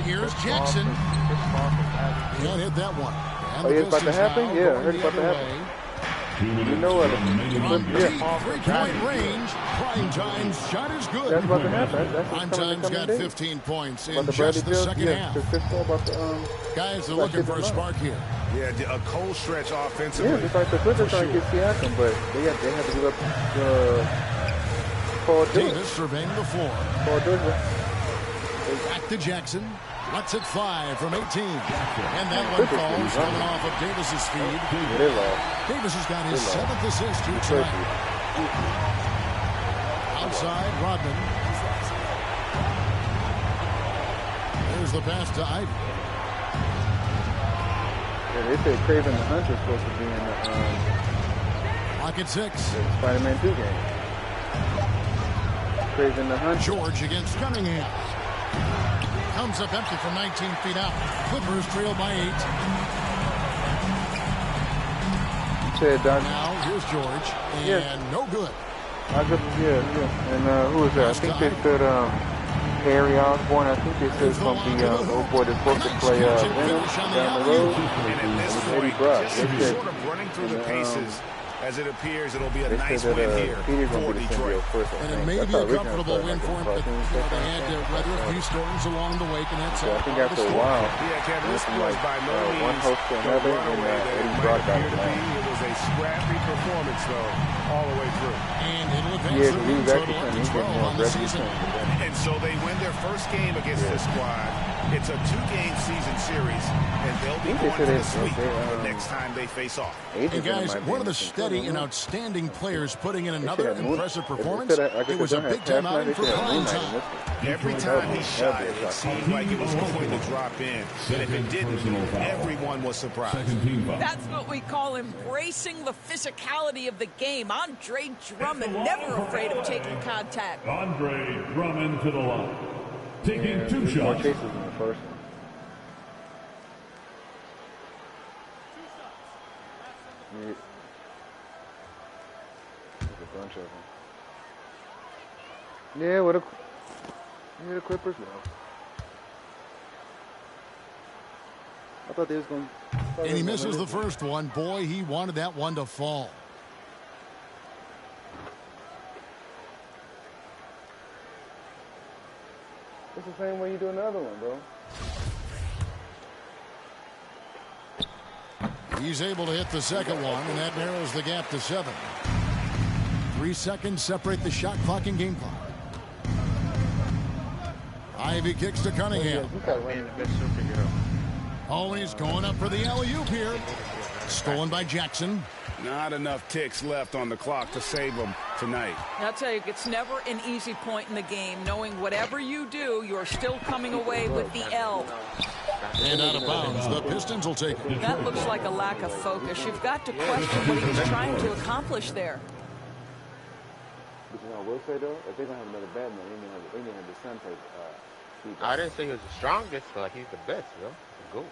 Here's Jackson. Can't hit that one. Oh, yeah, it's about to happen? Yeah, I heard it's about to happen. You know what? Three-point range. Prime Time's shot is good. That's about to happen. Prime Time's got 15 points in just the second half. Guys are looking for a spark here. Yeah, a cold stretch offensively. Yeah, just like the Clippers trying to get Siakam, but they have to give up Paul Davis surveying the floor. Paul Davis. Back to Jackson. Lets it fly from 18. And that one falls coming off of Davis's feed. Davis has got his 7th assist here tonight. Outside, Rodman. There's the pass to Ivy. Yeah, they said Craven the Hunter's supposed to be in the Lock at 6. Spider-Man 2 game. Craven the Hunter. George against Cunningham. Comes up empty from 19 feet out. Clippers trail by 8. Now here's George, and no good. And who was that? I think they said Harry Osborne. I think they said it's going to be old boy that's supposed to play Venom down the road. And at this point, just sort of running through the paces. As it appears, it'll be a nice win here for Detroit. And it may be a comfortable win for him, but they had to weather a few storms along the way. And that's I think after a while, yeah, Kevin, this was by no means one host to another, and Eddie brought back the line. It was a scrappy performance, though, all the way through. And it'll advance the win total up to 12 on the season. And so they win their first game against this squad. It's a 2-game season series, and they'll be going to the sweep the next time they face off. And guys, one of the steady and outstanding players putting in another impressive performance. It was a big time outing for Prime Time. Every time he shot it seemed like it was going to drop in. And if it didn't, everyone was surprised. That's what we call embracing the physicality of the game. Andre Drummond, never afraid of taking contact. Andre Drummond to the line. Taking 2 shots. More cases in the first one. There's a bunch of them. Yeah, what the Clippers now. I thought they was going to... And he misses the first one. Boy, he wanted that one to fall. It's the same way you do another one, bro. He's able to hit the second one, and that narrows the gap to 7. 3 seconds separate the shot clock and game clock. Ivy kicks to Cunningham. Always going up for the alley-oop here. Stolen by Jackson. Not enough ticks left on the clock to save them tonight. I'll tell you, it's never an easy point in the game, knowing whatever you do, you're still coming away with the L. And out of bounds, the Pistons will take it. That looks like a lack of focus. You've got to question what he was trying to accomplish there. But you know, I will say, though, if they're going to have another bad man, they may have the sun play. I didn't say he was the strongest, but he's the best, yo. Go.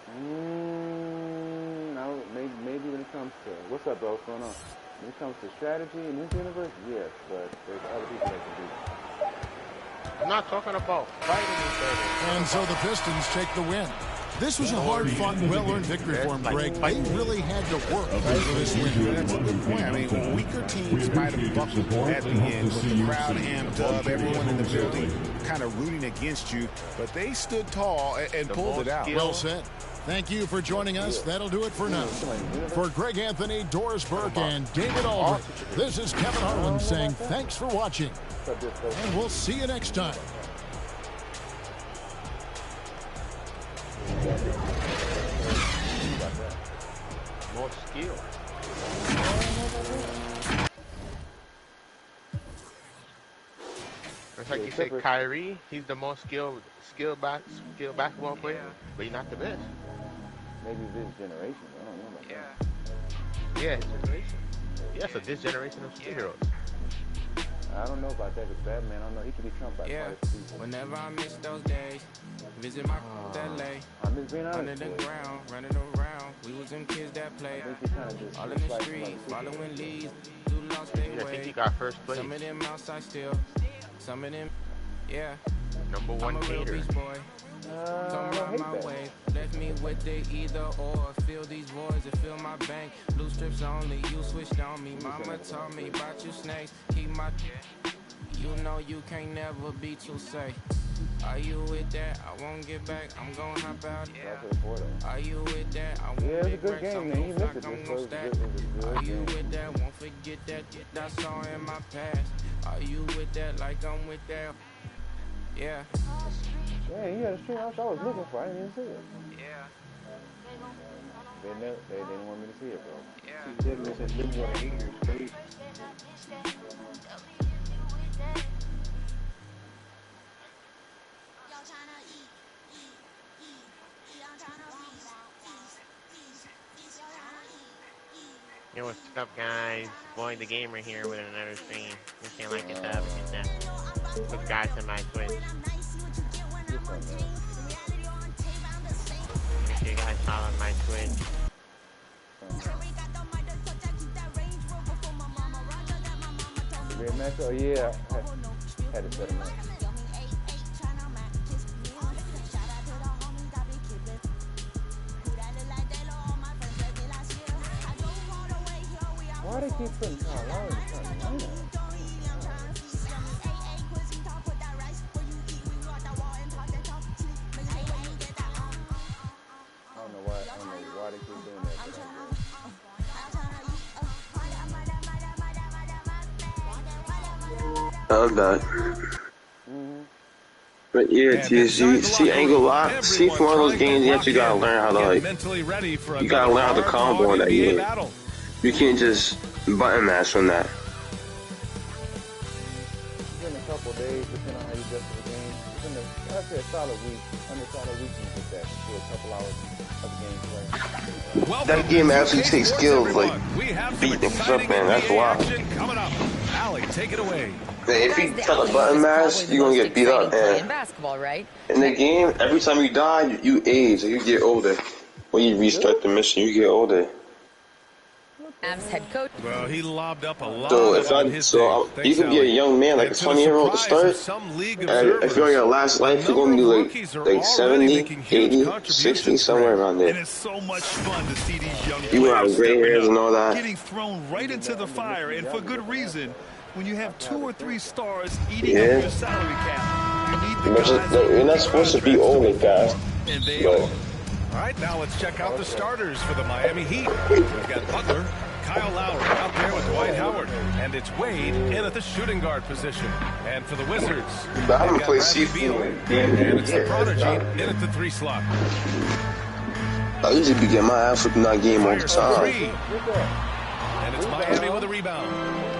No, maybe when it comes to what's up, bro? What's going on? When it comes to strategy in this universe, yes, but there's other people that can do that. I'm not talking about fighting each other. And so the Pistons take the win. This was a hard-fought, well-earned victory for him, Greg. They really had to work for this win. That's a good point. I mean, weaker teams might have buckled at the end with the crowd amped up, everyone in the building kind of rooting against you, but they stood tall and pulled it out. Well said. Thank you for joining us. That'll do it for now. For Greg Anthony, Doris Burke, and David Aldridge, this is Kevin Harlan saying thanks for watching, and we'll see you next time. More skill. It's like you said, Kyrie, he's the most skilled basketball player, but he's not the best. Maybe this generation, I don't know about that. Yeah, his generation. Yeah, so this generation of superheroes. I don't know about that, because Batman, I don't know, he could be trumped by quite a few people. Whenever I miss those days, visit my LA. I miss being honest. Under the ground, running around. We was them kids that played. All in the streets, following leads. Who lost their way. I think he got first place. Some of them outside still. Some of them, yeah. Number one hater. Come around my way, left me with the either or. Fill these voids and fill my bank. Blue strips only, you switched on me. Mama told me about you snakes. Keep my, you know you can't never be too safe. Are you with that? I won't get back. I'm gonna hop out. Are you with that? I won't be back. I'm gonna flock. I'm gonna stack. Are you with that? Won't forget that. I saw in my past. Are you with that? Like I'm with that. Yeah. Yeah, you had a stream I was looking for. I didn't even see it. Yeah. They didn't want me to see it, bro. Yeah. He definitely said live more haters, crazy. Yo, what's up, guys? Boy the Gamer here with another stream. If you like it, hit that subscribe to my Twitch. Make sure you guys follow my Twitch. Great match? Oh yeah, I had to set him up. Why they keep putting Kyle Lowry in the front lineup? I don't know why they keep doing that. I'm back. But yeah, TSG, ain't gonna lie. See, for one of those games, you actually gotta learn how to, like, you gotta learn how to combo in that game. You can't just button mash from that. It's been a couple of days, depending on how you adjust to the game. It's been I'd say a solid week. Under a solid week, you get that for a couple hours of gameplay. That game actually takes skills, like, beating things up, man. That's wild. Coming up. Allie, take it away. If you try to button mash, you're gonna get beat up, man. Basketball, right? In the game, every time you die, you age, or you get older. When you restart the mission, you get older. Avs head coach. Well, he lobbed up a lot. So you could be a young man, like a 20-year-old to start, and if you're on your last life, you're gonna do like 70, 80, 60, somewhere around there. And it's so much fun to see these young You will have gray hairs and all that. getting thrown right into the fire, and for good reason. When you have 2 or 3 stars eating up your salary cap, you need the guys. You're not supposed to be old like that. All right, now let's check out the starters for the Miami Heat. We've got Butler, Kyle Lowry out there with Dwight Howard, and it's Wade in at the shooting guard position. And for the Wizards, I haven't played Seafood. and it's the Prodigy in at the 3 slot. I usually be getting my ass whipped in that game all the time. And it's Miami with a rebound.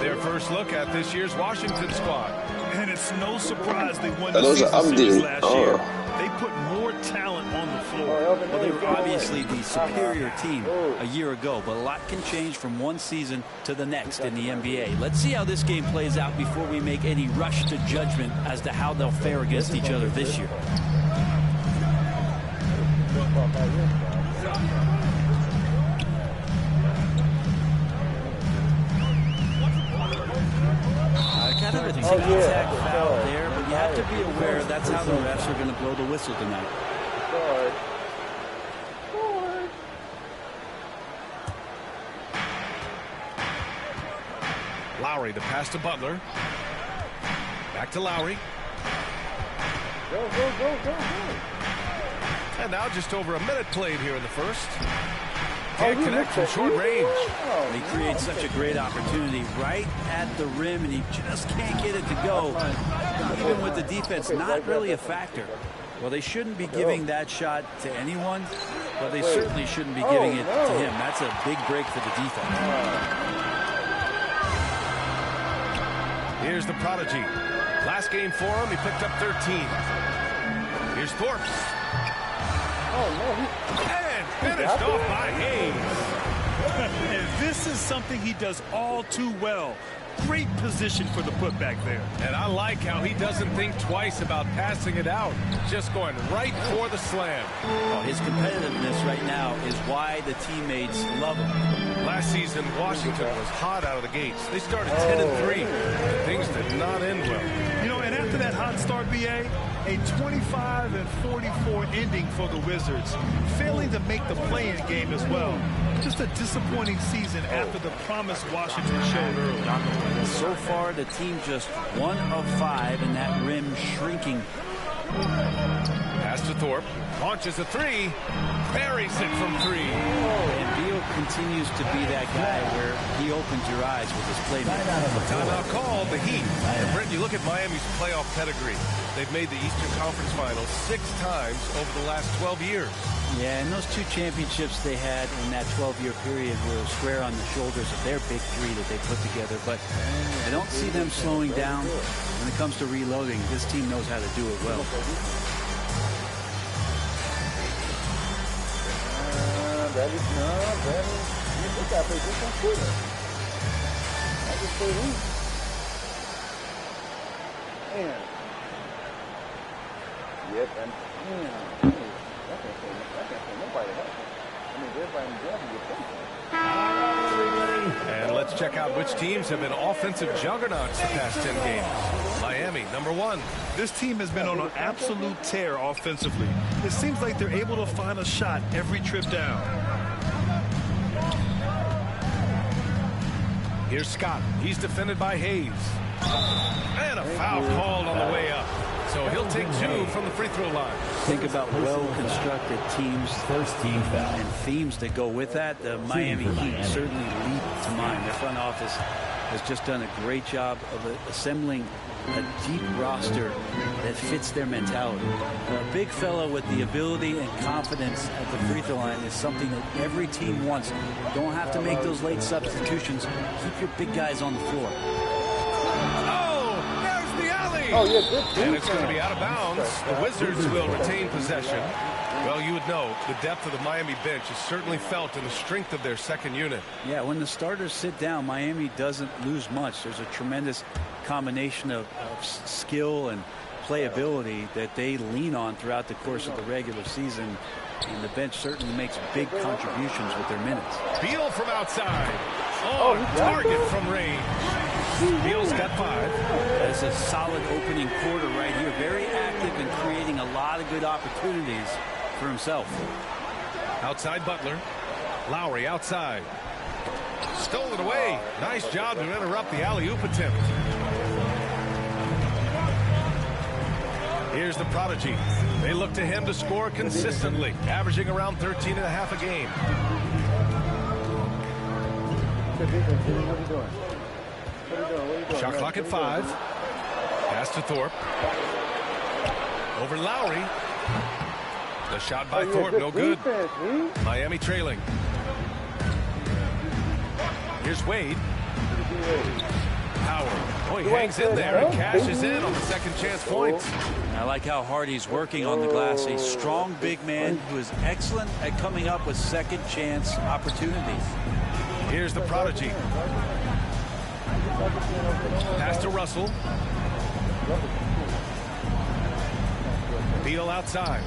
Their first look at this year's Washington squad. And it's no surprise they won the season series last year. They put more talent on the floor. Well, they were obviously the superior team a year ago, but a lot can change from one season to the next in the NBA. Let's see how this game plays out before we make any rush to judgment as to how they'll fare against each other this year. Kind of a tic-tac foul there, but you have to be aware that's how the refs are going to blow the whistle tonight. Lowry, the pass to Butler. Back to Lowry. Go. And now just over a minute played here in the first. Can't connect from short range. They create such a great opportunity right at the rim, and he just can't get it to go. Even with the defense not really a factor. Well, they shouldn't be giving that shot to anyone, but they certainly shouldn't be giving it to him. That's a big break for the defense. Here's the Prodigy. Last game for him, he picked up 13. Here's Thorpe. And finished off by Hayes. And this is something he does all too well. Great position for the putback there. And I like how he doesn't think twice about passing it out. Just going right for the slam. Well, his competitiveness right now is why the teammates love him. Last season, Washington was hot out of the gates. They started 10-3, and things did not end well. You know, and after that hot start, BA, a 25-44 ending for the Wizards, failing to make the play-in game as well. Just a disappointing season after the promise Washington showed early. So far, the team just 1 of 5 in that rim shrinking. Pass to Thorpe. Launches a 3. Buries it from 3. And Beal continues to be that guy where he opens your eyes with his playmaking. Timeout called, the Heat. And Brent, you look at Miami's playoff pedigree. They've made the Eastern Conference Finals 6 times over the last 12 years. Yeah, and those 2 championships they had in that 12-year period were square on the shoulders of their big 3 that they put together. But I don't see them slowing down when it comes to reloading. This team knows how to do it well. That is not bad. You got to play this on Twitter. I just say who. Man. Yep, and I can't say nobody help. I mean, everybody in Denver gets something. And let's check out which teams have been offensive juggernauts the past 10 games. Miami, number 1. This team has been on an absolute tear offensively. It seems like they're able to find a shot every trip down. Here's Scott. He's defended by Hayes. And a foul called on the way up. So he'll take 2 from the free throw line. Think about well-constructed teams, first team foul, and themes that go with that. The Miami Heat certainly leap to mind. Their front office has just done a great job of assembling a deep roster that fits their mentality. A big fella with the ability and confidence at the free throw line is something that every team wants. Don't have to make those late substitutions. Keep your big guys on the floor. Oh, yeah, good. And it's going to be out of bounds. The Wizards will retain possession. Well, you would know the depth of the Miami bench is certainly felt in the strength of their second unit. Yeah, when the starters sit down, Miami doesn't lose much. There's a tremendous combination of skill and playability that they lean on throughout the course of the regular season. And the bench certainly makes big contributions with their minutes. Beal from outside. Target from range. Beal's got 5. That's a solid opening quarter right here. Very active and creating a lot of good opportunities for himself. Outside Butler. Lowry outside. Stole it away. Nice job to interrupt the alley-oop attempt. Here's the prodigy. They look to him to score consistently, averaging around 13.5 a game. Shot clock at 5. Pass to Thorpe. Over Lowry. The shot by Thorpe, no good. Miami trailing. Here's Wade. Howard. Oh, he hangs in there and cashes in on the second chance points. I like how hard he's working on the glass. A strong big man who is excellent at coming up with second chance opportunities. Here's the prodigy. Pass to Russell. Beal outside.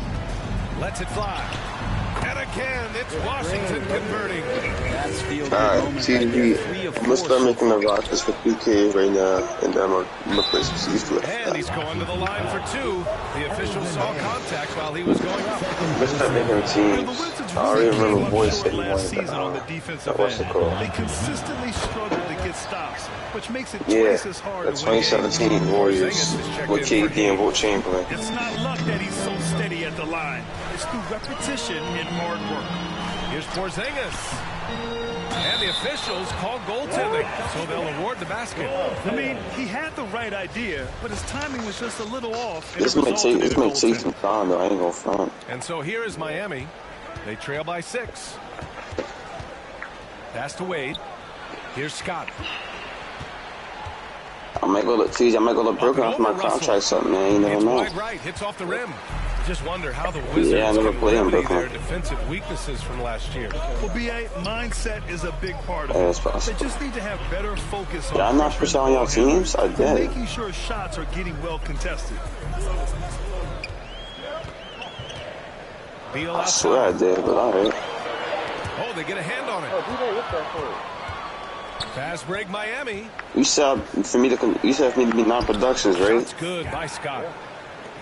Lets it fly. And again, it's Washington converting. That's field TSG, I'm gonna start making the rosters for 2K right now, and then I'm gonna play some season. And he's going to the line for 2. The official saw contact while he was going up. Let's start making teams. I already remember Boyce said he wanted what's it called? They consistently struggle to get stops, which makes it twice as hard. The 2017 Warriors with KD and Will Chamberlain. It's not luck that he's so steady at the line. It's through repetition and hard work. Here's Porzingis. And the officials call goaltending, so they'll award the basket. I mean, he had the right idea, but his timing was just a little off. This may take some time, though. I ain't gonna front. And so here is Miami. They trail by 6. Pass to Wade. Here's Scott. I might go to Brooklyn off my contract something, man. You never know. Wide right, hits off the rim. just wonder how the Wizards can remedy their defensive weaknesses from last year. Well, BA, mindset is a big part of it. They just need to have better focus on I'm not pushing on your teams. I did. Making sure shots are getting well contested. I swear I did, but all right. Oh, they get a hand on it. Fast break, Miami. You said for me to be non-productions, right? That's good by Scott.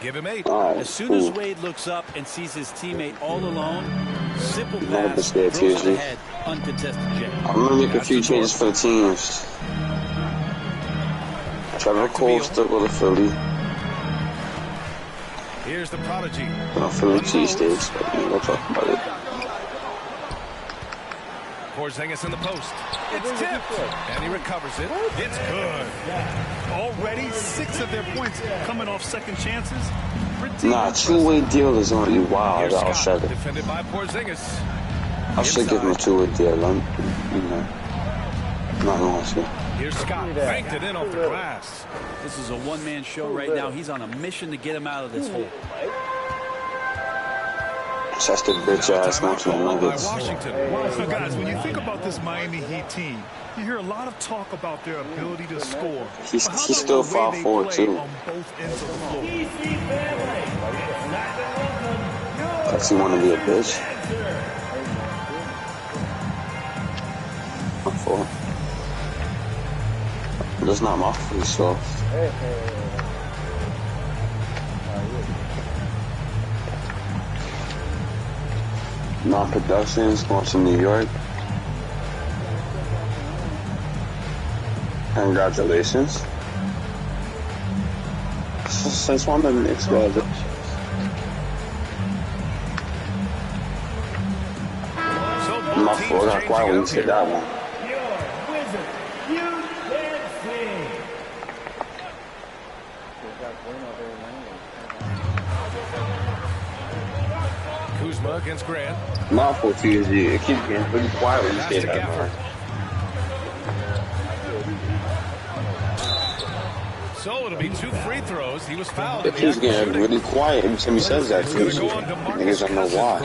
Give him 8. Right, as soon as Wade looks up and sees his teammate all alone, simple pass, throws it ahead, uncontested jet. I'm gonna make a few changes for the teams. Trevor Cole still go to Philly. Here's the prodigy. Philly cheesesteaks, but we'll talk about it. Porzingis in the post. It's tipped, and he recovers it. It's good. Already 6 of their points coming off second chances. Nah, two-way deal is on you. Wow, I'll shut it. Defended by Porzingis. I should give him a two-way deal. I'm not going to. Here's Scott. Banked it in off the glass. This is a one-man show right now. He's on a mission to get him out of this hole. That's the bitch ass Washington Nuggets. So guys, when you think about this Miami Heat team, you hear a lot of talk about their ability to score. He's still 5'4" too. Does he want to be a bitch? My fault. That's not my fault, so. Non-productions going to New York. Congratulations. Since one of the Knicks guys. My fault, I got quiet when you said that one. Kuzma against Grant. My fault, TSG. It keeps getting really quiet when you say that, man. So it'll be 2 free throws. He was fouled. It keeps getting really quiet every time he says that, too. Niggas don't know why.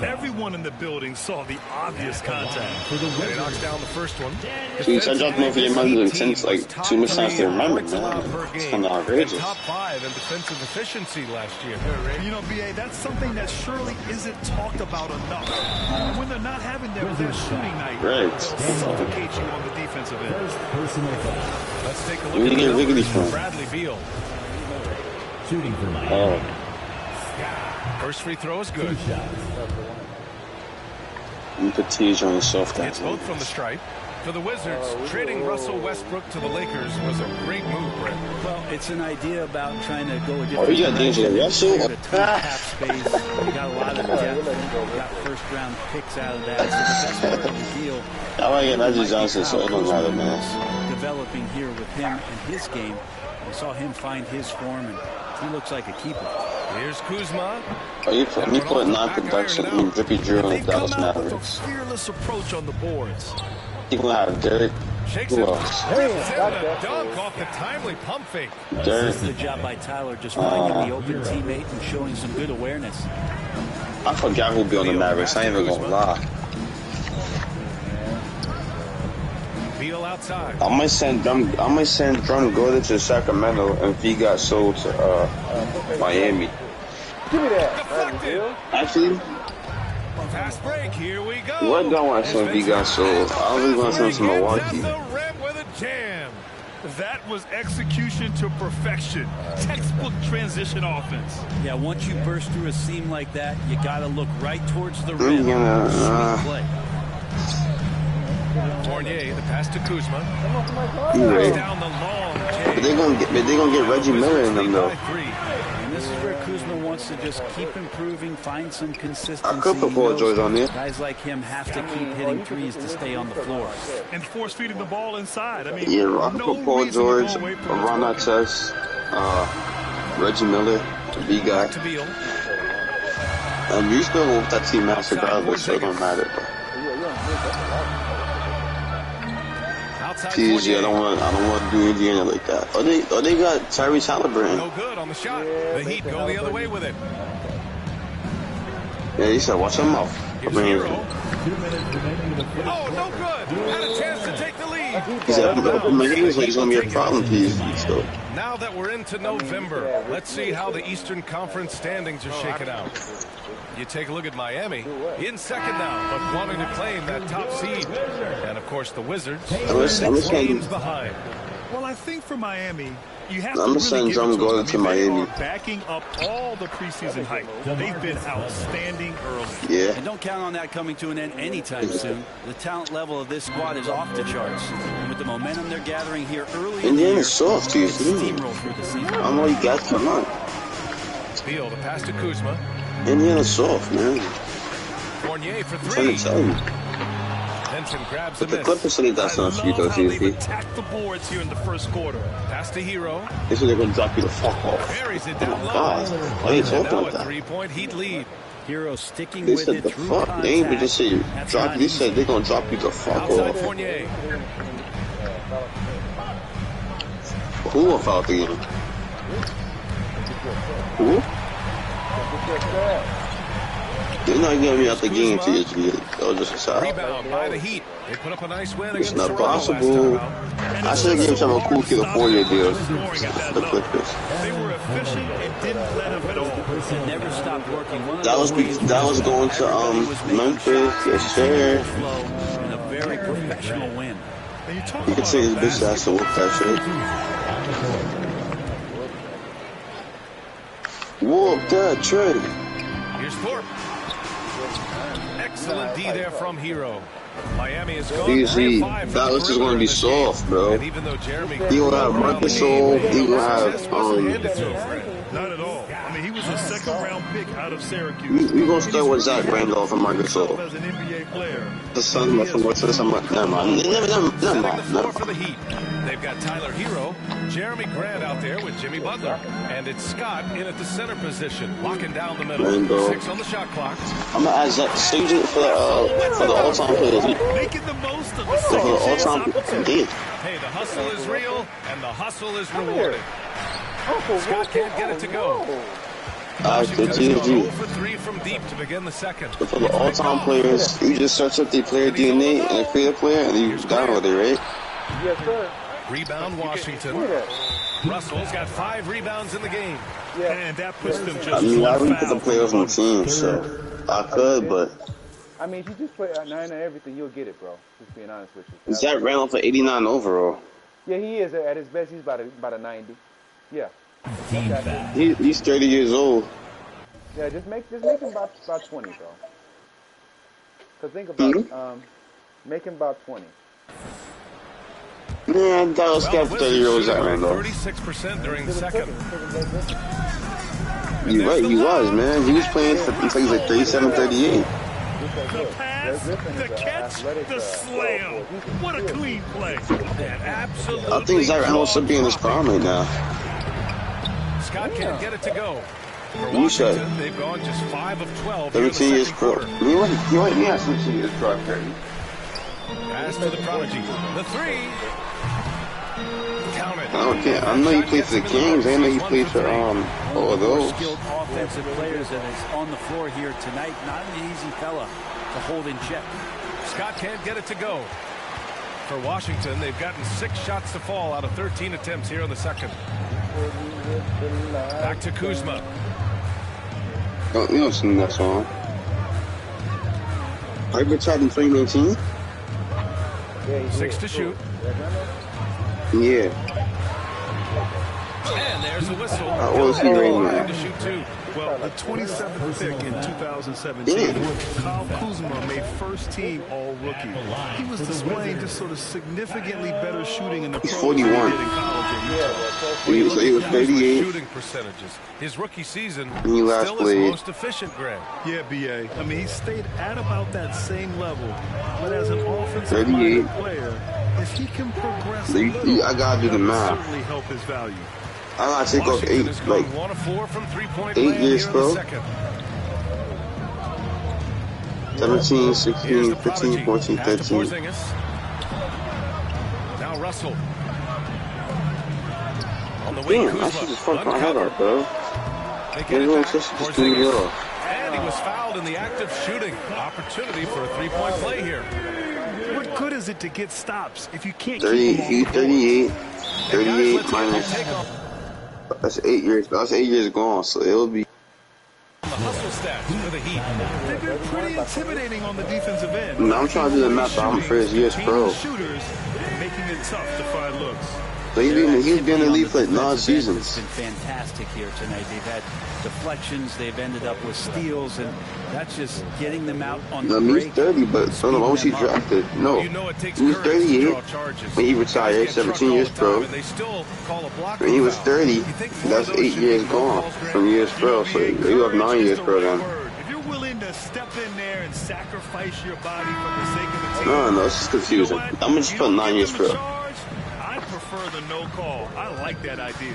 Everyone in the building saw the obvious contact. He knocks down the first one. Jeez, I dropped over your money since like too much time to remember, man. It's kind of outrageous. Top 5 in defensive efficiency last year. You know, BA, that's something that surely isn't talked about enough. When they're not having their shooting night, they'll suffocate you on the defensive end. Let's take a Where look you get Wrigley from? Bradley Beal. Shooting for Miami. First free throw is good. You put T's on yourself, It's both from the stripe. For the Wizards, trading Russell Westbrook to the Lakers was a great move, Brett. Well, it's an idea about trying to go a different you got D'Angelo Russell? You got a lot of depth. You got first-round picks out of that. So the best part of the deal. I like it, Magic Johnson, so it don't matter, man. Developing here with him and his game. We saw him find his form, and he looks like a keeper. Here's Kuzma. You put non-production in Drippy Drew and Dallas Mavericks. Fearless approach on the boards. He's going to have Derek. Who else? Dunk off the timely pump fake. Derek. Good job by Tyler, just finding the open teammate and showing some good awareness. I forgot who'll be on the Mavericks. I ain't even gonna lie. Beal outside. I might send Drum Gorda to Sacramento and V got sold to Miami. Give me that. Actually, fast break. Here we go. What do I want to send V got sold? I was going to send to Milwaukee. That was execution to perfection. Textbook transition offense. Yeah, once you burst through a seam like that, you got to look right towards the rim. Play. Fournier, the pass to Kuzma. Down the long. They're gonna get Reggie Miller in them though. And this is where Kuzma wants to just keep improving, find some consistency. I could put Paul George on there. Guys like him have to keep hitting threes to stay on the floor. And force feeding the ball inside. I mean, yeah, I could put Paul George, Ron Artest, Reggie Miller, B guy. And you still with that team match regardless, so it don't matter. TSG, I don't want to do Indiana like that. Oh, they got Tyrese Halliburton. No good on the shot. The Heat go the other way with it. Yeah, he said, watch your mouth. Here's Hero. Oh, no good. Had a chance to take the lead. He said, my hands like it's going to be a problem for you. So. Now that we're into November, let's see how the Eastern Conference standings are shaking out. You take a look at Miami, in second now, but wanting to claim that top seed. And, of course, the Wizards, 6 games behind. Well, I think for Miami, you have I'm to sending really give Drum it to going them. to Miami. Backing up all the preseason hype. They've been outstanding early. Yeah. And don't count on that coming to an end anytime soon. The talent level of this squad is off the charts. And with the momentum they're gathering here early in the year, soft, dude. steamroll through the season. I know you guys come on. Beal, the pass to Kuzma. Indiana's soft, man. Fournier for I'm trying 3. to tell you. Benson grabs But the the Clippers said that's not sweet, though, They've attacked the boards here in the first quarter. Pass to Hero. They said they're going to drop you the fuck off. Buries it down low. God, why are you talking Now about a that? 3-point Heat lead. Hero sticking They with said it the through fuck. contact. They ain't even just say That's drop. not They easy. said they're going to drop you the fuck Outside off. Fournier. Who will foul the game? Who? They're not getting me out the game, TSG. That was just a side. Rebound by the Heat. They put up a nice win It's against not Toronto possible. last time out. I should have given some a cool kid a 4-year deal. The Clippers. They were efficient and didn't let him at all. Never stopped working. One of That those ways was going to Memphis. Yes, sir. and a very professional win. You can say his bitch ass to whoop that shit. Whoop that trade. Here's Thorpe. Excellent D there from Hero. Miami is gone. Easy. 3-5 for Dallas is going to be soft, bro. And even though Jeremy He will have Marcus Sol. He will have Not at all. I mean, he was a second-round pick out of Syracuse. we gonna start with Zach Randolph and Marcus Sol. As an NBA player. The son from what's this? Never mind. Never mind. For the Heat. They've got Tyler Hero, Jeremy Grant out there with Jimmy Butler, and it's Scott in at the center position, locking down the middle. Randall. 6 on the shot clock. I'm gonna add Zach Staging for the all-time players. Making the most of the For the all-time game. Hey, the hustle is real, and the hustle is rewarded. Scott can't get it to go. The Washington's gone 0 for 3 from deep to begin the second. For the all-time players, you just search up their player DNA and create a player, and you download it, right? Yes, sir. Rebound Washington. Russell's got 5 rebounds in the game. Yeah. And that puts them just I mean, I one really put the foul. players on the team, so I could, but I mean, if you just play at 9 and everything, you'll get it, bro. Just being honest with you. Zach Randolph for 89 overall. Yeah, he is at his best. He's about a 90. Yeah. He's 30 years old. Yeah, just make him about 20, though. Cause think about make him about 20. Yeah, that was kept 30-year-old Zach Randolph. 36% during the second. You're right, he was, man. He was playing until he was like 37, 38. The pass, the catch, the slam. What a clean play. Absolutely. I think Zach Randolph should be in his prime right now. Scott can't get it to go. For You should. Washington, they've gone just 5 of 12 here in the 17 years second pro. quarter. You might have 17 years pro. Pass to the prodigy. The 3. Count it. I don't care. I know you played for the Kings. I know you played for all those. Skilled offensive players that is on the floor here tonight. Not an easy fella to hold in check. Scott can't get it to go. For Washington, they've gotten 6 shots to fall out of 13 attempts here in the second. Back to Kuzma. Oh, you don't sing that song. Piper tried in 2019? 6 to shoot. Yeah. And there's a whistle. How old is he right now? To shoot 2. Well, the 27th pick in 2017, Kyle Kuzma made first-team All-Rookie. He was displaying just sort of significantly better shooting in the He's pros 41. than he did in college at Utah. He was 38. Shooting percentages. His rookie season When he last still played. his most efficient, Greg. Yeah, B.A. I mean, he stayed at about that same level. But as an 38. offensive player, if he can progress a little, I gotta do the that will math. certainly help his value. I gotta take off Washington 8, has like gone 1 of 4 from 3-point 8 land years, here in bro. the second. 17, Here's 16, the 15, prodigy. 14, Pass to 13. Porzingis. Now Russell. On the wing, Damn, I Kuzma. should just fuck my head Uncovered. up, bro. They get it Everyone back. just do it Porzingis. off. And And he was fouled in the act of shooting. Opportunity for a three-point play here. What good is it to get stops if you can't 38 minus. That's 8 years. That's 8 years gone, so it'll be. The hustle stats for the Heat. They've been pretty intimidating on the defensive end. No, I'm trying to do the math. I'm first year's pro. Shooters, making it tough to find looks. So he's been in the league for like 9 seasons. It's been fantastic here tonight. They've had deflections. They've ended up with steals, and that's just getting them out on the break. He's 30, but I don't know why was he drafted. No, he was 38 when he retired. 17 years pro. When he was 30, that's 8 years gone from years pro. So you have 9 years pro then. If you're willing to step in there and sacrifice your body for the sake of the team. No, it's just confusing. I'm gonna just put 9 years pro. I prefer the no call. I like that idea.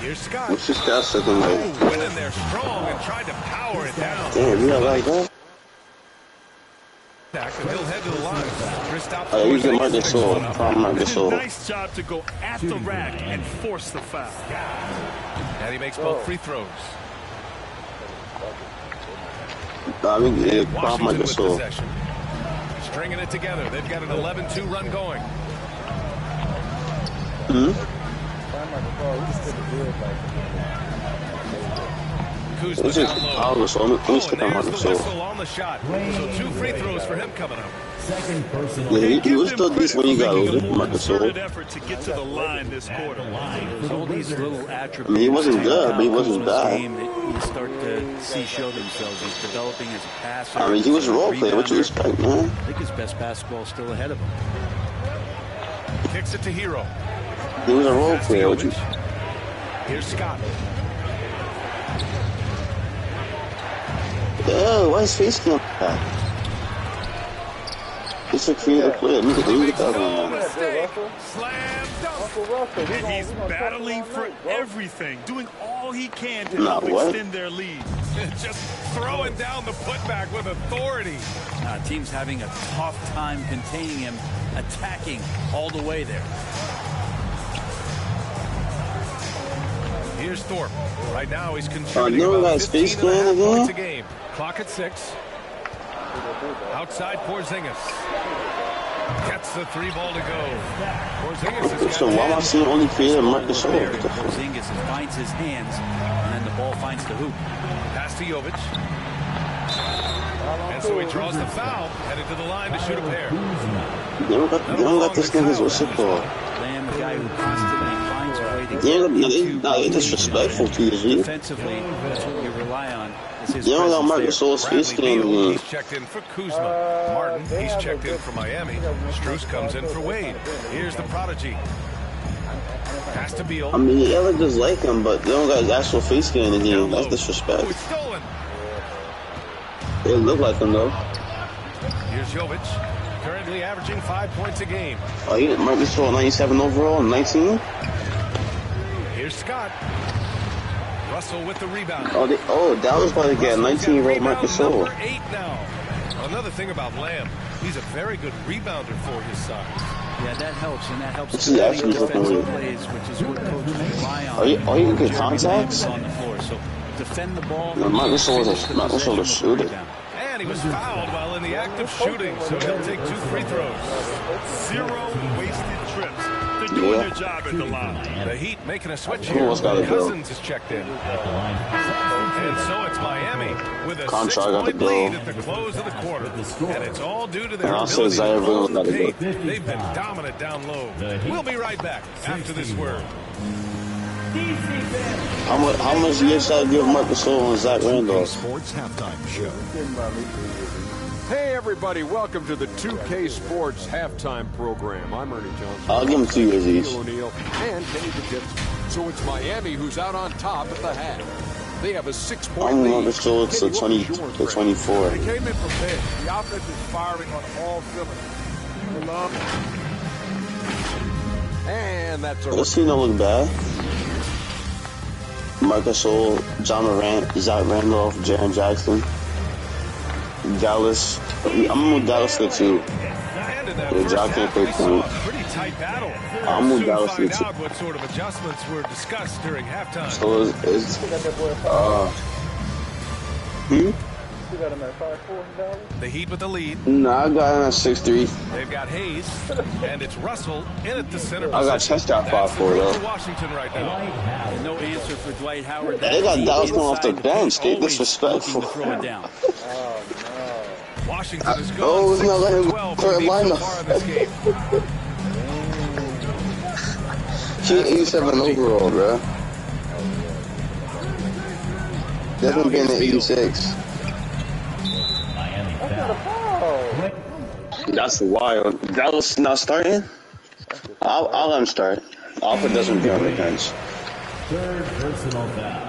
Here's Scott. What's his stats looking like? Went in there strong and tried to power it down. Damn, you don't like that? He'll head to the line. He's the Marcus Gasol. Marcus Gasol. Nice job to go at the rack and force the foul. And he makes both free throws. I mean, Washington with possession. Stringing it together. They've got an 11-2 run going. Kuzma down low. There's the whistle on the shot. So 2 free throws for him coming up. Yeah, he was still decent when he got older. Marcus effort to get to the line this quarter. All these little attributes. I mean, he wasn't good, but he wasn't bad. You start to see show themselves. He's developing as a passer. I mean, he was a role player. What you expect, man? I think his best basketball is still ahead of him. Kicks it to Hero. He was a role player. What you? Here's Scott. Oh, why is face cam? It's a creative player. Look at that one. Slam dunk. And he's battling for everything, doing all he can to help extend their lead. Just throwing down the putback with authority. Team's having a tough time containing him, attacking all the way there. Here's Thorpe. Right now he's contributing about 15.5 points a game. Clock at 6. Outside Porzingis. Gets the 3 ball to go. Porzingis has so why am I seeing only creative Marcus Gasol? Porzingis finds his hands, and then the ball finds the hoop. Pass to Jovic. And so he draws the foul, headed to the line to shoot a pair. They don't got this nigga's what's it called? Lamb, the guy who constantly finds a way to they're disrespectful to you, dude. Defensively, that's what you rely on. You don't got Marcus Gasol's face game. He's checked in for Kuzma. Martin, he's checked in for Miami. Strus comes in for Wade. Here's the prodigy. Pass to Beal. I mean, yeah, look just like him, but they don't got his actual face game in the game. That's disrespect. Oh, it's stolen. They look like him, though. Here's Jovic. Currently averaging 5 points a game. Oh, he Marcus Gasol 97 overall, 19? Here's Scott. Russell with the rebound. That was about to get 19-year-old Marcus Gasol. Number 8 now. Another thing about Lamb, he's a very good rebounder for his size. Yeah, that helps, and that helps This is actually defensive plays, which is what coaches rely on. Are you getting contacts? On the floor, so defend the ball. No, Marcus Gasol was a shooter. And he was fouled while in the act of shooting, so he'll take 2 free throws. 0 wasted trips. They're doing their job at the line. The Heat making a switch here. Cousins is checked in. And so it's Miami with a 6-point lead at the close of the quarter. And it's all due to their ability to hold the paint. They've been dominant down low. We'll be right back after this word. How much years should I give Marcus Gasol and Zach Randolph? Sports Halftime Show. Hey everybody, welcome to the 2K Sports Halftime Program. I'm Ernie Johnson. I'll give them 2 years each. O'Neal and Kenny the Jets. So it's Miami who's out on top at the half. They have a 6-point lead. I'm Marcus Gasol to 24. They came in prepared. The offense is firing on all cylinders. And that's a... This team don't look bad. Marcus Gasol, John Morant, Zach Randolph, Jaren Jackson, Dallas. I'm with Dallas here too. Yeah, John can't play point. Pretty tight battle. I'm with Dallas here too. What sort of adjustments were discussed during halftime? So got him at 5'4", Dallas? The Heat with the lead. No, I got him at 6'3". They've got Hayes, and it's Russell in at the center. I got Chester at 5'4", though. Washington right now. No answer for Dwight Howard. They got Dallas coming off the bench. They disrespectful. Throw it down. Washington is Oh, it's not letting him third lineup. He 87 overall, bro. Definitely been at 86. That's wild. Dallas not starting? I'll let him start. I'll put Desmond Bean on the bench. Third personal foul.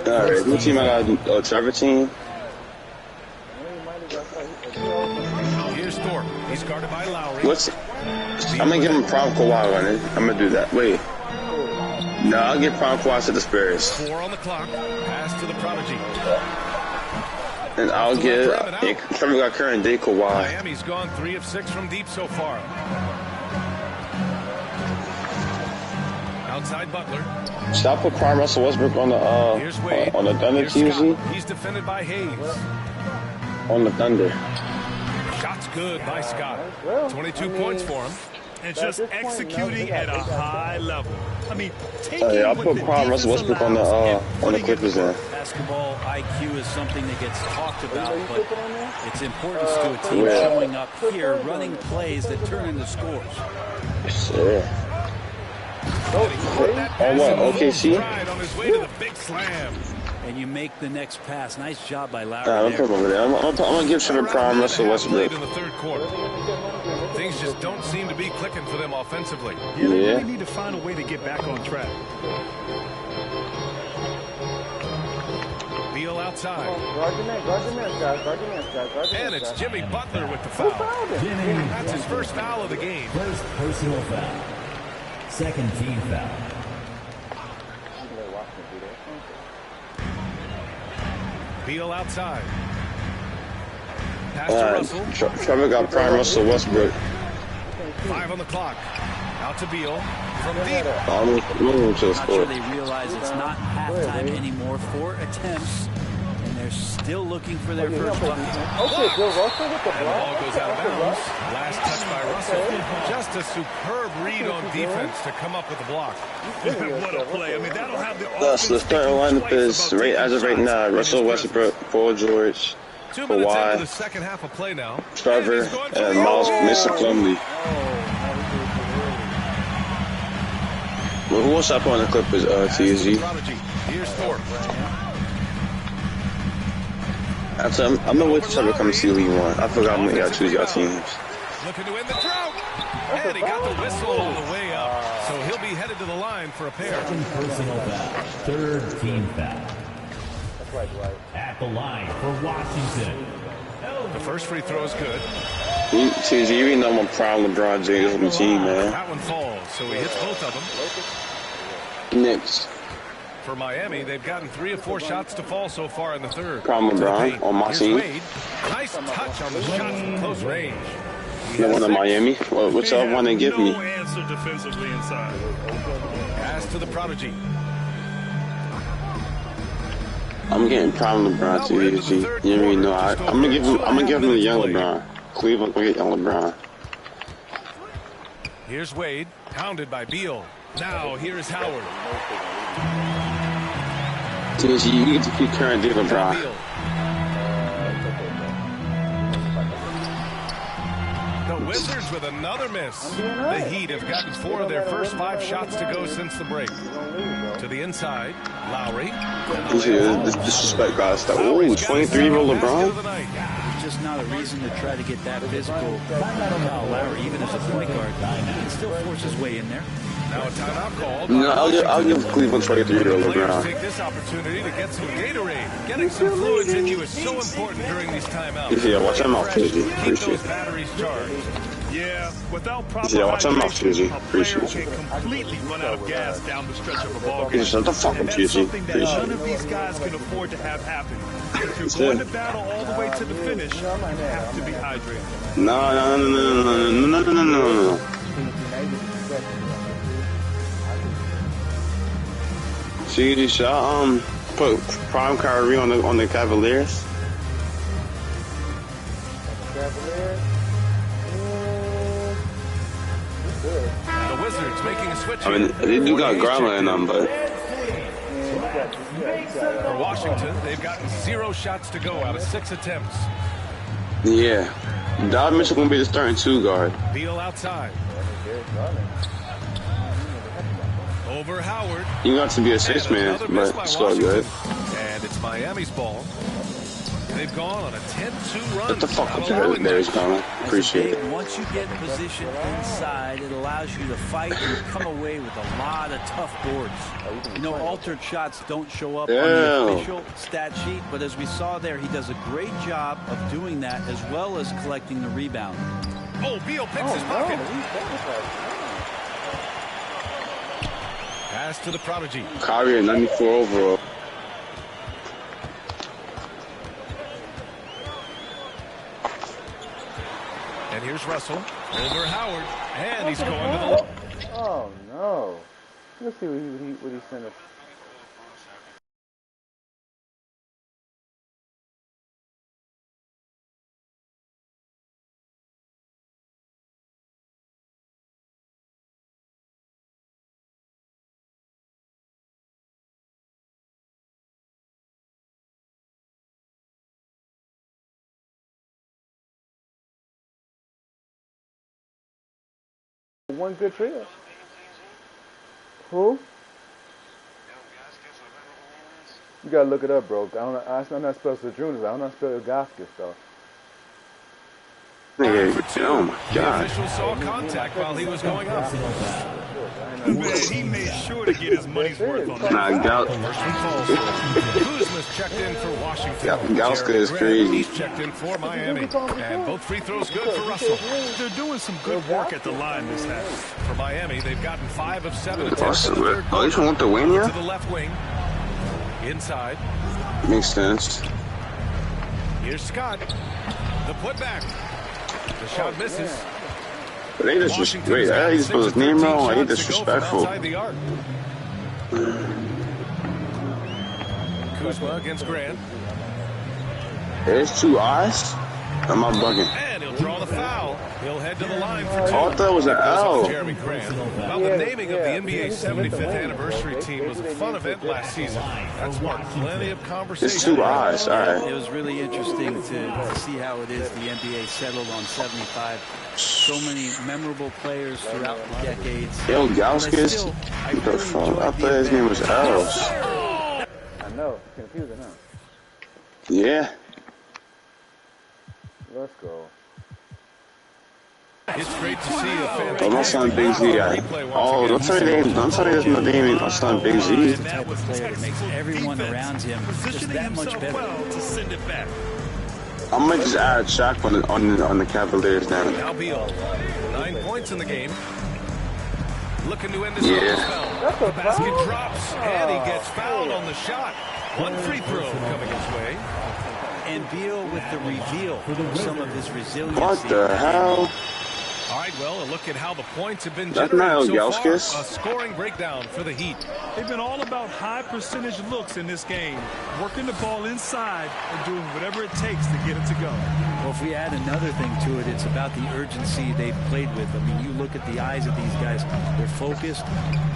Alright, who team I got? Oh, Trevor team? Here's Thorpe. He's guarded by Lowry. I'm gonna give him prime Kawhi on it. I'm gonna do that. Wait. No, I'll give prime Kawhi to the Spurs. 4 on the clock. Pass to the prodigy. And I'll give Trevor got current day Kawhi. Miami's gone 3 of 6 from deep so far. Outside Butler. Should I put prime Russell Westbrook on the Thunder TZ? He's defended by Hayes. On the Thunder. Shots good by Scott. 22 points for him. And just executing at a high level. I mean, taking I'll put prime Russell Westbrook on the Clippers then. Basketball IQ is something that gets talked about, but its importance to a team showing up here, running plays that turn into scores. Sure. Oh, what? OKC? On his way to the big slam. And you make the next pass. Nice job by Lowry. I'm gonna give Trevor prime Russell Westbrook. In the third quarter. Things just don't seem to be clicking for them offensively. Yeah, they really need to find a way to get back on track. Beal outside. Guard your man, guys. And it's Jimmy Butler with the foul. That's his first foul of the game. First personal foul. Second team foul. Beal outside. Pass to Russell. Trevor got prime Russell Westbrook. 5 on the clock. Out to Beal. From deep. I'm sure they realize it's not halftime anymore. 4 attempts. And they're still looking for their first bucket. Okay, Bill Russell with the block. And the ball goes out of bounds. Last touch by Russell. Just a superb read on defense to come up with the block. What a play. I mean, that'll have the Thus, the starting lineup is, as of right now, Russell Westbrook, Paul George, 2 minutes into Kawhi, the second half of play now. Trevor, and Miles Mason Plumlee. Who else I put on the Clippers, TZ? Here's Thorpe. I'm gonna wait till Trevor come see who he wants. I forgot when y'all choose y'all teams. Looking to end the drought. And he got the whistle on the way up. So he'll be headed to the line for a pair. Second personal foul. Third team foul. That's right. At the line for Washington. The first free throw is good. TZ, you already know I'm a prime LeBron James on the team, man. That one falls, so he hits both of them. Next. For Miami, they've gotten 3 of 4 shots to fall so far in the third. Prime LeBron on my team. Wade. Nice touch on the shot from close range. The one in Miami? What's up one they give me? No answer defensively inside. Pass to the prodigy. I'm getting prime LeBron TZ. You already know. I'm gonna give him the young LeBron. Cleveland will get young LeBron. Here's Wade, pounded by Beal. Now here's Howard. TZ, you get to keep current day LeBron. The Wizards with another miss. The Heat have gotten 4 of their first 5 shots to go since the break. To the inside, Lowry. This disrespect, guys. Ooh, 23-year-old LeBron? There's just not a reason to try to get that physical. Kyle Lowry, even as a point guard, he can still force his way in there. Now a timeout called. No, I'll give Cleveland 23-year-old LeBron. Take this opportunity to get some Gatorade. Getting some fluids in you is so important during these timeouts. Yeah, watch him out, TZ. Appreciate it. Batteries charged. Yeah, without proper watch him out, TZ. Appreciate can completely run out of gas down the stretch of a ball game. Yeah, shut the fuck up, TZ. Something that none of these guys can afford to have happen. If you're going to battle all the way to the finish, you have to be hydrated. No. See, should I put prime Kyrie on the Cavaliers? The Wizards making a switch. I mean, they do got Grama in them, but for Washington, they've gotten 0 shots to go out of 6 attempts. yeah, Dodd Mitchell gonna be the starting 2 guard. Beal outside. Over Howard. He got to be a 6-man, but it's all good. And it's Miami's ball. They've gone on a 10-2 run. What the fuck up there is Grama? Appreciate it. Once you get position inside, it allows you to fight and come away with a lot of tough boards. You know, altered shots don't show up on the official stat sheet, but as we saw there, he does a great job of doing that as well as collecting the rebound. Oh, Beal picks his pocket. Pass to the prodigy. Kyrie at 94 overall. And here's Russell over Howard, and he's going to the. Oh no! Let's see what he sent us. One good trio. Who? You gotta look it up, bro. I'm not spelled Sedrunas. I'm not spelled Gaskis, though. Oh my God. The official saw contact while he was going up. Man, he made sure to get his money's worth on that. Nah, Kuzma's checked in for Washington. Gauska is crazy. He's checked in for Miami. And both free throws good for Russell. They're doing some good work at the line this half. For Miami, they've gotten 5 of 7 attempts. Oh, you want the win here? To the left wing. Inside. Makes sense. Here's Scott. The putback. The shot misses. They just wait. I just put his name wrong. I hate disrespectful. Kuzma against Grant. There's 2 eyes. I'm not bugging. And he'll draw the foul. He'll head to the line for 2. Oh, I thought it was an L. Jeremy Grant. Well, the naming of the NBA's 75th anniversary team was a fun event last season. That sparked plenty of conversation. It's 2 eyes. All right. It was really interesting to see how it is the NBA settled on 75. So many memorable players throughout the decades. Yo, Gauskis. What the fuck? I thought his name was Els. I know. It's confusing, huh? Yeah. Let's go. It's great to see a fan. Oh, my son Big Z. Oh, don't tell me that's my name. My son Big Z. He's the type of player that makes everyone around him just that much better. I might just add Shaq on the Cavaliers now. Now Beal, 9 points in the game. Looking to end this spell. The basket drops, and he gets fouled on the shot. 1 free throw coming his way. And Beal with the reveal of some of his resilience. What the hell? All right, well, a look at how the points have been That's generated not so far. A Gauskas. scoring breakdown for the Heat. They've been all about high percentage looks in this game, working the ball inside and doing whatever it takes to get it to go. Well, if we add another thing to it, it's about the urgency they've played with. I mean, you look at the eyes of these guys. They're focused,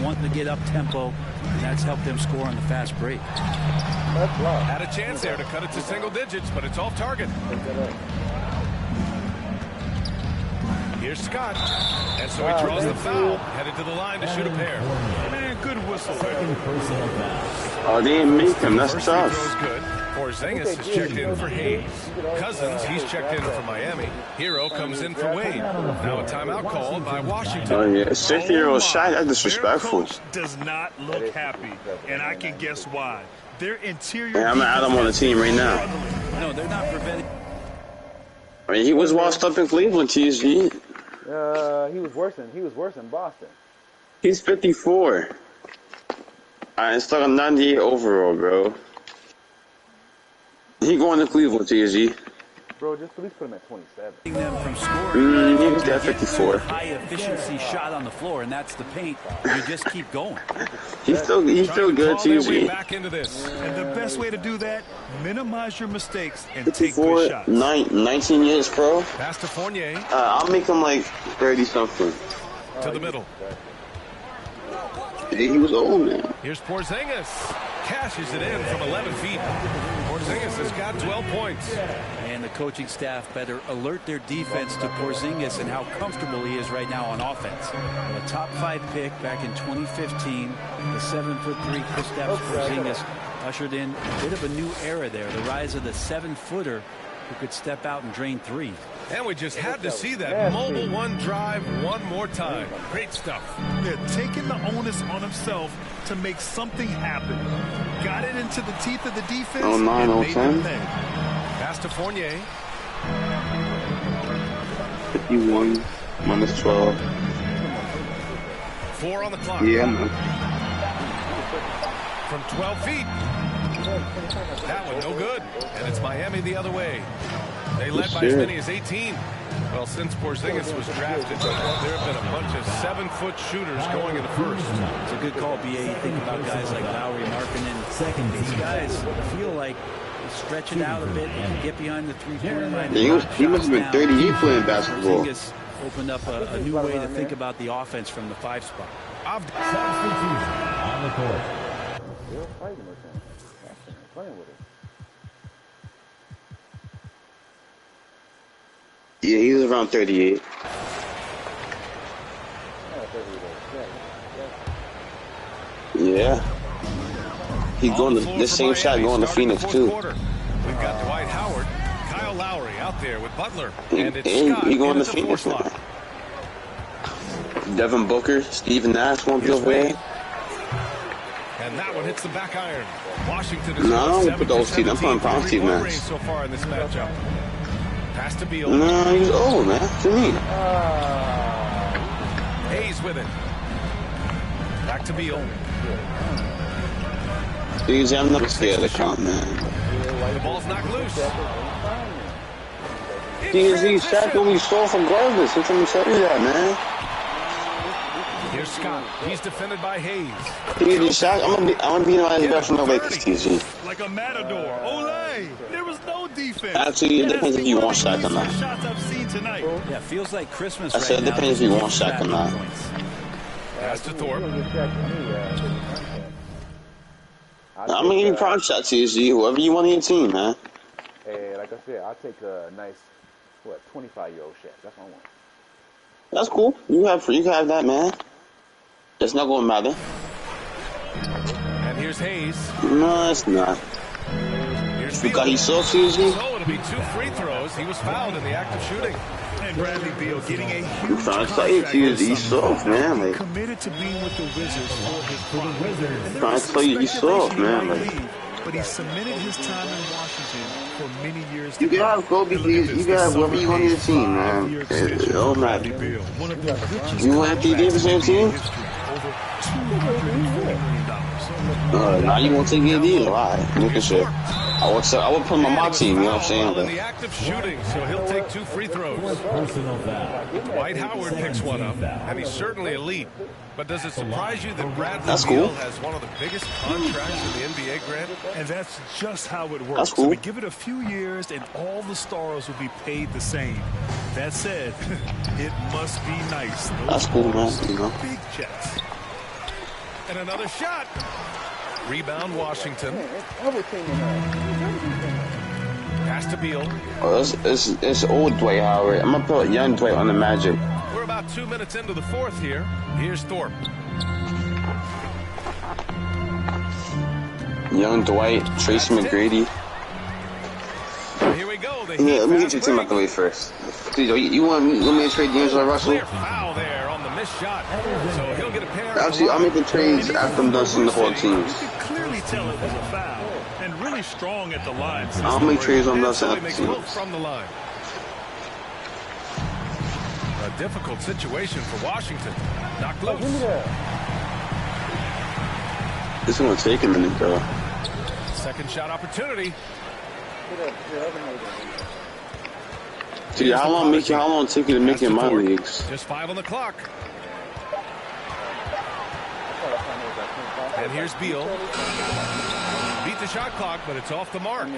wanting to get up tempo, and that's helped them score on the fast break. Had a chance there to cut it to single digits, but it's off target. Here's Scott. And so he draws the foul, headed to the line to shoot a pair. Man, good whistle. Oh, they didn't make him. That's tough. Good. Porzingis is checked in for Hayes. Cousins, he's checked in for Miami. Hero comes in for Wade. Now a timeout called by Washington. Oh, yeah. 60-year-old shot. That's disrespectful. Does not look happy, and I can guess why. Their interior. Yeah, I'm going to add him on the team right now. No, they're not preventing. I mean, he was washed up in Cleveland, TSG. He was worse in Boston. He's 54. Alright, it's like a 98 overall, bro. He going to Cleveland, TSG. Bro, just please put him at 27. Them from scoring. He was at 54. High efficiency shot on the floor, and that's the paint. You just keep going. He's still good, TSG. Back into this. And the best way to do that, minimize your mistakes and take 54, good shots. 19 years pro. Pass to Fournier. I'll make him like 30-something. To the middle. He was old, man. Here's Porzingis. Cashes it in from 11 feet. Porzingis has got 12 points. And the coaching staff better alert their defense to Porzingis and how comfortable he is right now on offense. A top 5 pick back in 2015, the 7'3" Kristaps Porzingis ushered in a bit of a new era there. The rise of the 7-footer who could step out and drain threes. And we just had to see that mobile one drive one more time. Great stuff. They're taking the onus on himself to make something happen. Got it into the teeth of the defense. 09, 010. Pass to Fournier. 51 minus 12. 4 on the clock. Yeah, man. From 12 feet. That one no good. And it's Miami the other way. They led by as many as 18. Well, since Porzingis was drafted, there have been a bunch of 7-foot shooters going in the first. It's a good call, BA. You think about guys like Lowry, Markkanen. These guys feel like they stretch it out a bit and get behind the three-point line. He must have been 38 playing basketball. Porzingis opened up a new way to think about the offense from the 5 spot. Substitution on the court. They're fighting with him. Playing with him. Yeah, he was around 38. Yeah. He's going to this same shot going to Phoenix too. We've got Dwight Howard, Kyle Lowry out there with Butler, and it's Scott He going in to the 4 Phoenix slot. now. Devin Booker, Steven Nash won't be over there. And that one hits the back iron. Washington is No, I don't put those Steve. I'm putting Pound Steve Nash. So far in this matchup. Pass to Beal. No, he's old, man. What do you mean? Hayes with it. Back to Beal. Dude, I'm not scared to come, man. The ball's knocked loose. He's Shaq gonna be soft regardless. What's gonna tell you that, man? Here's Scott. He's defended by Hayes. Dude, Shaq, I'm gonna be my best from the Lakers, TG. Like a matador. Ole! There was no defense. Actually, it depends if you want Shaq or not. Shots I've seen tonight. Yeah, feels like Christmas I said it depends if you want Shaq or not. Pass to Thorpe. I'm gonna give you prime shot, TSG. Whoever you want on your team, man. Hey, like I said, I'll take a nice, 25-year-old Shaq. That's what I want. That's cool. You can have that, man. It's not gonna matter. And here's Hayes. No, it's not. Here's Because he's so TSG. So it'll be 2 free throws. He was fouled in the act of shooting. And Bradley Beal getting a huge I'm trying to tell you, he's soft, man. Like, committed to being with the Wizards for his prime. I'm trying to tell you, he's soft, man. Like, but he cemented his time in Washington for many years. you can have Kobe, you can have whoever you want on your team, man. It don't matter. You want Anthony Davis on your team? Now you won't take it either. Why? Look at you. I would put him on my team, you know what I'm saying? In the act of shooting, so he'll take 2 free throws. Dwight Howard picks one up, and he's certainly elite. But does it surprise you that Bradley Beal has one of the biggest contracts in the NBA, Grant? And that's just how it works. That's cool. So we give it a few years, and all the stars will be paid the same. That said, it must be nice. That's cool, man. You know. Big checks. And another shot. Rebound, Washington. Pass to Beal. Oh, it's old Dwight Howard. I'm gonna put young Dwight on the Magic. We're about 2 minutes into the 4th here. Here's Thorpe. Young Dwight, Tracy McGrady. Here we go. Yeah, let me get your team out the way first. Dude, you want me to trade D'Angelo Russell? Clear foul there on the missed shot. So he'll get a pair. Actually, I'll make the trades after I'm done seeing the whole teams. You could clearly tell it was a foul, and really strong at the line. I'll make trades on those So he makes both from the line. A difficult situation for Washington. Knocked loose. This is gonna take a minute, though. Second shot opportunity. See, how long take you to make your minor leagues? Just 5 on the clock. And here's Beal. Beat the shot clock, but it's off the mark.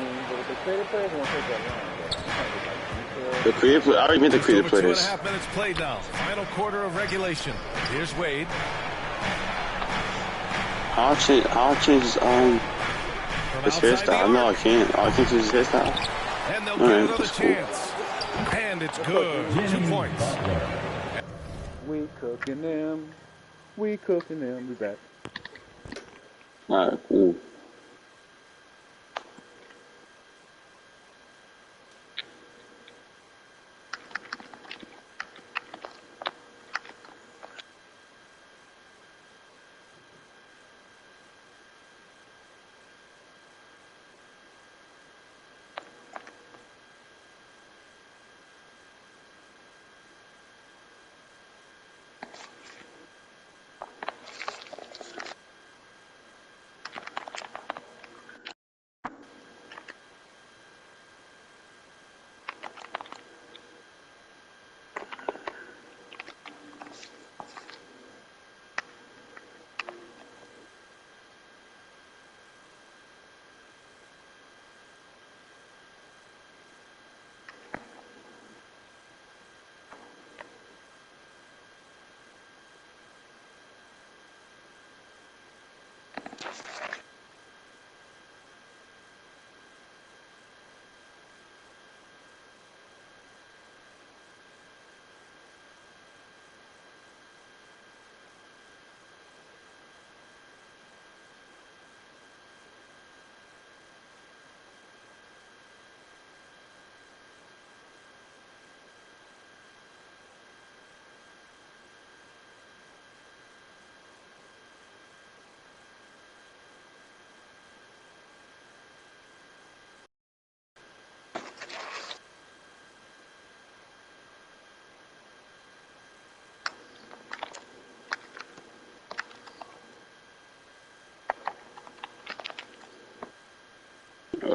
The creative play. I already made the creative players. 2.5 minutes played now. Final quarter of regulation. Here's Wade. I'll change his hairstyle. No, I can't. I can't change his hairstyle. And they'll get another chance. And it's good. 2 points. We cooking them. We cooking them. We back. Alright, cool.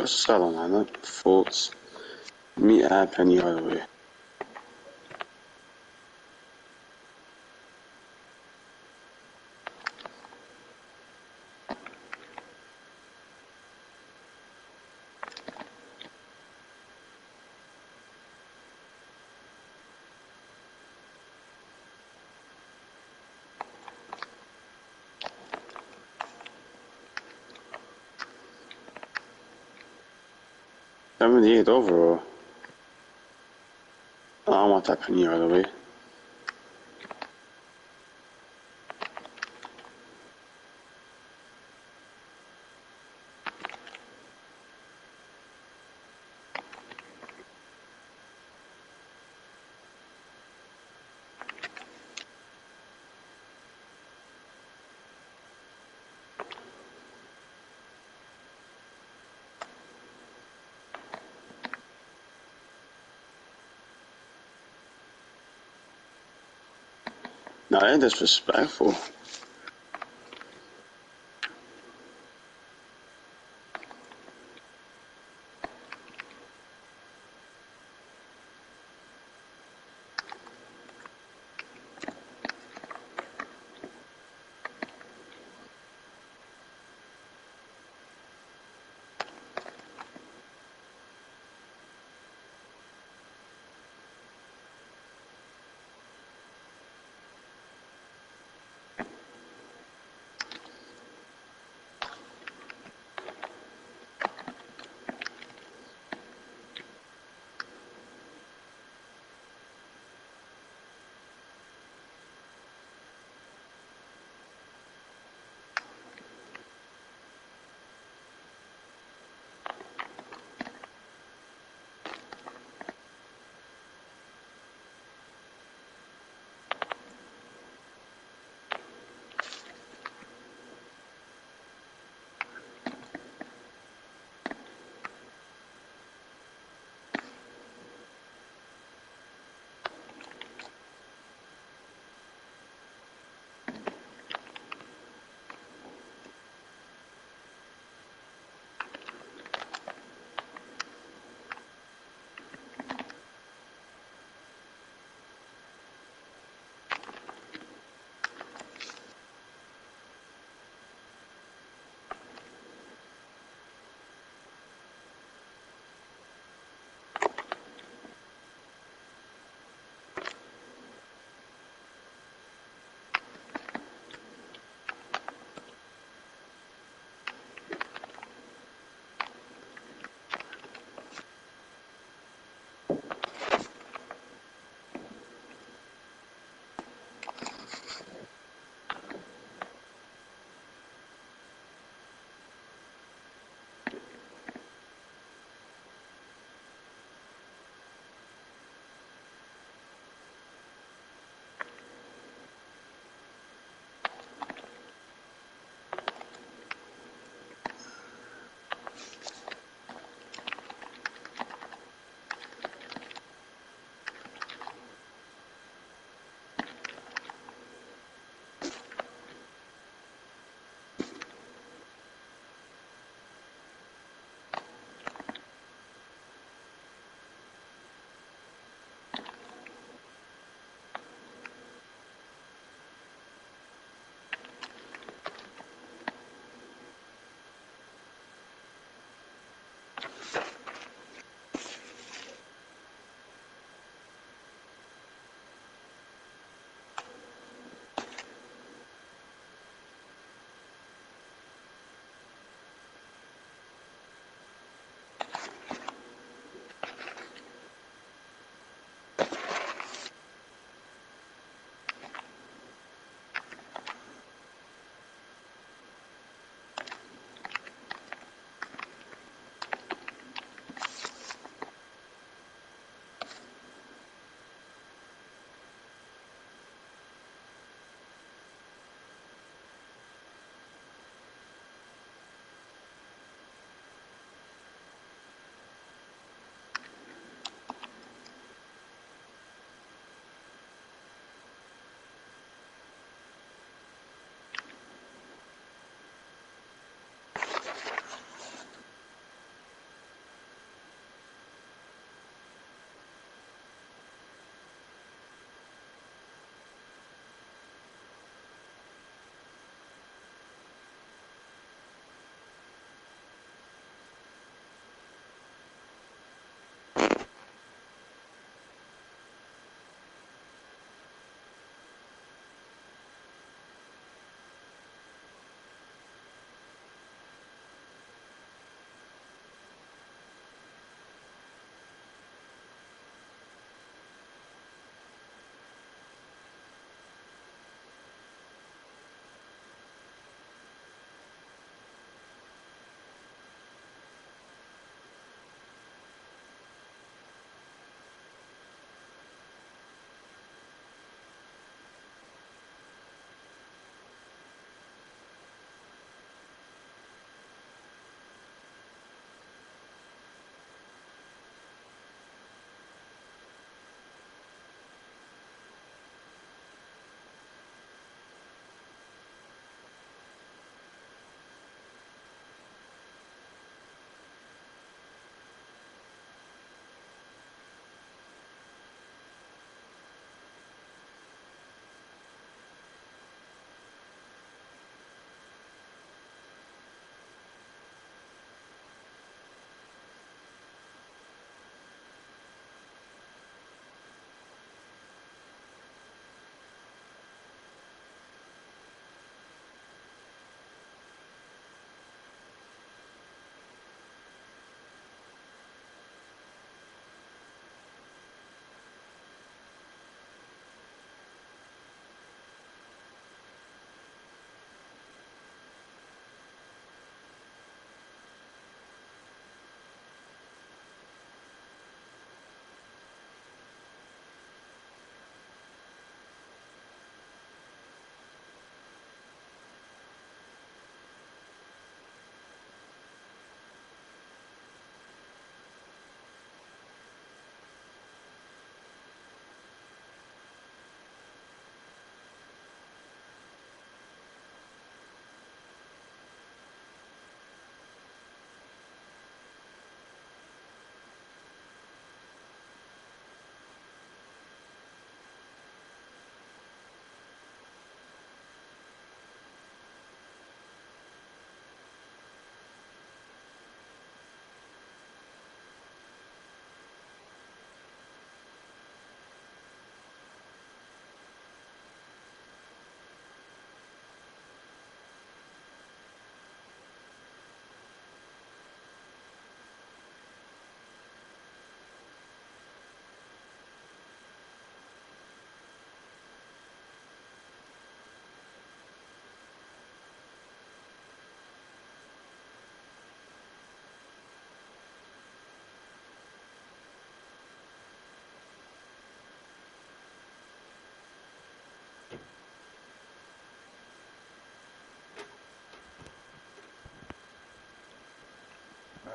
Subtle lineup, Fultz, me add Penny Hardaway. $78 overall. I don't want that Penny Hardaway. Nah, that's disrespectful.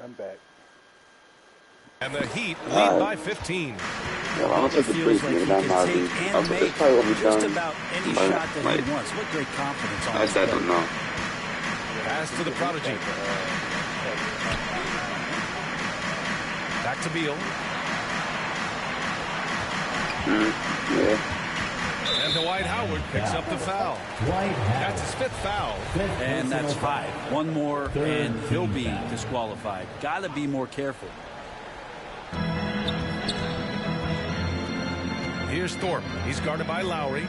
I'm back. And the Heat lead by 15. Yeah, I don't take the break, man. I'm not really. That's probably what we've done. Just about any shot that he wants. What great confidence on I don't know. Pass to the prodigy. Back to Beal. Yeah. And Dwight Howard picks up the foul. That's his 5th foul. And that's 5. One more, and he'll be disqualified. Got to be more careful. Here's Thorpe. He's guarded by Lowry.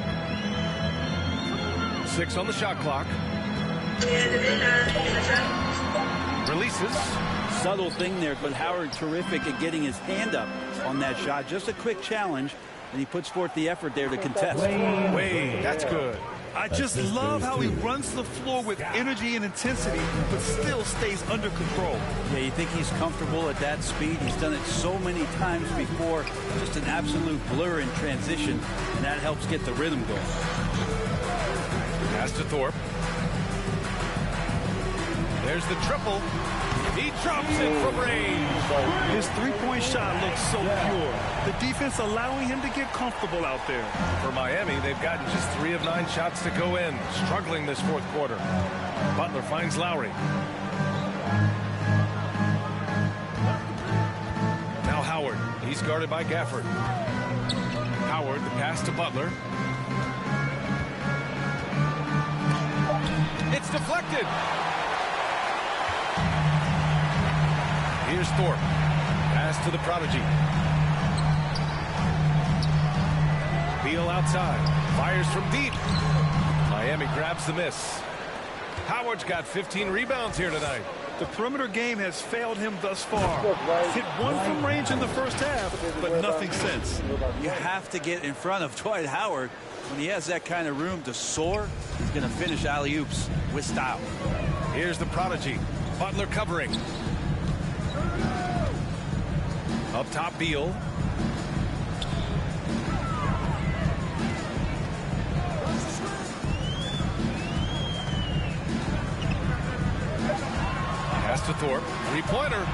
6 on the shot clock. Releases. Subtle thing there, but Howard terrific at getting his hand up on that shot. Just a quick challenge, and he puts forth the effort there to contest. Wade, that's good. I just love how he runs the floor with energy and intensity, but still stays under control. Yeah, you think he's comfortable at that speed? He's done it so many times before. Just an absolute blur in transition, and that helps get the rhythm going. Pass to Thorpe. There's the triple. He drops it from range. His three-point shot looks so pure. The defense allowing him to get comfortable out there. For Miami, they've gotten just 3 of 9 shots to go in. Struggling this 4th quarter. Butler finds Lowry. Now Howard. He's guarded by Gafford. Howard, the pass to Butler. It's deflected. Here's Thorpe. Pass to the prodigy. Beal outside. Fires from deep. Miami grabs the miss. Howard's got 15 rebounds here tonight. The perimeter game has failed him thus far. Hit 1 from range in the first half, but nothing since. You have to get in front of Dwight Howard. When he has that kind of room to soar, he's going to finish alley-oops with style. Here's the prodigy. Butler covering. Up top, Beal. Pass to Thorpe. 3-pointer.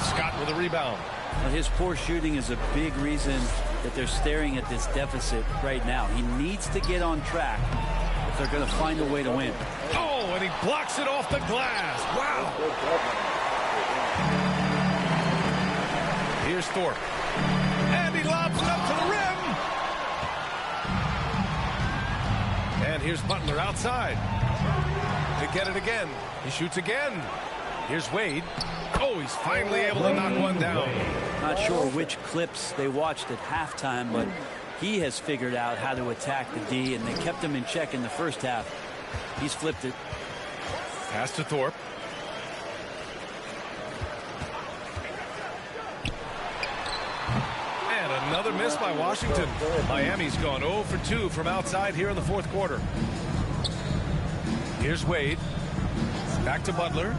Scott with a rebound. Well, his poor shooting is a big reason that they're staring at this deficit right now. He needs to get on track if they're going to find a way to win. Oh, and he blocks it off the glass. Wow. Here's Thorpe. And he lobs it up to the rim. And here's Butler outside. To get it again. He shoots again. Here's Wade. Oh, he's finally able to knock one down. Not sure which clips they watched at halftime, but he has figured out how to attack the D, and they kept him in check in the first half. He's flipped it. Pass to Thorpe. Another miss by Washington. Miami's gone 0 for 2 from outside here in the 4th quarter. Here's Wade. Back to Butler.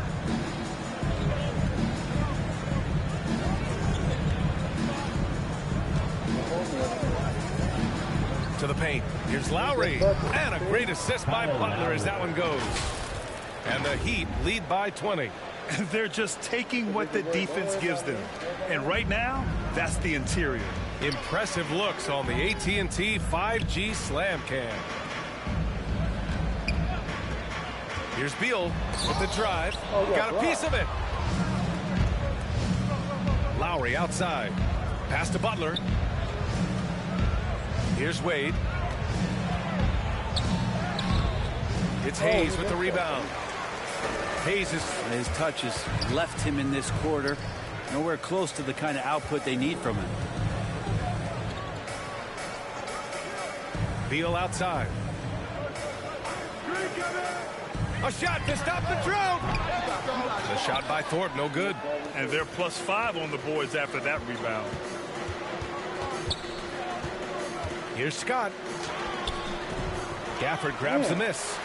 To the paint. Here's Lowry. And a great assist by Butler as that one goes. And the Heat lead by 20. They're just taking what the defense gives them. And right now, that's the interior. Impressive looks on the AT&T 5G Slam Cam. Here's Beal with the drive. Got a piece of it. Lowry outside. Pass to Butler. Here's Wade. It's Hayes with the rebound. Hayes is... His touch has left him in this quarter. Nowhere close to the kind of output they need from him. Beal outside. A shot to stop the drought. The shot by Thorpe, no good. And they're +5 on the boards after that rebound. Here's Scott. Gafford grabs the miss.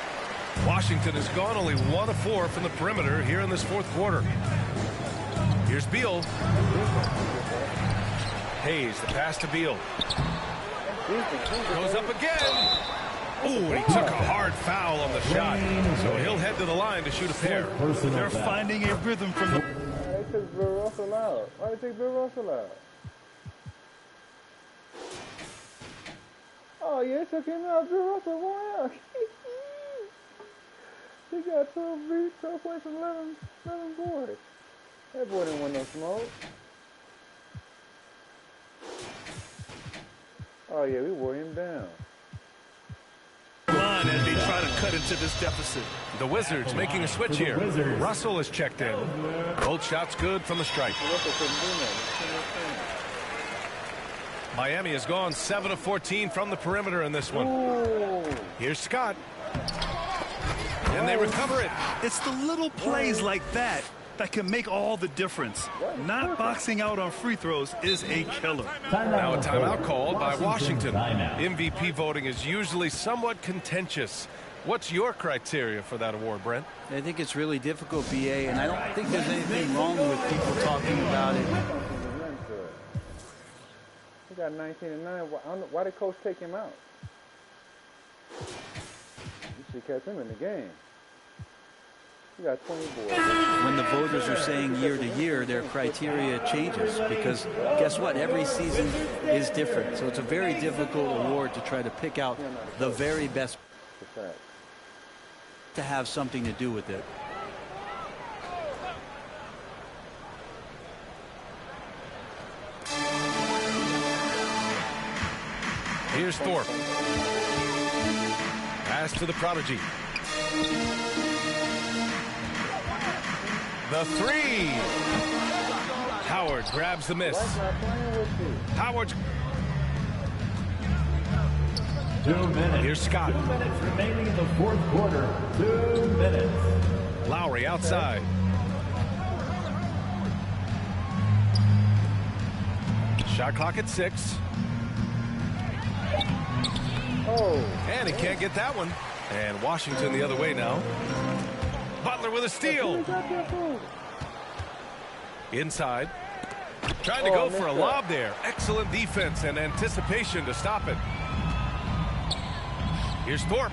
Washington has gone only 1 of 4 from the perimeter here in this 4th quarter. Here's Beal. Hayes, the pass to Beal. Goes up again. Oh, and he took a hard foul on the shot. So he'll head to the line to shoot a pair. They're finding a rhythm from the... They took Bill Russell out. Why did they take Bill Russell out? Oh, yeah, they took him out. Bill Russell won out. He got 12 points and 11 boards. That boy didn't want no smoke. Oh, yeah, we wore him down. Line as they try to cut into this deficit. The Wizards making a switch here. Russell is checked in. Both shots good from the stripe. Miami has gone 7 of 14 from the perimeter in this one. Ooh. Here's Scott. And they recover it. It's the little plays like that that can make all the difference. Not boxing out on free throws is a killer. Now a timeout called by Washington. MVP voting is usually somewhat contentious. What's your criteria for that award, Brent? I think it's really difficult, BA, and I don't think there's anything wrong with people talking about it. He got 19 and 9. Why did coach take him out? You should catch him in the game. He got 20 boards. When the voters are saying year to year, their criteria changes because guess what? Every season is different. So it's a very difficult award to try to pick out the very best to have something to do with it. Here's Thorpe. Pass to the prodigy. The three. Howard grabs the miss. Howard. 2 minutes. Here's Scott. 2 minutes remaining in the fourth quarter. 2 minutes. Lowry outside. Shot clock at 6. Oh. And he can't get that one. And Washington the other way now. Butler with a steal. Inside. Trying to go for a lob there. Excellent defense and anticipation to stop it. Here's Thorpe.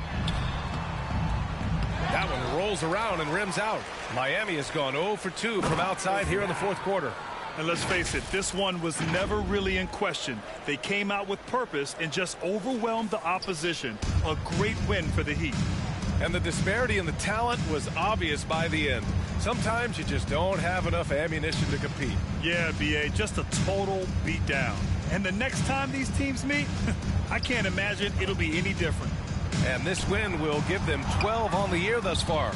That one rolls around and rims out. Miami has gone 0 for 2 from outside here in the fourth quarter. And let's face it, this one was never really in question. They came out with purpose and just overwhelmed the opposition. A great win for the Heat. And the disparity in the talent was obvious by the end. Sometimes you just don't have enough ammunition to compete. Yeah, BA, just a total beatdown. And the next time these teams meet, I can't imagine it'll be any different. And this win will give them 12 on the year thus far.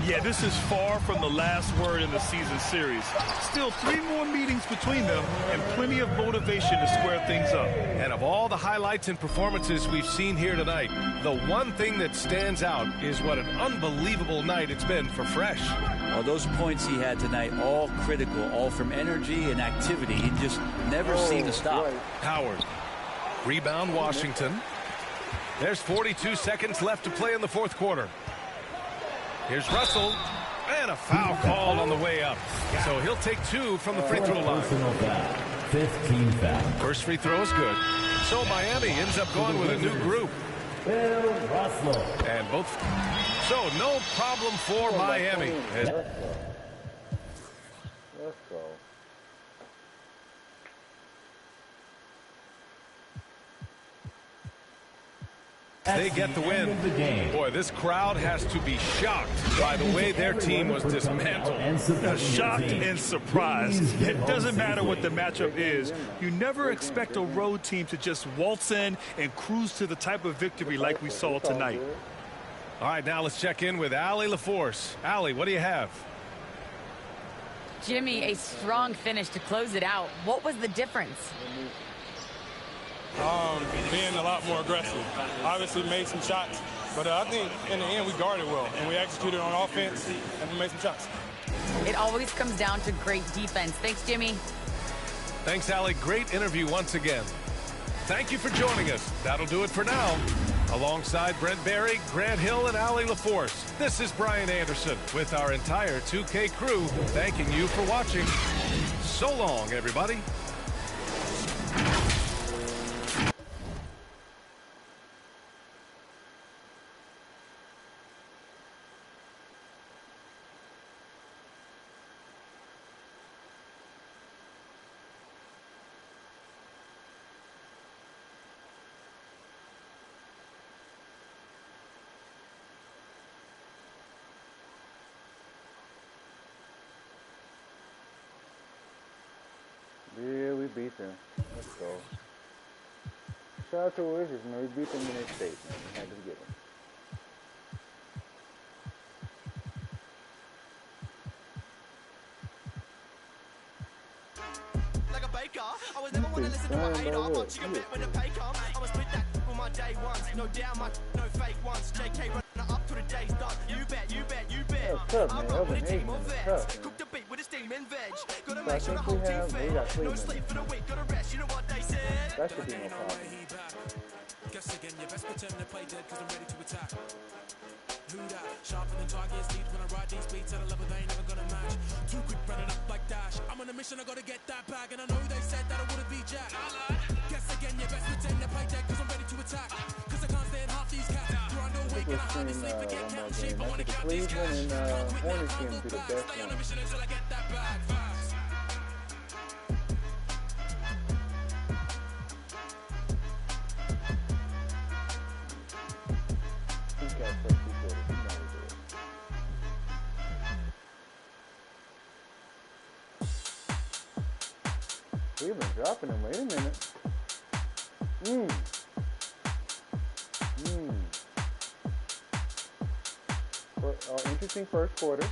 Yeah, this is far from the last word in the season series. Still 3 more meetings between them and plenty of motivation to square things up. And of all the highlights and performances we've seen here tonight, the one thing that stands out is what an unbelievable night it's been for Fresh. Well, those points he had tonight, all critical, all from energy and activity. He just never seemed to stop. Right. Howard. Rebound Washington. There's 42 seconds left to play in the fourth quarter. Here's Russell, and a foul called on the way up. So he'll take 2 from the free throw line. 15 foul. First free throw is good. So Miami ends up going with a new group. Bill Russell. And both. So no problem for Miami. Let's go. They get the win. Boy, this crowd has to be shocked by the way their team was dismantled. Shocked and surprised. It doesn't matter what the matchup is. You never expect a road team to just waltz in and cruise to the type of victory like we saw tonight. All right, now let's check in with Allie LaForce. Allie, what do you have? Jimmy, a strong finish to close it out. What was the difference? Being a lot more aggressive. Obviously made some shots, but I think in the end we guarded well and we executed on offense and we made some shots. It always comes down to great defense. Thanks, Jimmy. Thanks, Allie. Great interview once again. Thank you for joining us. That'll do it for now. Alongside Brent Barry, Grant Hill, and Allie LaForce, this is Brian Anderson with our entire 2K crew thanking you for watching. So long, everybody. Yeah, we beat them. Let's go. Shout out to the Wizards, man. We beat them in their state, man. We had to get them. Like a baker, I was never wanna listen to a hater. I'm watching a bit when the pay come. I'ma split that with my day ones. No down, no fake ones. JK running up to the day's done. You bet, you bet, you bet. I'm up with a team of vets. Cook the beat with a steam and veg. Gotta make sure the whole team fed. No sleep for the week, gotta rest. You know what they said? That should be no problem. Guess again, you best pretend to play dead cause I'm ready to attack. Who that? Sharper than targets, lead when I ride these beats at a level they ain't never gonna match. Too quick running up like Dash. I'm on a mission, I gotta get that bag. And I know they said that I wouldn't be Jack. Guess again, you best pretend to play dead cause I'm ready to attack. Cause I can't stand half these cats. Grind all week and I hardly sleep, forget counting sheep. I wanna count these cash. Can't quit now, I'll go back. Stay on a mission until I get that bag. Fast. Cleveland dropping them. Wait a minute. Interesting first quarter.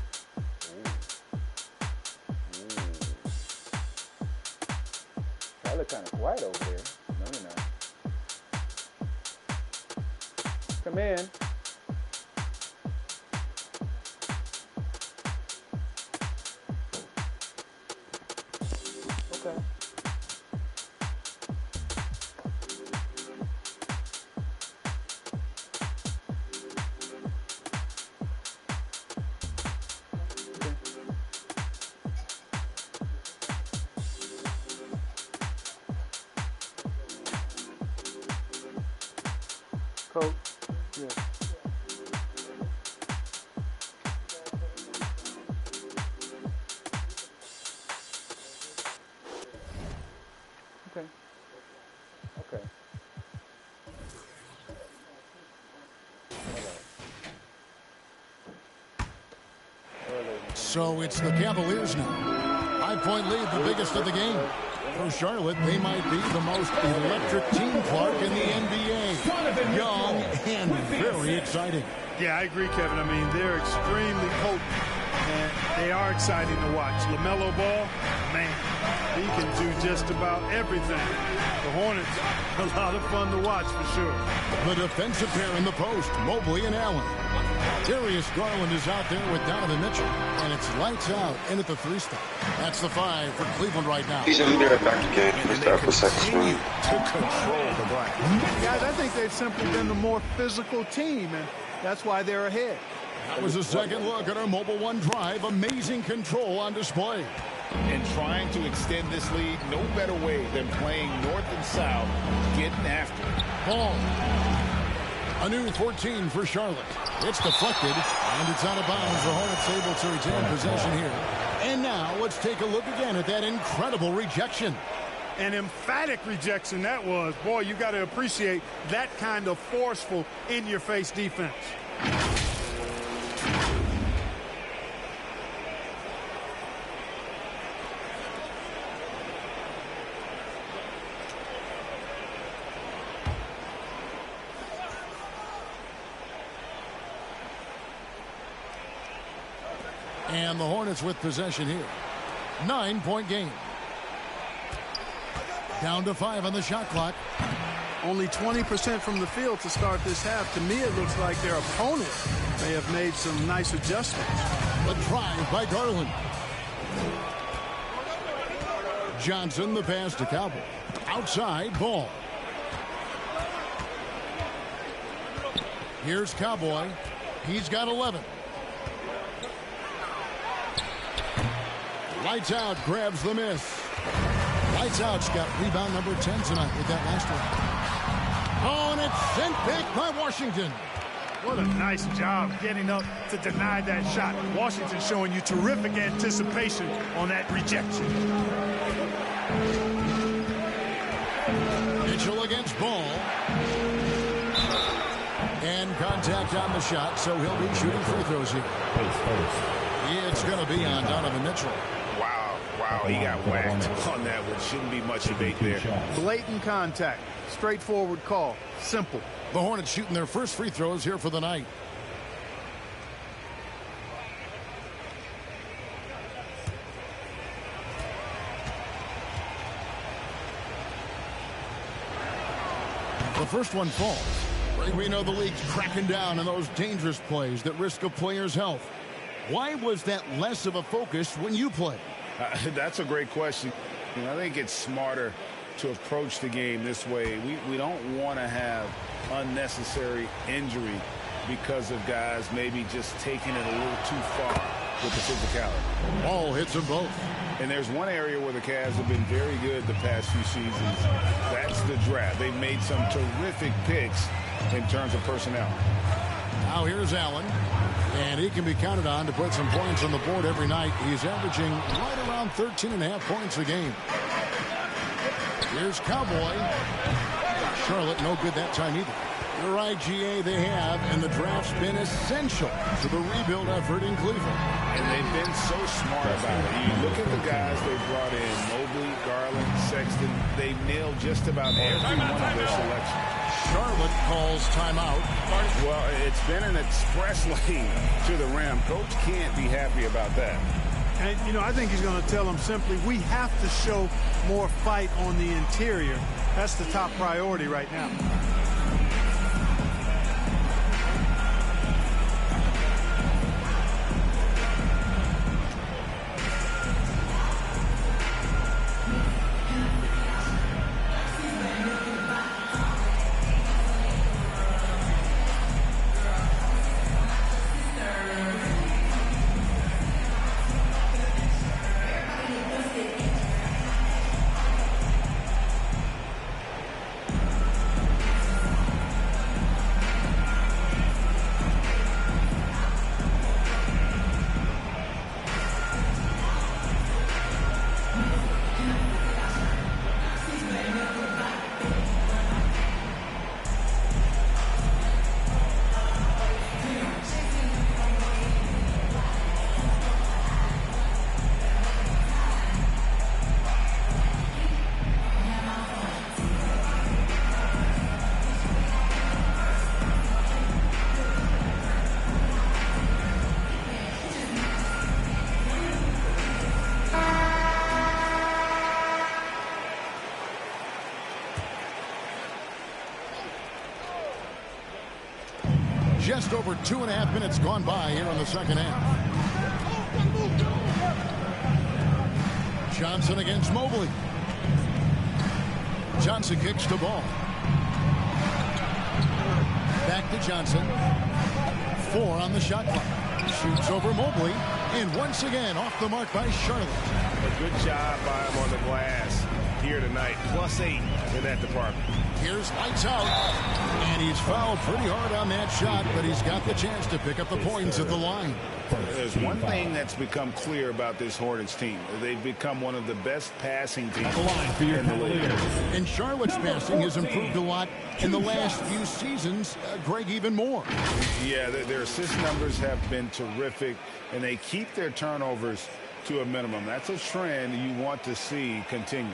That look kind of quiet over there. No, you're not. Come in. Okay. Coach, yeah. Okay. Okay. So it's the Cavaliers now. 5-point lead, the biggest of the game. For Charlotte, they might be the most electric team, Clark, in the NBA. Young and very exciting. Yeah, I agree, Kevin. I mean, they're extremely potent, and they are exciting to watch. LaMelo Ball, man, he can do just about everything. The Hornets, a lot of fun to watch for sure. The defensive pair in the post, Mobley and Allen. Darius Garland is out there with Donovan Mitchell, and it's lights out in at the 3-step. That's the 5 for Cleveland right now. He's going to be right back again. Continue to control the glass. Guys, I think they've simply been the more physical team, and that's why they're ahead. That was a second look at our Mobile One drive. Amazing control on display. And trying to extend this lead, no better way than playing north and south, getting after it. Ball. A new 14 for Charlotte. It's deflected, and it's out of bounds. The Hornets able to retain possession here. And now let's take a look again at that incredible rejection. An emphatic rejection that was. Boy, you got to appreciate that kind of forceful, in-your-face defense. And the Hornets with possession here. 9-point game. Down to 5 on the shot clock. Only 20% from the field to start this half. To me, it looks like their opponent may have made some nice adjustments. The drive by Garland. Johnson, the pass to Cowboy. Outside, Ball. Here's Cowboy. He's got 11. Lights out, grabs the miss. Lights out's got rebound number 10 tonight with that last one. Oh, and it's sent back by Washington. What a nice job getting up to deny that shot. Washington showing you terrific anticipation on that rejection. Mitchell against Ball. And contact on the shot, so he'll be shooting free throws here. It's going to be on Donovan Mitchell. Wow, Wow, he got whacked on that one. Shouldn't be much debate there. Blatant contact. Straightforward call. Simple. The Hornets shooting their first free throws here for the night. The first one falls. We know the league's cracking down on those dangerous plays that risk a player's health. Why was that less of a focus when you play? That's a great question. I think it's smarter to approach the game this way. We don't want to have unnecessary injury because of guys maybe just taking it a little too far with the physicality. Ball hits them both. And there's one area where the Cavs have been very good the past few seasons. That's the draft. They've made some terrific picks in terms of personnel. Now here's Allen. And he can be counted on to put some points on the board every night. He's averaging right around 13.5 points a game. Here's Cowboy. Charlotte no good that time either. You're right, GA, they have, and the draft's been essential to the rebuild effort in Cleveland. And they've been so smart about it. You look at the guys they brought in, Mobley, Garland, Sexton, they've nailed just about every one of their selections. Charlotte calls timeout. Well, it's been an express lane to the rim. Coach can't be happy about that. And, you know, I think he's going to tell them simply, we have to show more fight on the interior. That's the top priority right now. Just over 2.5 minutes gone by here in the second half. Johnson against Mobley. Johnson kicks the ball. Back to Johnson. 4 on the shot clock. Shoots over Mobley. And once again off the mark by Charlotte. A good job by him on the glass here tonight. +8 in that department. Here's lights out. And he's fouled pretty hard on that shot, but he's got the chance to pick up the points at the line. There's one thing that's become clear about this Hornets team. They've become one of the best passing teams in the league. And Charlotte's passing has improved a lot in the last few seasons. Greg, even more. Yeah, their assist numbers have been terrific, and they keep their turnovers to a minimum. That's a trend you want to see continue.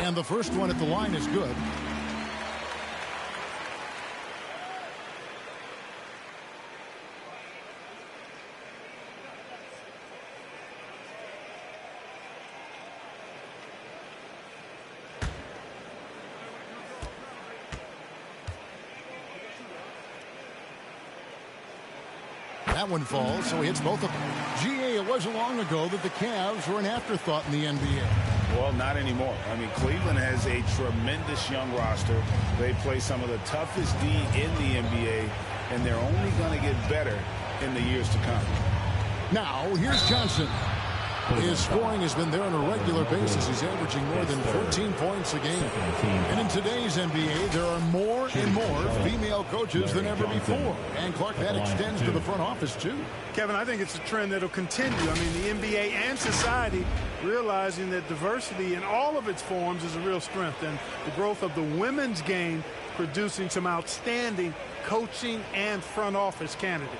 And the first one at the line is good. That one falls, so he hits both of them. GA, it wasn't long ago that the Cavs were an afterthought in the NBA. Well, not anymore. I mean, Cleveland has a tremendous young roster. They play some of the toughest D in the NBA, and they're only going to get better in the years to come. Now, here's Johnson. His scoring has been there on a regular basis. He's averaging more than 14 points a game. And in today's NBA, there are more and more female coaches than ever before. And, Clark, that extends to the front office, too. Kevin, I think it's a trend that will continue. I mean, the NBA and society realizing that diversity in all of its forms is a real strength. And the growth of the women's game producing some outstanding coaching and front office candidates.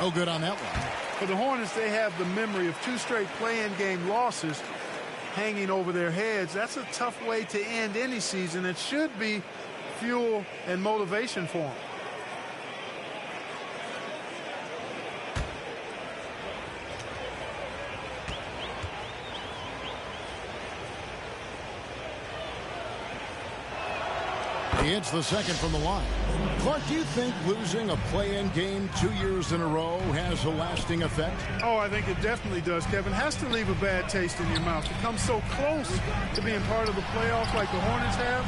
No good on that one. For the Hornets, they have the memory of 2 straight play-in game losses hanging over their heads. That's a tough way to end any season. It should be fuel and motivation for them. He hits the second from the line. Clark, do you think losing a play-in game 2 years in a row has a lasting effect? Oh, I think it definitely does, Kevin. Has to leave a bad taste in your mouth. To come so close to being part of the playoffs like the Hornets have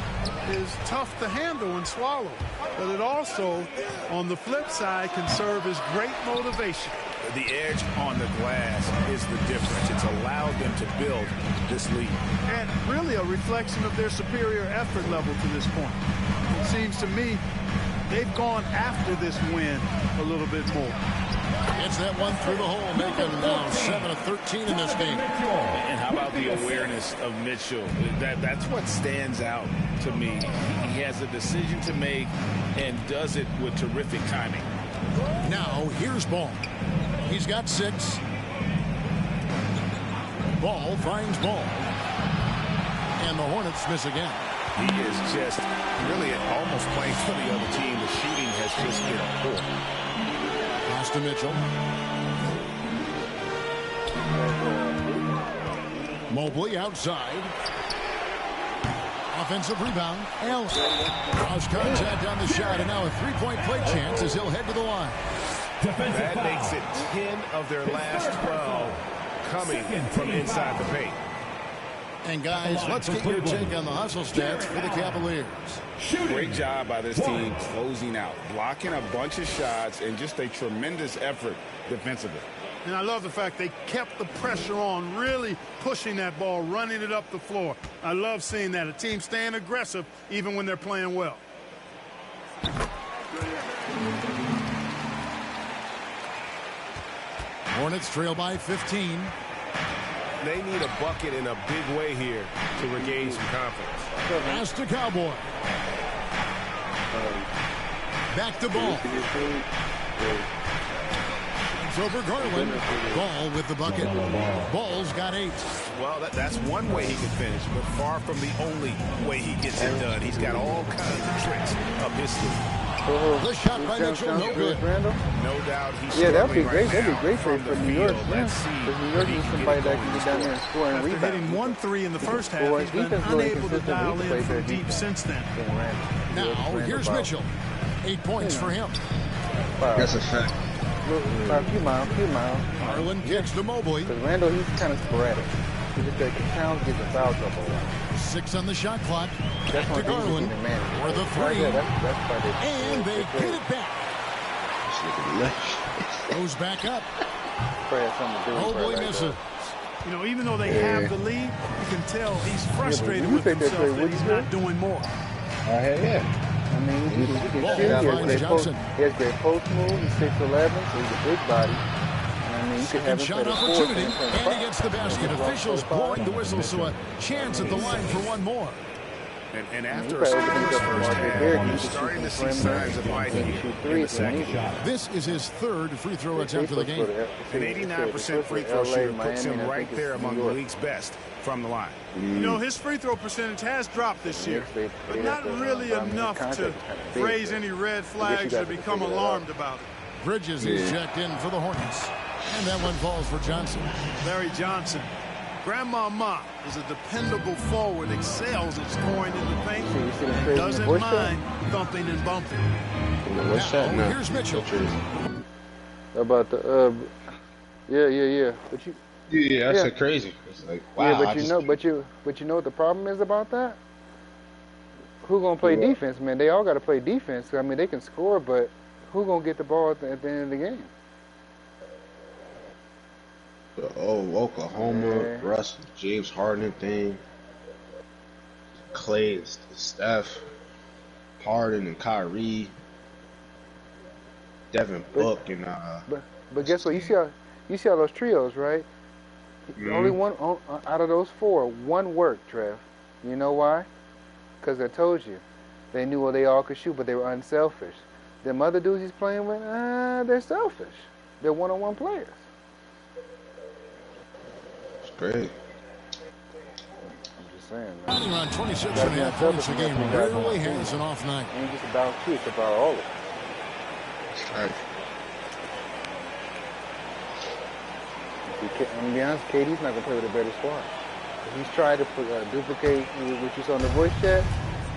is tough to handle and swallow. But it also, on the flip side, can serve as great motivation. The edge on the glass is the difference. It's allowed them to build this lead. And really a reflection of their superior effort level to this point. It seems to me they've gone after this win a little bit more. Gets that one through the hole, making now 7 of 13 in this game. And how about the awareness of Mitchell? That's what stands out to me. He has a decision to make and does it with terrific timing. Now, here's Ball. He's got 6. Ball finds Ball. And the Hornets miss again. He is just really almost playing for the other team. The shooting has just been poor. Pass to Mitchell. Mobley outside. Offensive rebound. Allen. Cross contact on the shot, and now a three-point play chance as he'll head to the line. That makes it 10 of their last 12 coming from inside the paint. And guys, let's get your take on the hustle stats for the Cavaliers. Great job by this team closing out, blocking a bunch of shots, and just a tremendous effort defensively. And I love the fact they kept the pressure on, really pushing that ball, running it up the floor. I love seeing that. A team staying aggressive even when they're playing well. Hornets trail by 15. They need a bucket in a big way here to regain some confidence. Pass to Cowboy. Back to Ball. It's over Garland. Ball with the bucket. Ball's got 8. Well, that's one way he can finish, but far from the only way he gets it done. He's got all kinds of tricks up his sleeve. The shot by Mitchell, no good. No doubt he's that'd be great. Right, that'd be great for New York. Let's see. Because New York needs somebody that can get down there and score and rebound. Hitting 1 3 in the first half, he's been unable to dial in from deep since then. Now, here's Mitchell. 8 points for him. That's a fact. A few miles. Garland kicks to Mobley. Because Randall, he's kind of sporadic. Towns get the foul trouble a lot. 6 on the shot clock. That's to Garland for the 3. And they get it back. Goes back up. Mobley misses. You know, even though they have the lead, you can tell he's frustrated with himself that he's not doing more. I mean, he has great post move. He's 6'11", so he's a big body. I mean, you can have him shot opportunity, and he gets the basket. Officials blowing the whistle, so a chance at the line for one more. And after a strong first half, he's starting to see signs of life here in the second. This is his 3rd free throw attempt of the game. An 89% free throw shooter puts him right there among the league's best from the line. You know, his free throw percentage has dropped this year, but not really enough to raise any red flags or become alarmed about it. Bridges is checked in for the Hornets. And that one falls for Johnson. Larry Johnson. Grandmama is a dependable forward, excels at scoring in the paint, and doesn't mind thumping and bumping. Here's Mitchell. About the, yeah. But Yeah, that's crazy. It's like, wow. Yeah, but you know what the problem is about that? Who gonna play defense, man? They all got to play defense. I mean, they can score, but who gonna get the ball at the end of the game? The Oklahoma, Russ, James Harden thing, Clay, and Steph, Harden and Kyrie, Devin Book, and But guess what? You see all those trios, right? Only one out of those four, one worked, Trev. You know why? Because I told you, they knew they all could shoot, but they were unselfish. Them other dudes he's playing with, they're selfish. They're one-on-one players. It's great. I'm just saying, man. Batting on 26.5 points a game rarely has an off night. It ain't just about you, it's about all of it. That's right. I'm gonna be honest, KD's not gonna play with a better squad. He's tried to duplicate what you saw in the voice chat.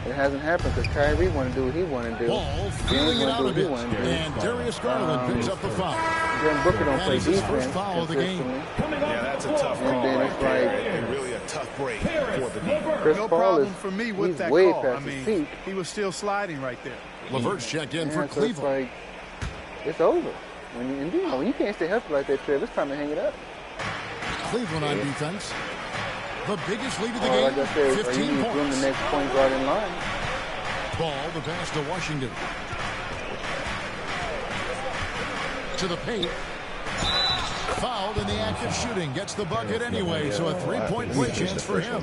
It hasn't happened because Kyrie want to do what he want to do. Ball feeling it out a bit, and Darius Garland picks up the foul. Then Booker don't play defense foul of the game. Yeah, that's a tough call right there, and really a tough break for the game. No problem for me with that call. I mean, he was still sliding right there. LeVert's checked in for Cleveland. It's over. When you can't stay healthy like that, Trev, it's time to hang it up. Cleveland on defense. The biggest lead of the game, like I said, 15 points. The next point guard in line. Ball, the pass to Washington. To the paint. Fouled in the act of shooting. Gets the bucket anyway, so a three-point play chance for him.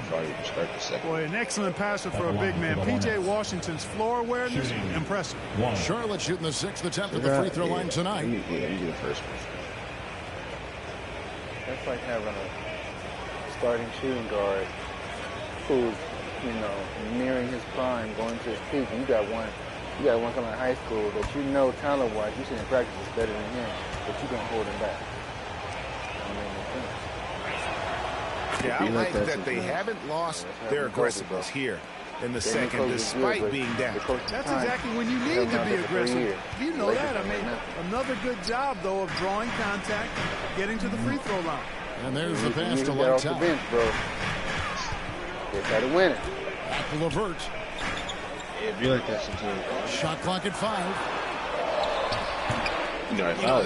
Boy, an excellent passer for a big man. P.J. Washington's floor awareness, impressive. Charlotte shooting the 6th attempt at the free throw line tonight. You get the first one. That's like having a starting shooting guard who's, nearing his prime, going to his peak. You got one coming out of high school that you know talent-wise, you see in practice is better than him, but you don't hold him back. Yeah, I like that they haven't lost their aggressiveness here in the second, despite being down. That's exactly when you need to be aggressive. You know that. I mean, another good job, though, of drawing contact, getting to the free throw line. And there's the pass to lights out. Bench, bro. They try to win it. Back to LeVert. Yeah, be like that sometimes. Shot clock at 5. They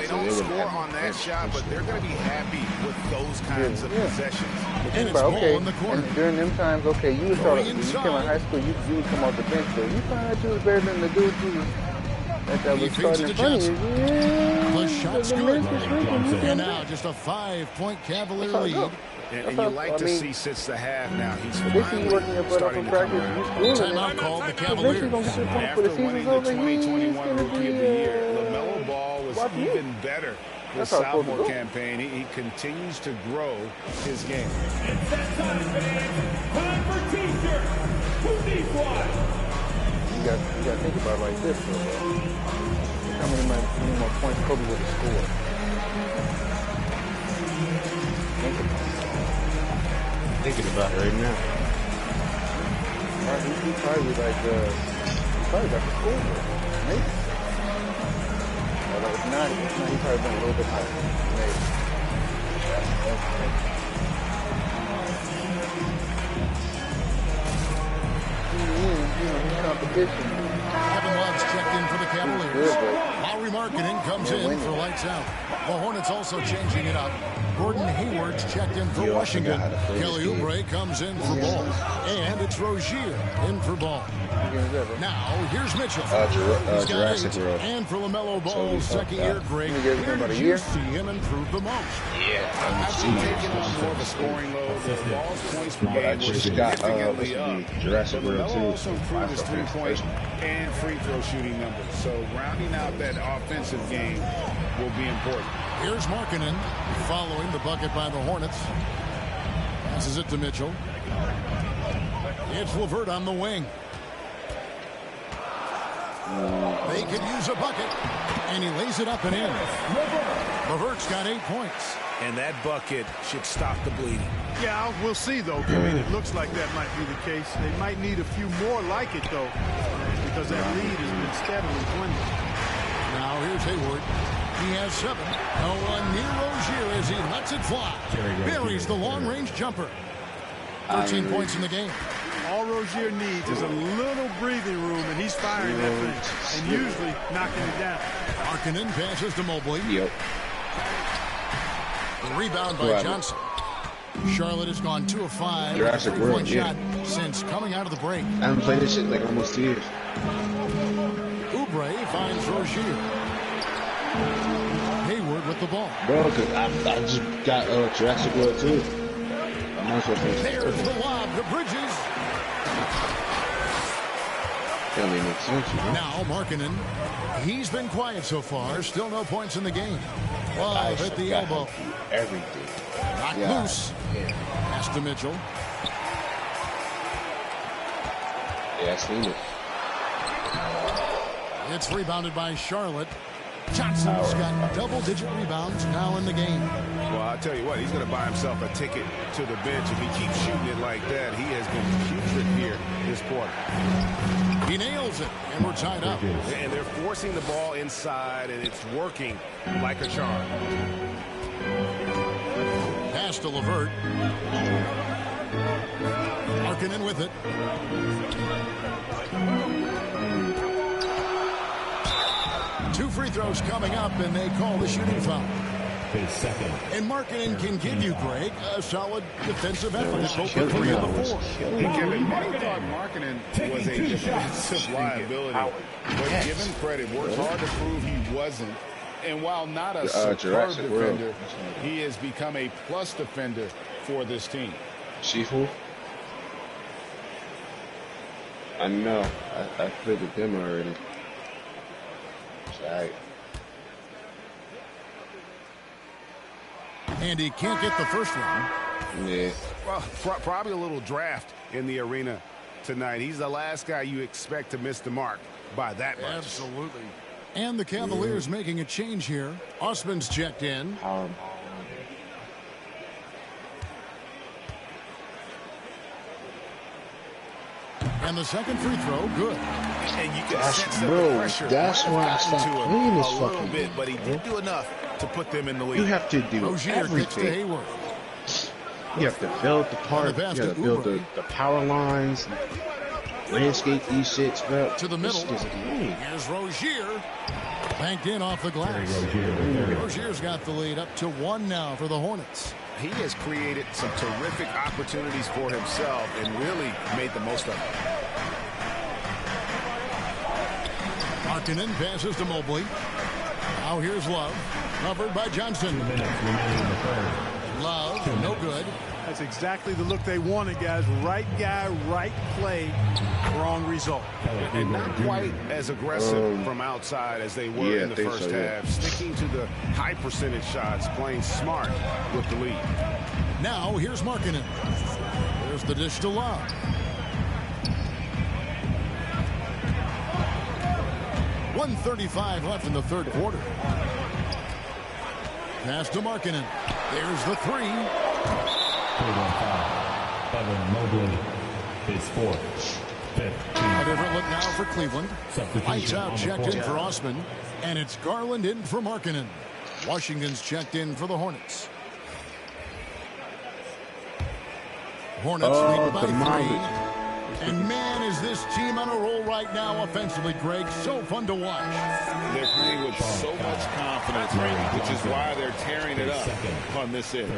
don't score on that shot, but they're going to be happy with those kinds of possessions. And it's ball in the corner. And during them times, you would start. When you came out of high school, you would come off the bench, but you find out you was better than the dude that was starting in front of you. The shot's good. And now just a 5-point Cavalier lead. And you like to see since the half now. He's finally starting to come around. Timeout called the Cavaliers. After winning the 2021 Rookie of the Year, LaMelo Ball was even better this sophomore campaign. He continues to grow his game. It's that time, fans. Time for T-shirt. Who needs one? You got to think about it like this, though. How many more points Kobe would have scored? Think about it. Thinking about it right now. He probably got the score. Maybe. If not, he probably been a little bit higher. Maybe. Competition. Kevin Love's checked in for the Cavaliers. Lowry Markkanen comes in for lights out. The Hornets also changing it up. Gordon Hayward's checked in for Washington. Kelly Oubre comes in for Ball. And it's Rozier in for Ball. Now, here's Mitchell. Jurassic World. And for LaMelo Ball's second-year break, where did you see him improve the most? After taking on more of a scoring load, the Ball's points per game were significantly up. Jurassic World LaMelo also improved his three-point and free throw shooting numbers. So rounding out that offensive game will be important. Here's Markkanen following the bucket by the Hornets. Passes it to Mitchell. It's LeVert on the wing. They could use a bucket, and he lays it up and in. LeVert's got 8 points. And that bucket should stop the bleeding. Yeah, we'll see, though. I mean, it looks like that might be the case. They might need a few more like it, though, because that lead has been steadily dwindling. Now, here's Hayward. He has 7. No one near Rozier as he lets it fly. Buries the long-range jumper. 13 points in the game. All Rozier needs is a little breathing room, and he's firing that thing, and usually knocking it down. Markkanen passes to Mobley. Yep. The rebound by Johnson. Charlotte has gone 2 of 5. Jurassic World, shot since coming out of the break. I haven't played this shit like almost 2 years. Oubre finds Rozier. Hayward with the ball. Bro, because I just got Jurassic World too. I'm not supposed to. There's the lob to Bridges. That doesn't make sense, you know? Now Markkanen. He's been quiet so far. Still no points in the game. Love at the elbow. Everything. Knocked loose. Yeah. Pass to Mitchell. Yeah, I seen it. It's rebounded by Charlotte. Johnson's got double-digit rebounds now in the game. Well, I'll tell you what, he's going to buy himself a ticket to the bench. If he keeps shooting it like that, he has been putrid here this quarter. He nails it, and we're tied up. And they're forcing the ball inside, and it's working like a charm. Pass to LeVert. Markkanen with it. Two free throws coming up, and they call the shooting foul. His second. And Markkanen can give you, Greg, a solid defensive effort. Both 3 of the 4. Kevin, many thought Markkanen was a defensive liability, but given credit, worked hard to prove he wasn't. And while not a superb defender, he has become a plus defender for this team. Shifu? I know. I figured him already. Right. And he can't get the first one. Yeah. Well, probably a little draft in the arena tonight. He's the last guy you expect to miss the mark by that much. Absolutely. And the Cavaliers making a change here. Osman's checked in. And the second free throw, good. And you can sense the pressure. That's why I stopped playing this fucking bit, but he did do enough to put them in the lead. You have to do everything. You have to build the park. You have to build the power lines, landscape these shits, bro. To the middle. Here's Rozier. Banked in off the glass. Rozier's got the lead up to 1 now for the Hornets. He has created some terrific opportunities for himself and really made the most of it. Markkanen passes to Mobley. Now here's Love. Covered by Johnson. Love, no good. That's exactly the look they wanted, guys. Right guy, right play, wrong result. And not quite as aggressive from outside as they were in the first half. Sticking to the high percentage shots, playing smart with the lead. Now here's Markkanen. There's the dish to Love. .135 left in the third quarter. Pass to Markkanen. There's the 3. Evan Mobley, his 4th. A different look now for Cleveland. Lights out checked in for Osman. And it's Garland in for Markkanen. Washington's checked in for the Hornets. Hornets lead by 3. And man, is this team on a roll right now offensively, Greg. So fun to watch. They're playing with so much confidence, which is why they're tearing it up on this end.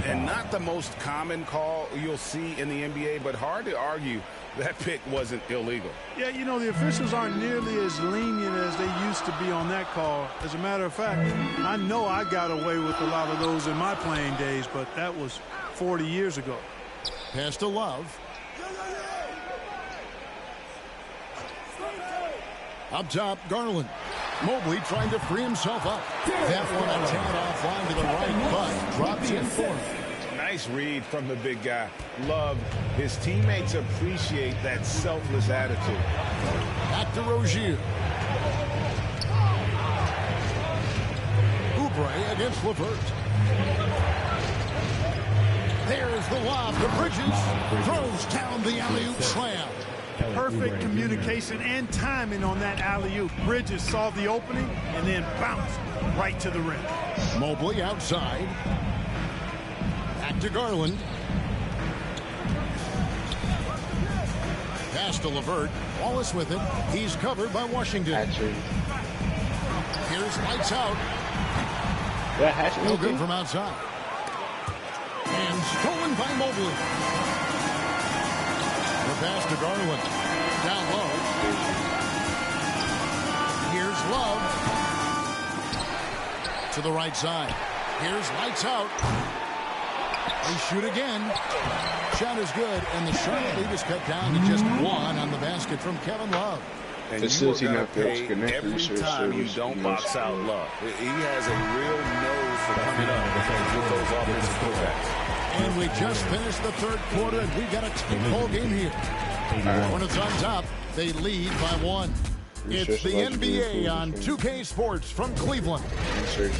And not the most common call you'll see in the NBA, but hard to argue that pick wasn't illegal. Yeah, you know, the officials aren't nearly as lenient as they used to be on that call. As a matter of fact, I know I got away with a lot of those in my playing days, but that was 40 years ago. Pass to Love. Up top, Garland. Mobley trying to free himself up. That one a tad offline to the right, but drops in for him. Nice read from the big guy. Love. His teammates appreciate that selfless attitude. Back to Rozier. Oubre against LeVert. There's the lob to Bridges. Throws down the alley-oop slam. perfect communication and timing on that alley-oop. Bridges saw the opening and then bounced right to the rim. Mobley outside. Back to Garland. Pass to LeVert. Wallace with it. He's covered by Washington. Here's lights out. No good from outside. And stolen by Mobley. The pass to Garland. Down low. Here's Love. To the right side. Here's lights out. They shoot again. Shot is good, and the Charlotte lead is cut down to just one on the basket from Kevin Love. And facility not pay every time you don't box out Love. He has a real nose for coming up with those offensive putbacks. And we just finished the third quarter, and we've got a 10-ball game here. Hornets on top. They lead by one. It's the NBA on 2K Sports from Cleveland. You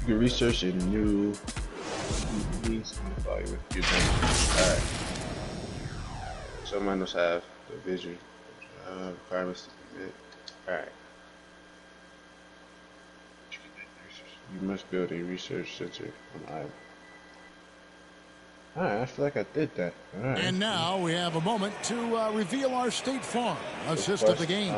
can research a new leagues in the body with your name. Alright. Some minors have the vision. Requirements to commit. Alright. You must build a research center on island. Alright, I feel like I did that. Alright. And now we have a moment to reveal our State Farm assist of the game.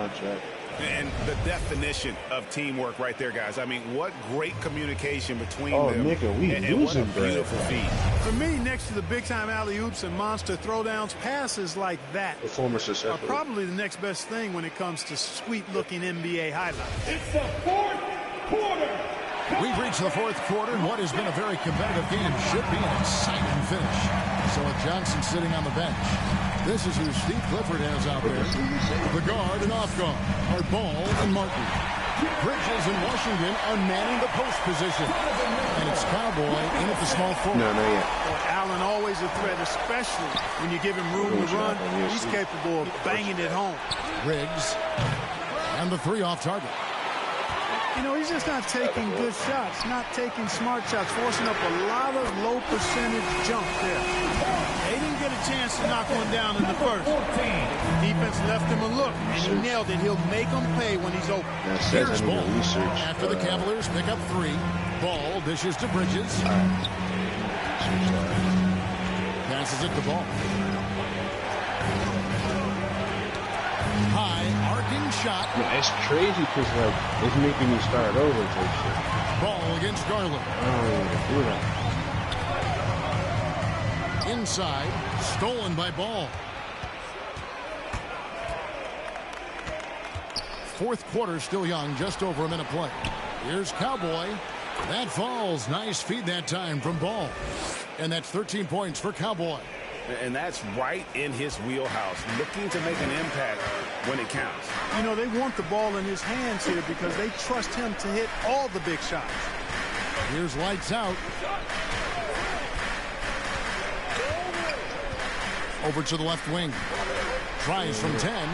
And the definition of teamwork right there, guys. I mean, what great communication between them. Nigga, and what a beautiful feed. For me, next to the big-time alley-oops and monster throwdowns, passes like that are probably the next best thing when it comes to sweet-looking NBA highlights. It's the fourth quarter. We've reached the fourth quarter, and what has been a very competitive game should be an exciting finish. So with Johnson sitting on the bench, this is who Steve Clifford has out there. The guard and off guard are Ball and Martin. Bridges and Washington are manning the post position. And it's Cowboy in at the small forward. No, not yet. Allen always a threat, especially when you give him room to run. He's capable of banging it home. Riggs. And the three off target. You know, he's just not taking good shots, not taking smart shots, forcing up a lot of low percentage jump there. They didn't get a chance to knock one down in the first. Defense left him a look, and he nailed it. He'll make them pay when he's open. Here's Ball. After the Cavaliers pick up three, Ball dishes to Bridges. Passes it to Ball. High arcing shot. Yeah, it's crazy because like it's making me start over type shit. Ball against Garland. I don't even do that. Inside, stolen by Ball. Fourth quarter still young, just over a minute play. Here's Cowboy. That falls. Nice feed that time from Ball. And that's 13 points for Cowboy. And that's right in his wheelhouse, looking to make an impact when it counts. You know, they want the ball in his hands here because they trust him to hit all the big shots. Here's lights out. Over to the left wing. Tries from 10.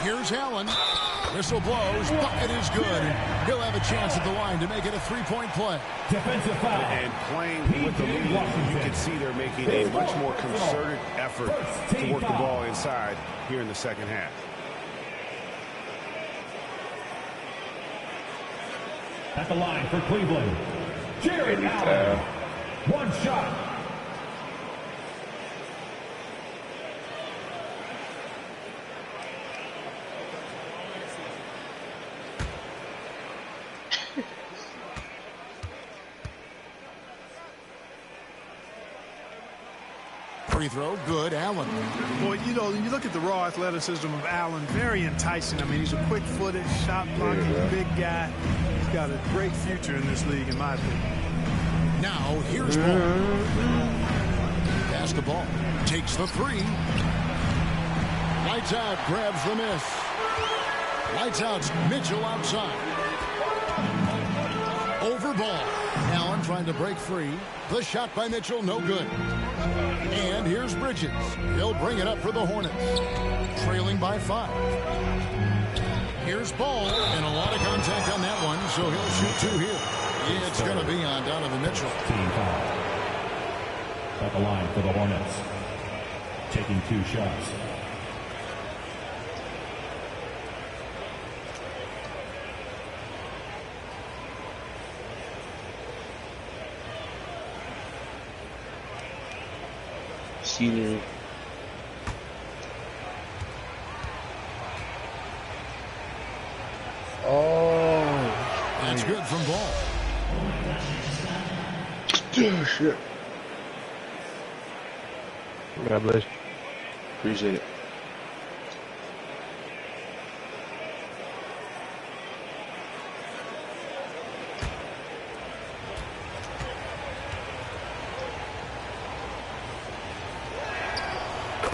Here's Allen. Whistle blows. Bucket is good. He'll have a chance at the line to make it a three-point play. Defensive foul. And playing with the lead, you can see they're making a much more concerted effort to work the ball inside here in the second half. At the line for Cleveland, Jared Allen. One shot. Free throw, good, Allen. Boy, you know, you look at the raw athleticism of Allen, very enticing. I mean, he's a quick-footed, shot-blocking big guy. He's got a great future in this league, in my opinion. Now, here's Ball. Pass the ball. Takes the three. Lights out, grabs the miss. Lights out, Mitchell outside. Over Ball. Allen trying to break free. The shot by Mitchell, no good. And here's Bridges. He'll bring it up for the Hornets. Trailing by 5. Here's Ball, and a lot of contact on that one, so he'll shoot 2 here. It's going to be on Donovan Mitchell. Team foul. At the line for the Hornets. taking 2 shots. Senior. Oh, that's good from Ball. Oh, shit. God bless you. Appreciate it.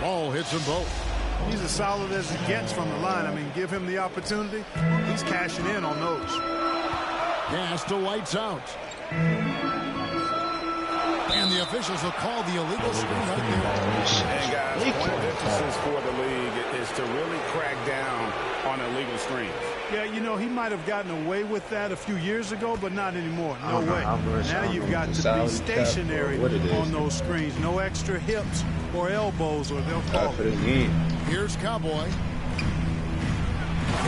Ball hits them both. He's as solid as he gets from the line. I mean, give him the opportunity. He's cashing in on those. Gas to lights out. And the officials will call the illegal screen right there. And guys, one of the emphasis for the league is to really crack down on illegal screens. Yeah, you know, he might have gotten away with that a few years ago, but not anymore. No way. Now you've got to be stationary on those screens. No extra hips or elbows, or they'll call it. Here's Cowboy.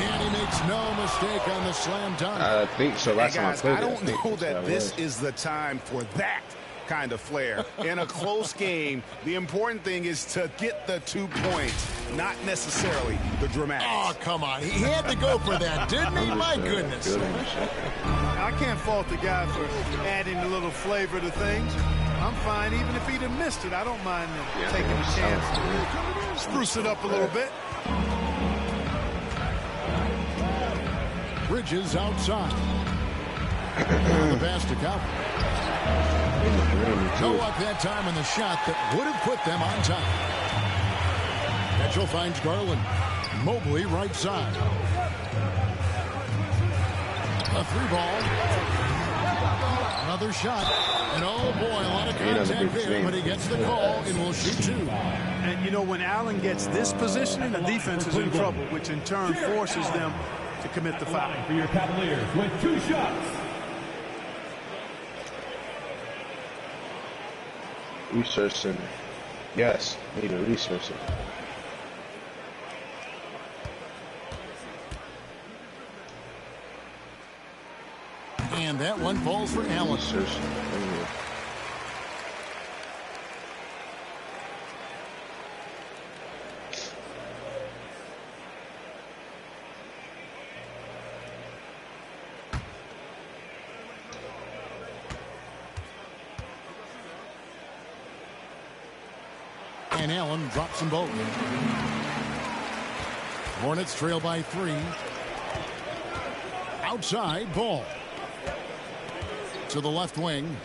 And he makes no mistake on the slam dunk. I think so. Last time I played I don't know that this is the time for that kind of flair. In a close game, the important thing is to get the 2 points, not necessarily the dramatics. Oh, come on. He had to go for that, didn't he? My goodness. I can't fault the guy for adding a little flavor to things. I'm fine. Even if he'd have missed it, I don't mind taking a chance to spruce it up a little bit. Bridges outside. The pass to Cowboy. No luck that time on the shot that would have put them on top. Mitchell finds Garland. Mobley right side. A 3-ball. Another shot. And oh boy, a lot of contact there, but he gets the call and will shoot 2. And you know, when Allen gets this positioning, the defense is in trouble, which in turn forces them to commit the foul. For your Cavaliers with 2 shots. Research center. Yes, need a research center. And that one falls for Allen. Research center. And Allen drops them both. Hornets trail by 3. Outside, Ball. To the left wing.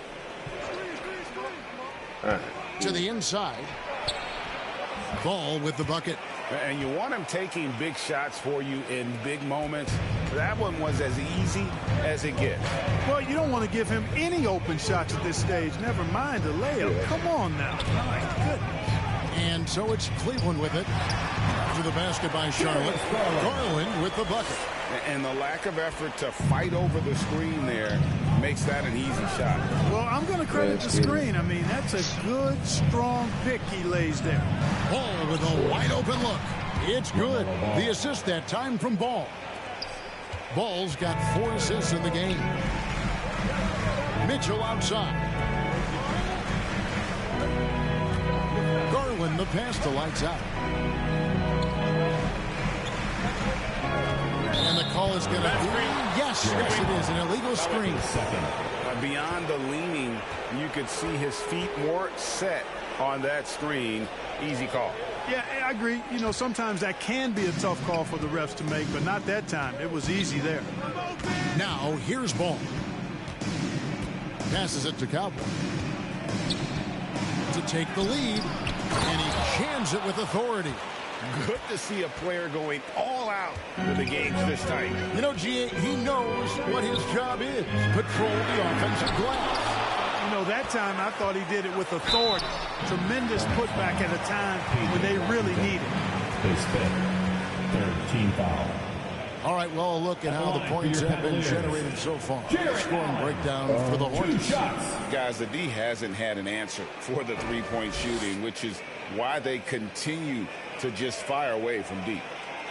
To the inside. Ball with the bucket. And you want him taking big shots for you in big moments. That one was as easy as it gets. Well, you don't want to give him any open shots at this stage. Never mind a layup. Come on now. My goodness. And so it's Cleveland with it. To the basket by Charlotte. Garland with the bucket. And the lack of effort to fight over the screen there makes that an easy shot. Well, I'm going to credit the screen. I mean, that's a good, strong pick he lays there. Ball with a wide open look. It's good. The assist that time from Ball. Ball's got 4 assists in the game. Mitchell outside. Garland the pass to lights out. And the call is going to be, yes, it is, an illegal screen. Beyond the leaning, you could see his feet more set on that screen. Easy call. Yeah, I agree. You know, sometimes that can be a tough call for the refs to make, but not that time. It was easy there. Now, here's Ball. Passes it to Cowboy. To take the lead, and he jams it with authority. Good to see a player going all out with the games this tight. You know, G.A., he knows what his job is. Patrol the offensive glass. You know, that time I thought he did it with authority. Tremendous putback at a time when they really need it. Base third team foul. All right, well, look at how the points have been generated so far. Scoring breakdown for the Hornets. Guys, the D hasn't had an answer for the three-point shooting, which is why they continue to just fire away from deep.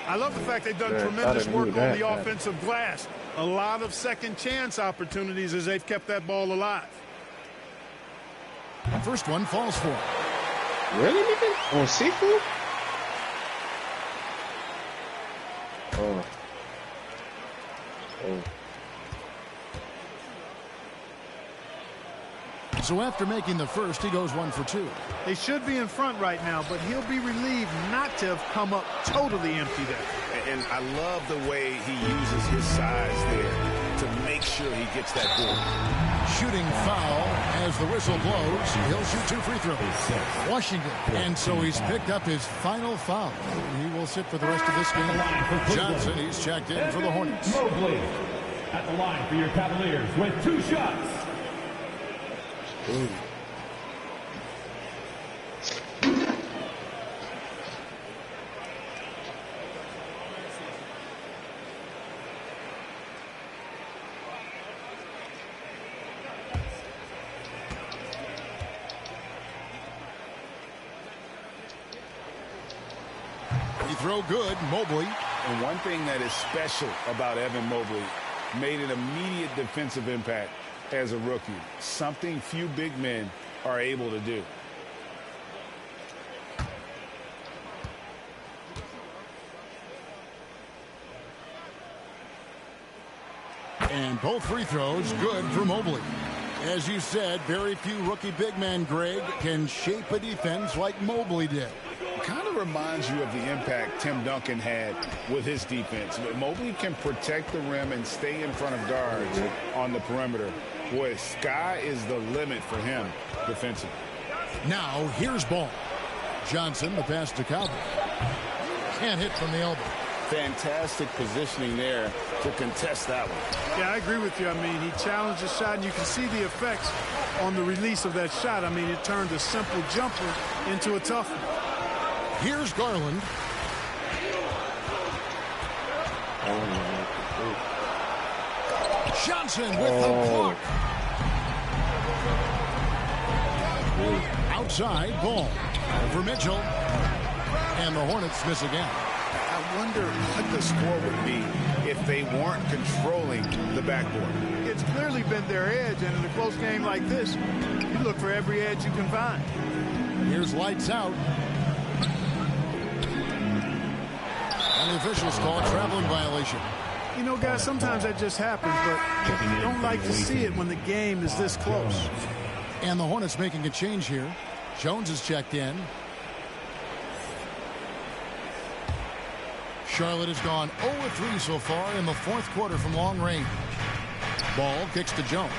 I love the fact they've done tremendous work on the offensive glass. A lot of second chance opportunities as they've kept that ball alive. First one falls for him. Really, nigga? On seafood? Oh. So after making the first, he goes 1 for 2. They should be in front right now, but he'll be relieved not to have come up totally empty there. And I love the way he uses his size there to make sure he gets that goal. Shooting foul as the whistle blows. He'll shoot 2 free throws. Washington. And so he's picked up his final foul. He will sit for the rest of this game. Johnson, he's checked in for the Hornets. Mobley at the line for your Cavaliers with 2 shots. Ooh. He throw good, Mobley. And one thing that is special about Evan Mobley, made an immediate defensive impact as a rookie. Something few big men are able to do. And both free throws good for Mobley. As you said, very few rookie big men, Greg, can shape a defense like Mobley did. Kind of reminds you of the impact Tim Duncan had with his defense. But Mobley can protect the rim and stay in front of guards on the perimeter. Boy, sky is the limit for him defensively. Now, here's ball. Johnson, the pass to Cowboy. Can't hit from the elbow. Fantastic positioning there to contest that one. Yeah, I agree with you. I mean, he challenged the shot, and you can see the effects on the release of that shot. I mean, it turned a simple jumper into a tough one. Here's Garland. Johnson with the block. Outside ball for Mitchell. And the Hornets miss again. I wonder what the score would be if they weren't controlling the backboard. It's clearly been their edge, and in a close game like this, you look for every edge you can find. Here's lights out. And the officials call a traveling violation. You know, guys, sometimes that just happens, but you don't like to see it when the game is this close. And the Hornets making a change here. Jones is checked in. Charlotte has gone 0-3 so far in the fourth quarter from long range. Ball kicks to Jones.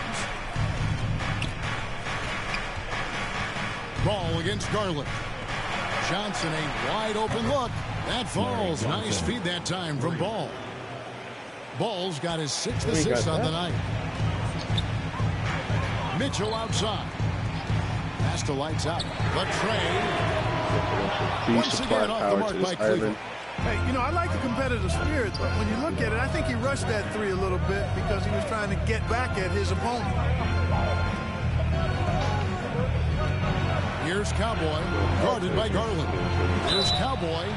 Ball against Garland. Johnson, a wide open look. That falls. Nice feed that time from Ball. Ball's got his 6th assist on the night. Mitchell outside. Pass to lights out. The trade. Once again off the mark by Cleveland. Hey, you know, I like the competitive spirit, but when you look at it, I think he rushed that 3 a little bit because he was trying to get back at his opponent. Here's Cowboy, guarded by Garland. Here's Cowboy.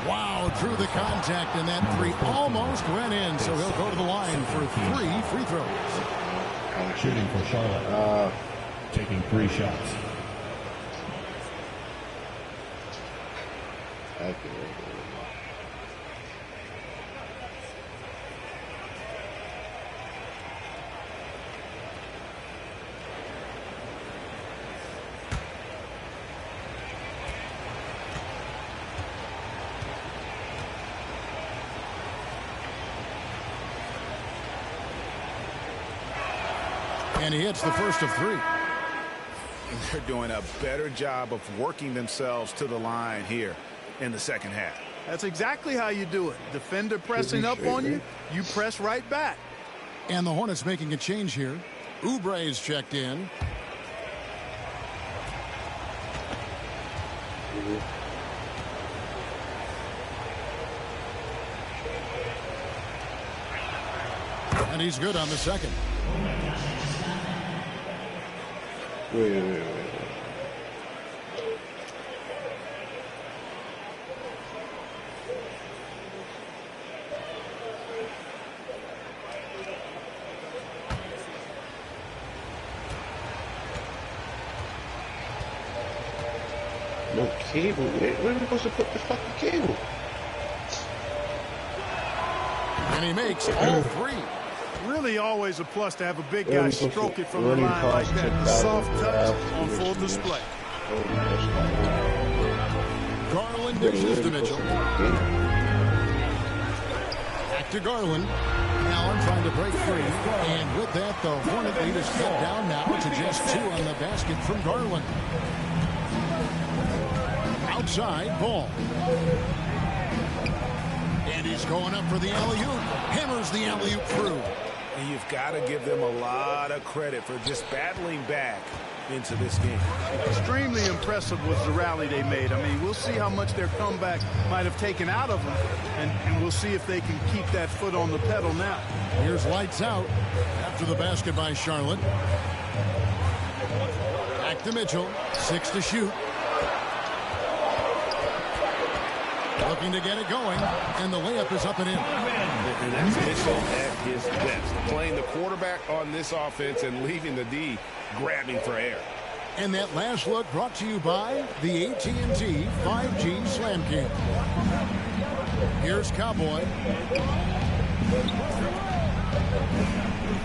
Wow, through the contact, and that 3 almost went in, so he'll go to the line for 3 free throws. Shooting for Charlotte. Taking 3 shots. And he hits the first of 3. They're doing a better job of working themselves to the line here in the second half. That's exactly how you do it. Defender pressing up on you, you press right back. And the Hornets making a change here. Oubre is checked in. And he's good on the second. Wait. No cable. Where are we supposed to put the fucking cable? And he makes all three. Really always a plus to have a big guy stroke it from the line like that. The soft touch on full display. Garland dishes to Mitchell. Back to Garland. Allen trying to break free. And with that, the Hornet lead is cut down now to just 2 on the basket from Garland. Outside, Ball. And he's going up for the alley-oop. Hammers the alley-oop through. And you've got to give them a lot of credit for just battling back into this game. Extremely impressive was the rally they made. I mean, we'll see how much their comeback might have taken out of them, and we'll see if they can keep that foot on the pedal now. Here's lights out after the basket by Charlotte. Back to Mitchell. 6 to shoot. Looking to get it going, and the layup is up and in. And that's Mitchell at his best. Playing the quarterback on this offense and leaving the D grabbing for air. And that last look brought to you by the AT&T 5G Slam Cam. Here's Cowboy.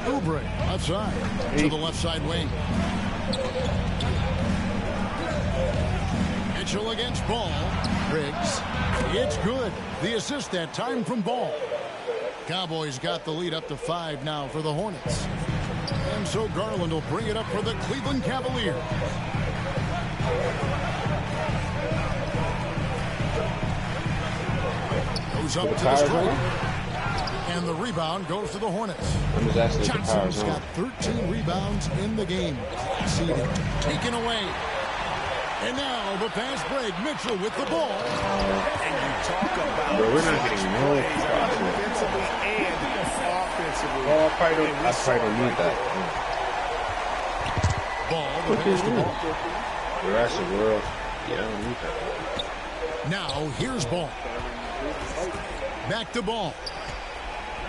Oubre outside to the left side wing. Mitchell against Ball. Riggs. It's good. The assist that time from Ball. Cowboys got the lead up to 5 now for the Hornets. And so Garland will bring it up for the Cleveland Cavaliers. Goes up to the stripe. And the rebound goes to the Hornets. Johnson's got 13 rebounds in the game. Seeded. Taken away. And now the fast break. Mitchell with the ball. And you talk about we're not getting no defensively and offensively. Oh, I probably don't need that. Ball, the pass to Ball. The rest of the world. Yeah, I don't need that. Now here's Ball. Back to Ball.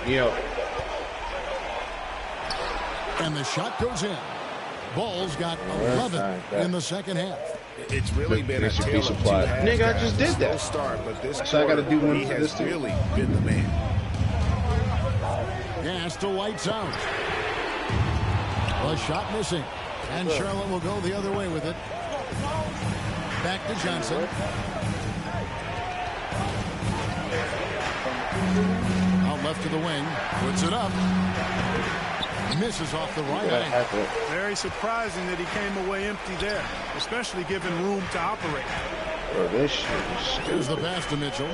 Yo. And the shot goes in. Ball's got 11 in the second half. It's really been a tale of two halves. Nigga, I just did that. Start, but this so I got to do one for this team. Really been the man. Gas to lights out. A shot missing. And Charlotte will go the other way with it. Back to Johnson. Out left to the wing. Puts it up. Misses off the right ankle. Very surprising that he came away empty there, especially given room to operate. Bro, this shit is stupid. Here's the pass to Mitchell.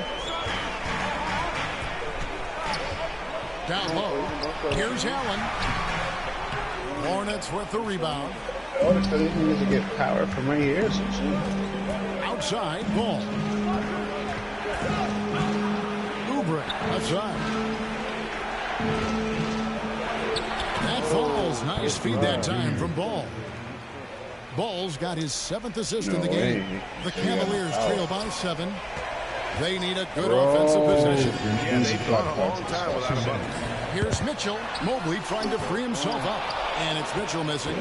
Down low. Here's Allen. Hornets with the rebound. Oh, so they need to get power from right here or some shit. Outside, Ball. Oubre, outside. That falls. Nice feed that time from Ball. Ball's got his 7th assist in the game. The Cavaliers trail by 7. They need a good offensive possession. Yeah, they've gone a long time without a bucket. Here's Mitchell. Mobley trying to free himself up. And it's Mitchell missing.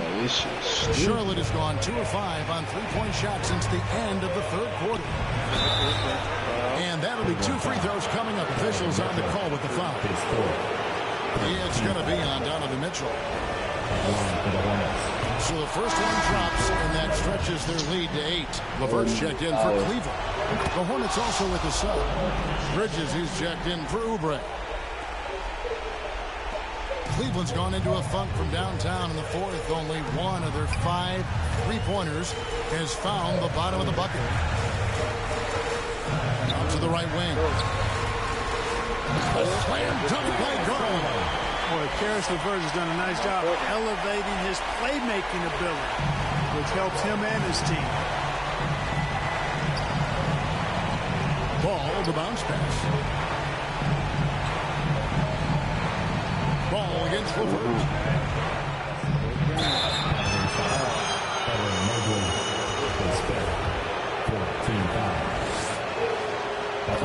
Charlotte has gone 2 of 5 on 3-point shots since the end of the 3rd quarter. And that'll be 2 free throws coming up. Officials on the call with the foul. It's going to be on Donovan Mitchell. So the first one drops, and that stretches their lead to 8. LeVert's checked in for Cleveland. The Hornets also with the sub. Bridges, he's checked in for Oubre. Cleveland's gone into a funk from downtown in the 4th. Only one of their 5 3-pointers has found the bottom of the bucket. Out to the right wing. A slam dunk by Garland. Boy, Karis LeVert has done a nice job elevating his playmaking ability, which helps him and his team. Ball, the bounce pass. Ball against LeVert.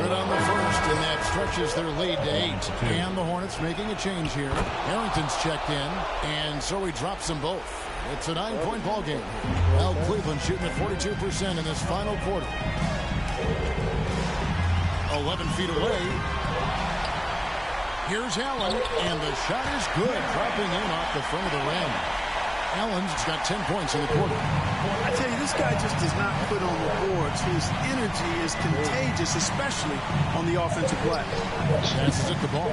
good on the first, and that stretches their lead to 8. And the Hornets making a change here. Harrington's checked in, and so he drops them both. It's a 9-point ball game. Well, Cleveland shooting at 42% in this final quarter. 11 feet away. Here's Allen, and the shot is good, dropping in off the front of the rim. Allen's got 10 points in the quarter. I tell you, this guy just does not quit on the boards. His energy is contagious, especially on the offensive glass. Passes it the ball.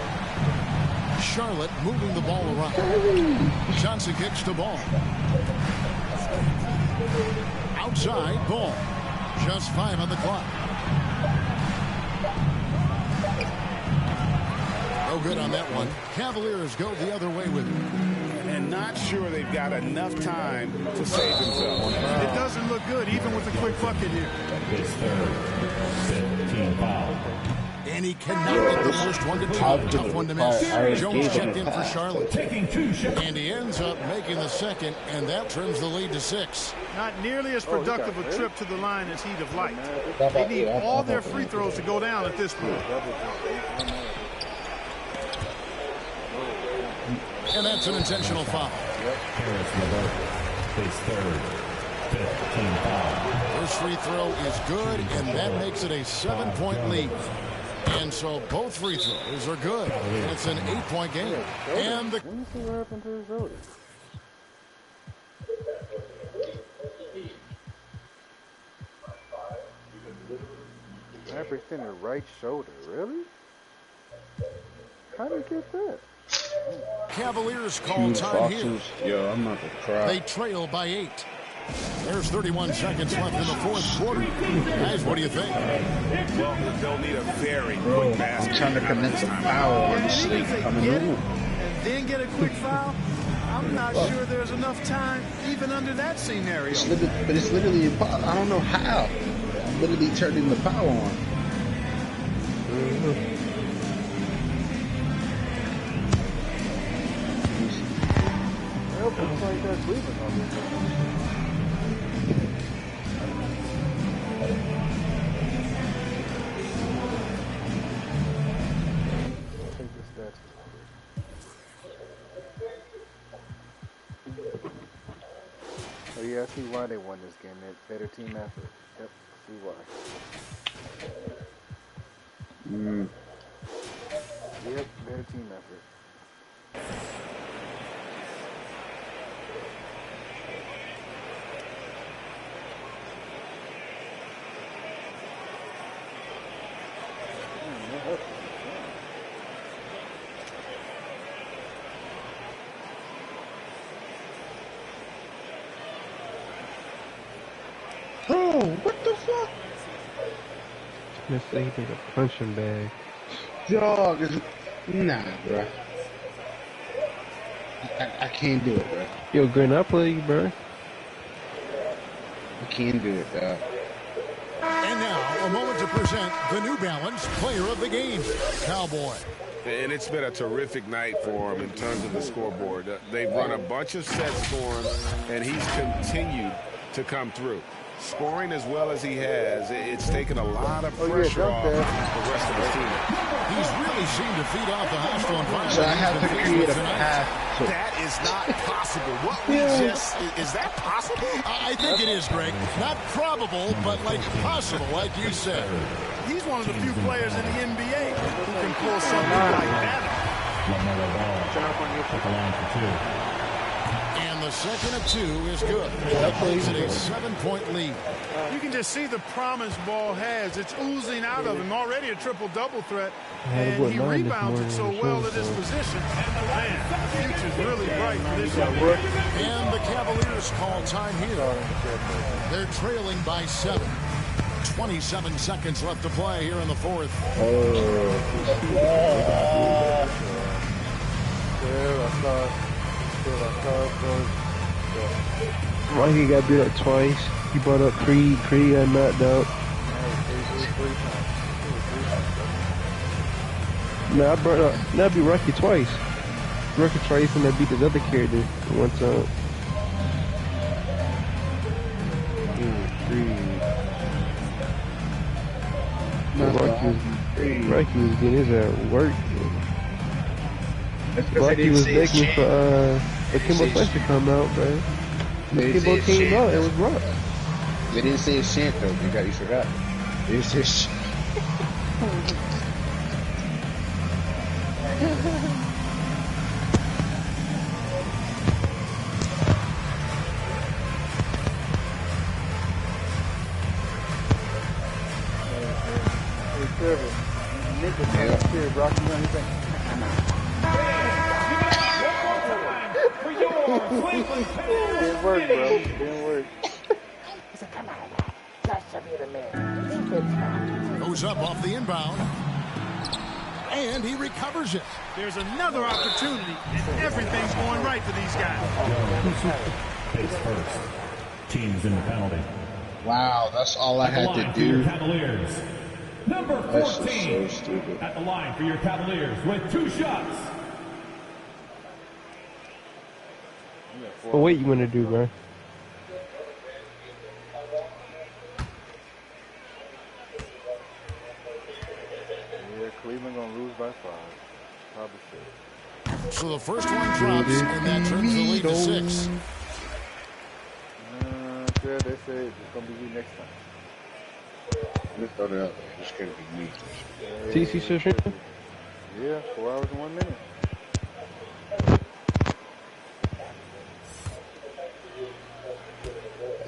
Charlotte moving the ball around. Johnson kicks the ball. Outside, ball. Just 5 on the clock. No good on that one. Cavaliers go the other way with it. And not sure they've got enough time to save themselves. It doesn't look good, even with a quick bucket here. His third, 15 foul. And he cannot get the first one to drop. Tough one to miss. Jones checked in for Charlotte. And he ends up making the second, and that trims the lead to 6. Not nearly as productive a trip to the line as he'd have liked. They need all their free throws to go down at this point. And that's an intentional foul. Harris LeVert, his third, 15 foul. First free throw is good, and that makes it a 7-point lead. And so both free throws are good. And it's an 8-point game. And the... Let me see what happened to his shoulder. Hyperextended right shoulder, really? How did he get that? Cavaliers call time here. Yo, I'm not gonna cry. They trail by 8. There's 31 seconds left in the fourth quarter. Guys, what do you think? Well, they'll need a very quick basket. I'm trying to convince a foul on the sleep coming in. And then get a quick foul? I'm not sure there's enough time even under that scenario. But it's literally impossible. I don't know how. I'm literally turning the power on. Looks like that's Cleveland on this. I'll take the stats. Oh yeah, I see why they won this game. They had better team effort. Yep, see why. Yep, better team effort. Bro, what the fuck? Miss he did a punching bag. Dog is nah, bro. I can't do it, bro. Yo, Grin, I play you, bro. I can't do it, dog. And now, a moment to present the New Balance Player of the Game, Cowboy. And it's been a terrific night for him in terms of the scoreboard. They've run a bunch of sets for him, and he's continued to come through. Scoring as well as he has, it's taken a lot of pressure off the rest of his team. He's really seemed to feed off the hostile environment. So I have to create a path. That is not possible. What we just, is that possible? I think it is, Greg. Not probable, but like possible, like you said. He's one of the few players in the NBA who can pull something like that. At the line for 2. And the second of 2 is good. That makes it a 7-point lead. You can just see the promise Ball has. It's oozing out of him. Already a triple-double threat. And he rebounds it so well at his position. Man, the future's really bright for this young man. And the Cavaliers call time here. They're trailing by 7. 27 seconds left to play here in the fourth. Why he got beat up twice? He brought up Creed got knocked out. No, I brought up, that'd be Rocky twice. Rocky twice and I beat the other character one time. Creed. Rocky was getting his work. Rocky was begging for Kimbo Slice to come out, bro. When Kimbo came out, it was Rock. They didn't say his chant though. You forgot. They didn't say his chant. Nick was trying to steer Rocky on his back. Didn't work, bro. Didn't work. He said, come on, that should be the man. Goes up off the inbound. And he recovers it. There's another opportunity, and everything's going right for these guys. Takes first. Teams in the penalty. Wow, that's all I had to do. Cavaliers. Number 14 so at the line for your Cavaliers with 2 shots. What weight you want to do, bro? Yeah, Cleveland gonna lose by 5. Probably 6. So the first one drops, and that turns the lead to 6. They say it's gonna be you next time. Let's throw it out. It's gonna be me. TC session? Yeah, 4 hours and 1 minute.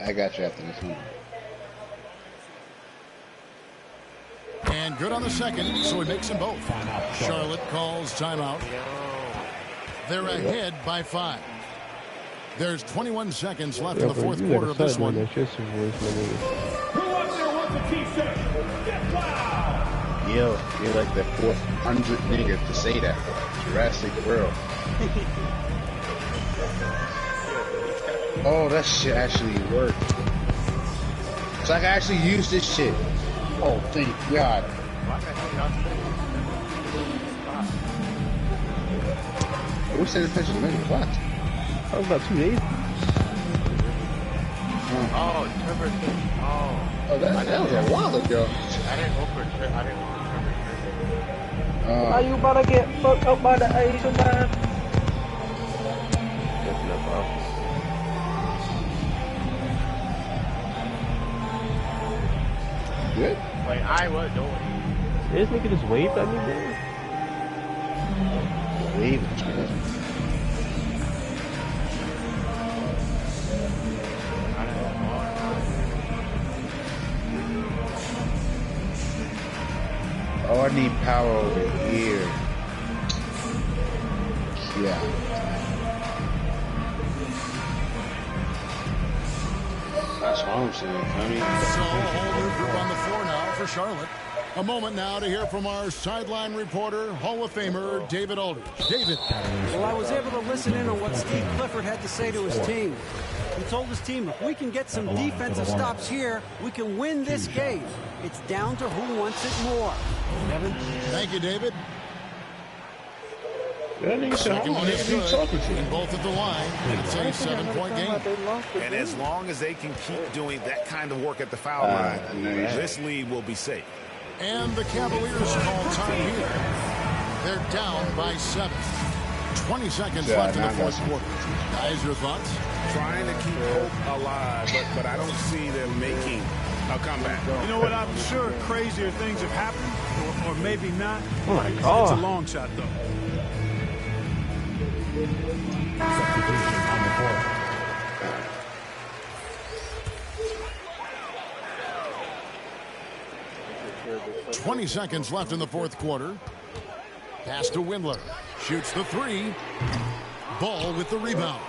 I got you after this one. And good on the second, so he makes them both. Charlotte calls timeout. They're ahead by 5. There's 21 seconds left in the fourth quarter of this one. Who wants there wants a t-shirt? Get loud! Yo, you're like the 400th nigga to say that. Jurassic World. Oh, that shit actually worked. So I can actually use this shit. Oh, thank God. We said the pitch was maybe what? That was about 2 days. Oh, Trevor. Oh, that was a while ago. I didn't go for Trevor. Are you about to get fucked up by the Asian man? Good. Wait, I was doing. This nigga just waved at me, man. Waved. Oh, I need power over here. Yeah. That's what I'm saying, honey. So, a whole new group on the floor now for Charlotte. A moment now to hear from our sideline reporter, Hall of Famer David Aldridge. David. Well, I was able to listen in on what Steve Clifford had to say to his team. He told his team, if we can get some defensive stops here, we can win this game. It's down to who wants it more. Kevin? Thank you, David. Second one is good. And both at the line. It's a 7-point game. And as long as they can keep doing that kind of work at the foul line, this lead will be safe. And the Cavaliers call time here. They're down by 7. 20 seconds left in the fourth quarter. Guys, your thoughts? Trying to keep hope alive, but I don't see them making a comeback. You know what? I'm sure crazier things have happened, or maybe not. Oh my It's God. a long shot, though. Substitution on the court. 20 seconds left in the fourth quarter. Pass to Windler. Shoots the 3. Ball with the rebound.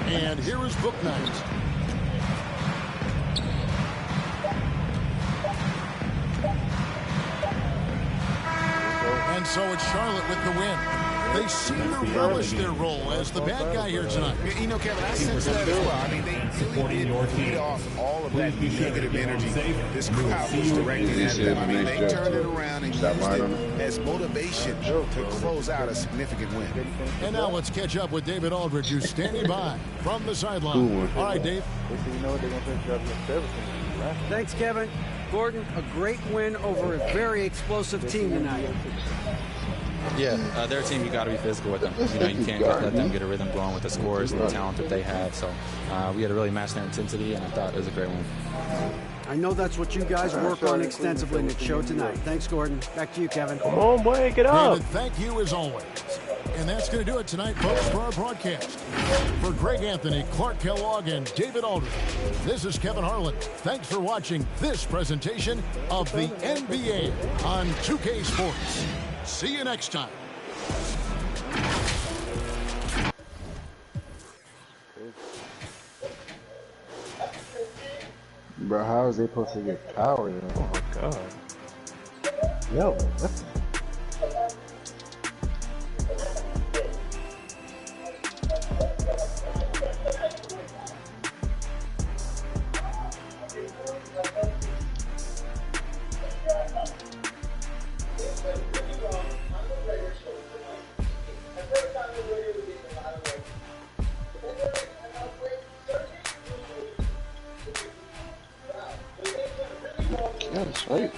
And here is Bouknight. And so it's Charlotte with the win. They seem to relish their role as the bad guy here tonight. You know, Kevin, I sense that as well. I mean, they really did feed off all of that negative energy this crowd was directing at them. I mean, they turned it around and used it as motivation to close out a significant win. And now let's catch up with David Aldridge, who's standing by from the sideline. All right, Dave. You know what they're going to drop you 17. Thanks, Kevin. Gordon, a great win over a very explosive team tonight. Yeah, their team, you got to be physical with them. You know, you can't let them get a rhythm going with the scores and the talent that they have. So we had to really match their intensity, and I thought it was a great win. I know that's what you guys work on extensively, and it showed tonight. Thanks, Gordon. Back to you, Kevin. Come on, boy, get up. David, thank you as always. And that's going to do it tonight, folks, for our broadcast. For Greg Anthony, Clark Kellogg, and David Aldridge, this is Kevin Harlan. Thanks for watching this presentation of the NBA on 2K Sports. See you next time. Bro, how is they supposed to get power? Oh my god. Yo, what? Yeah, that's right.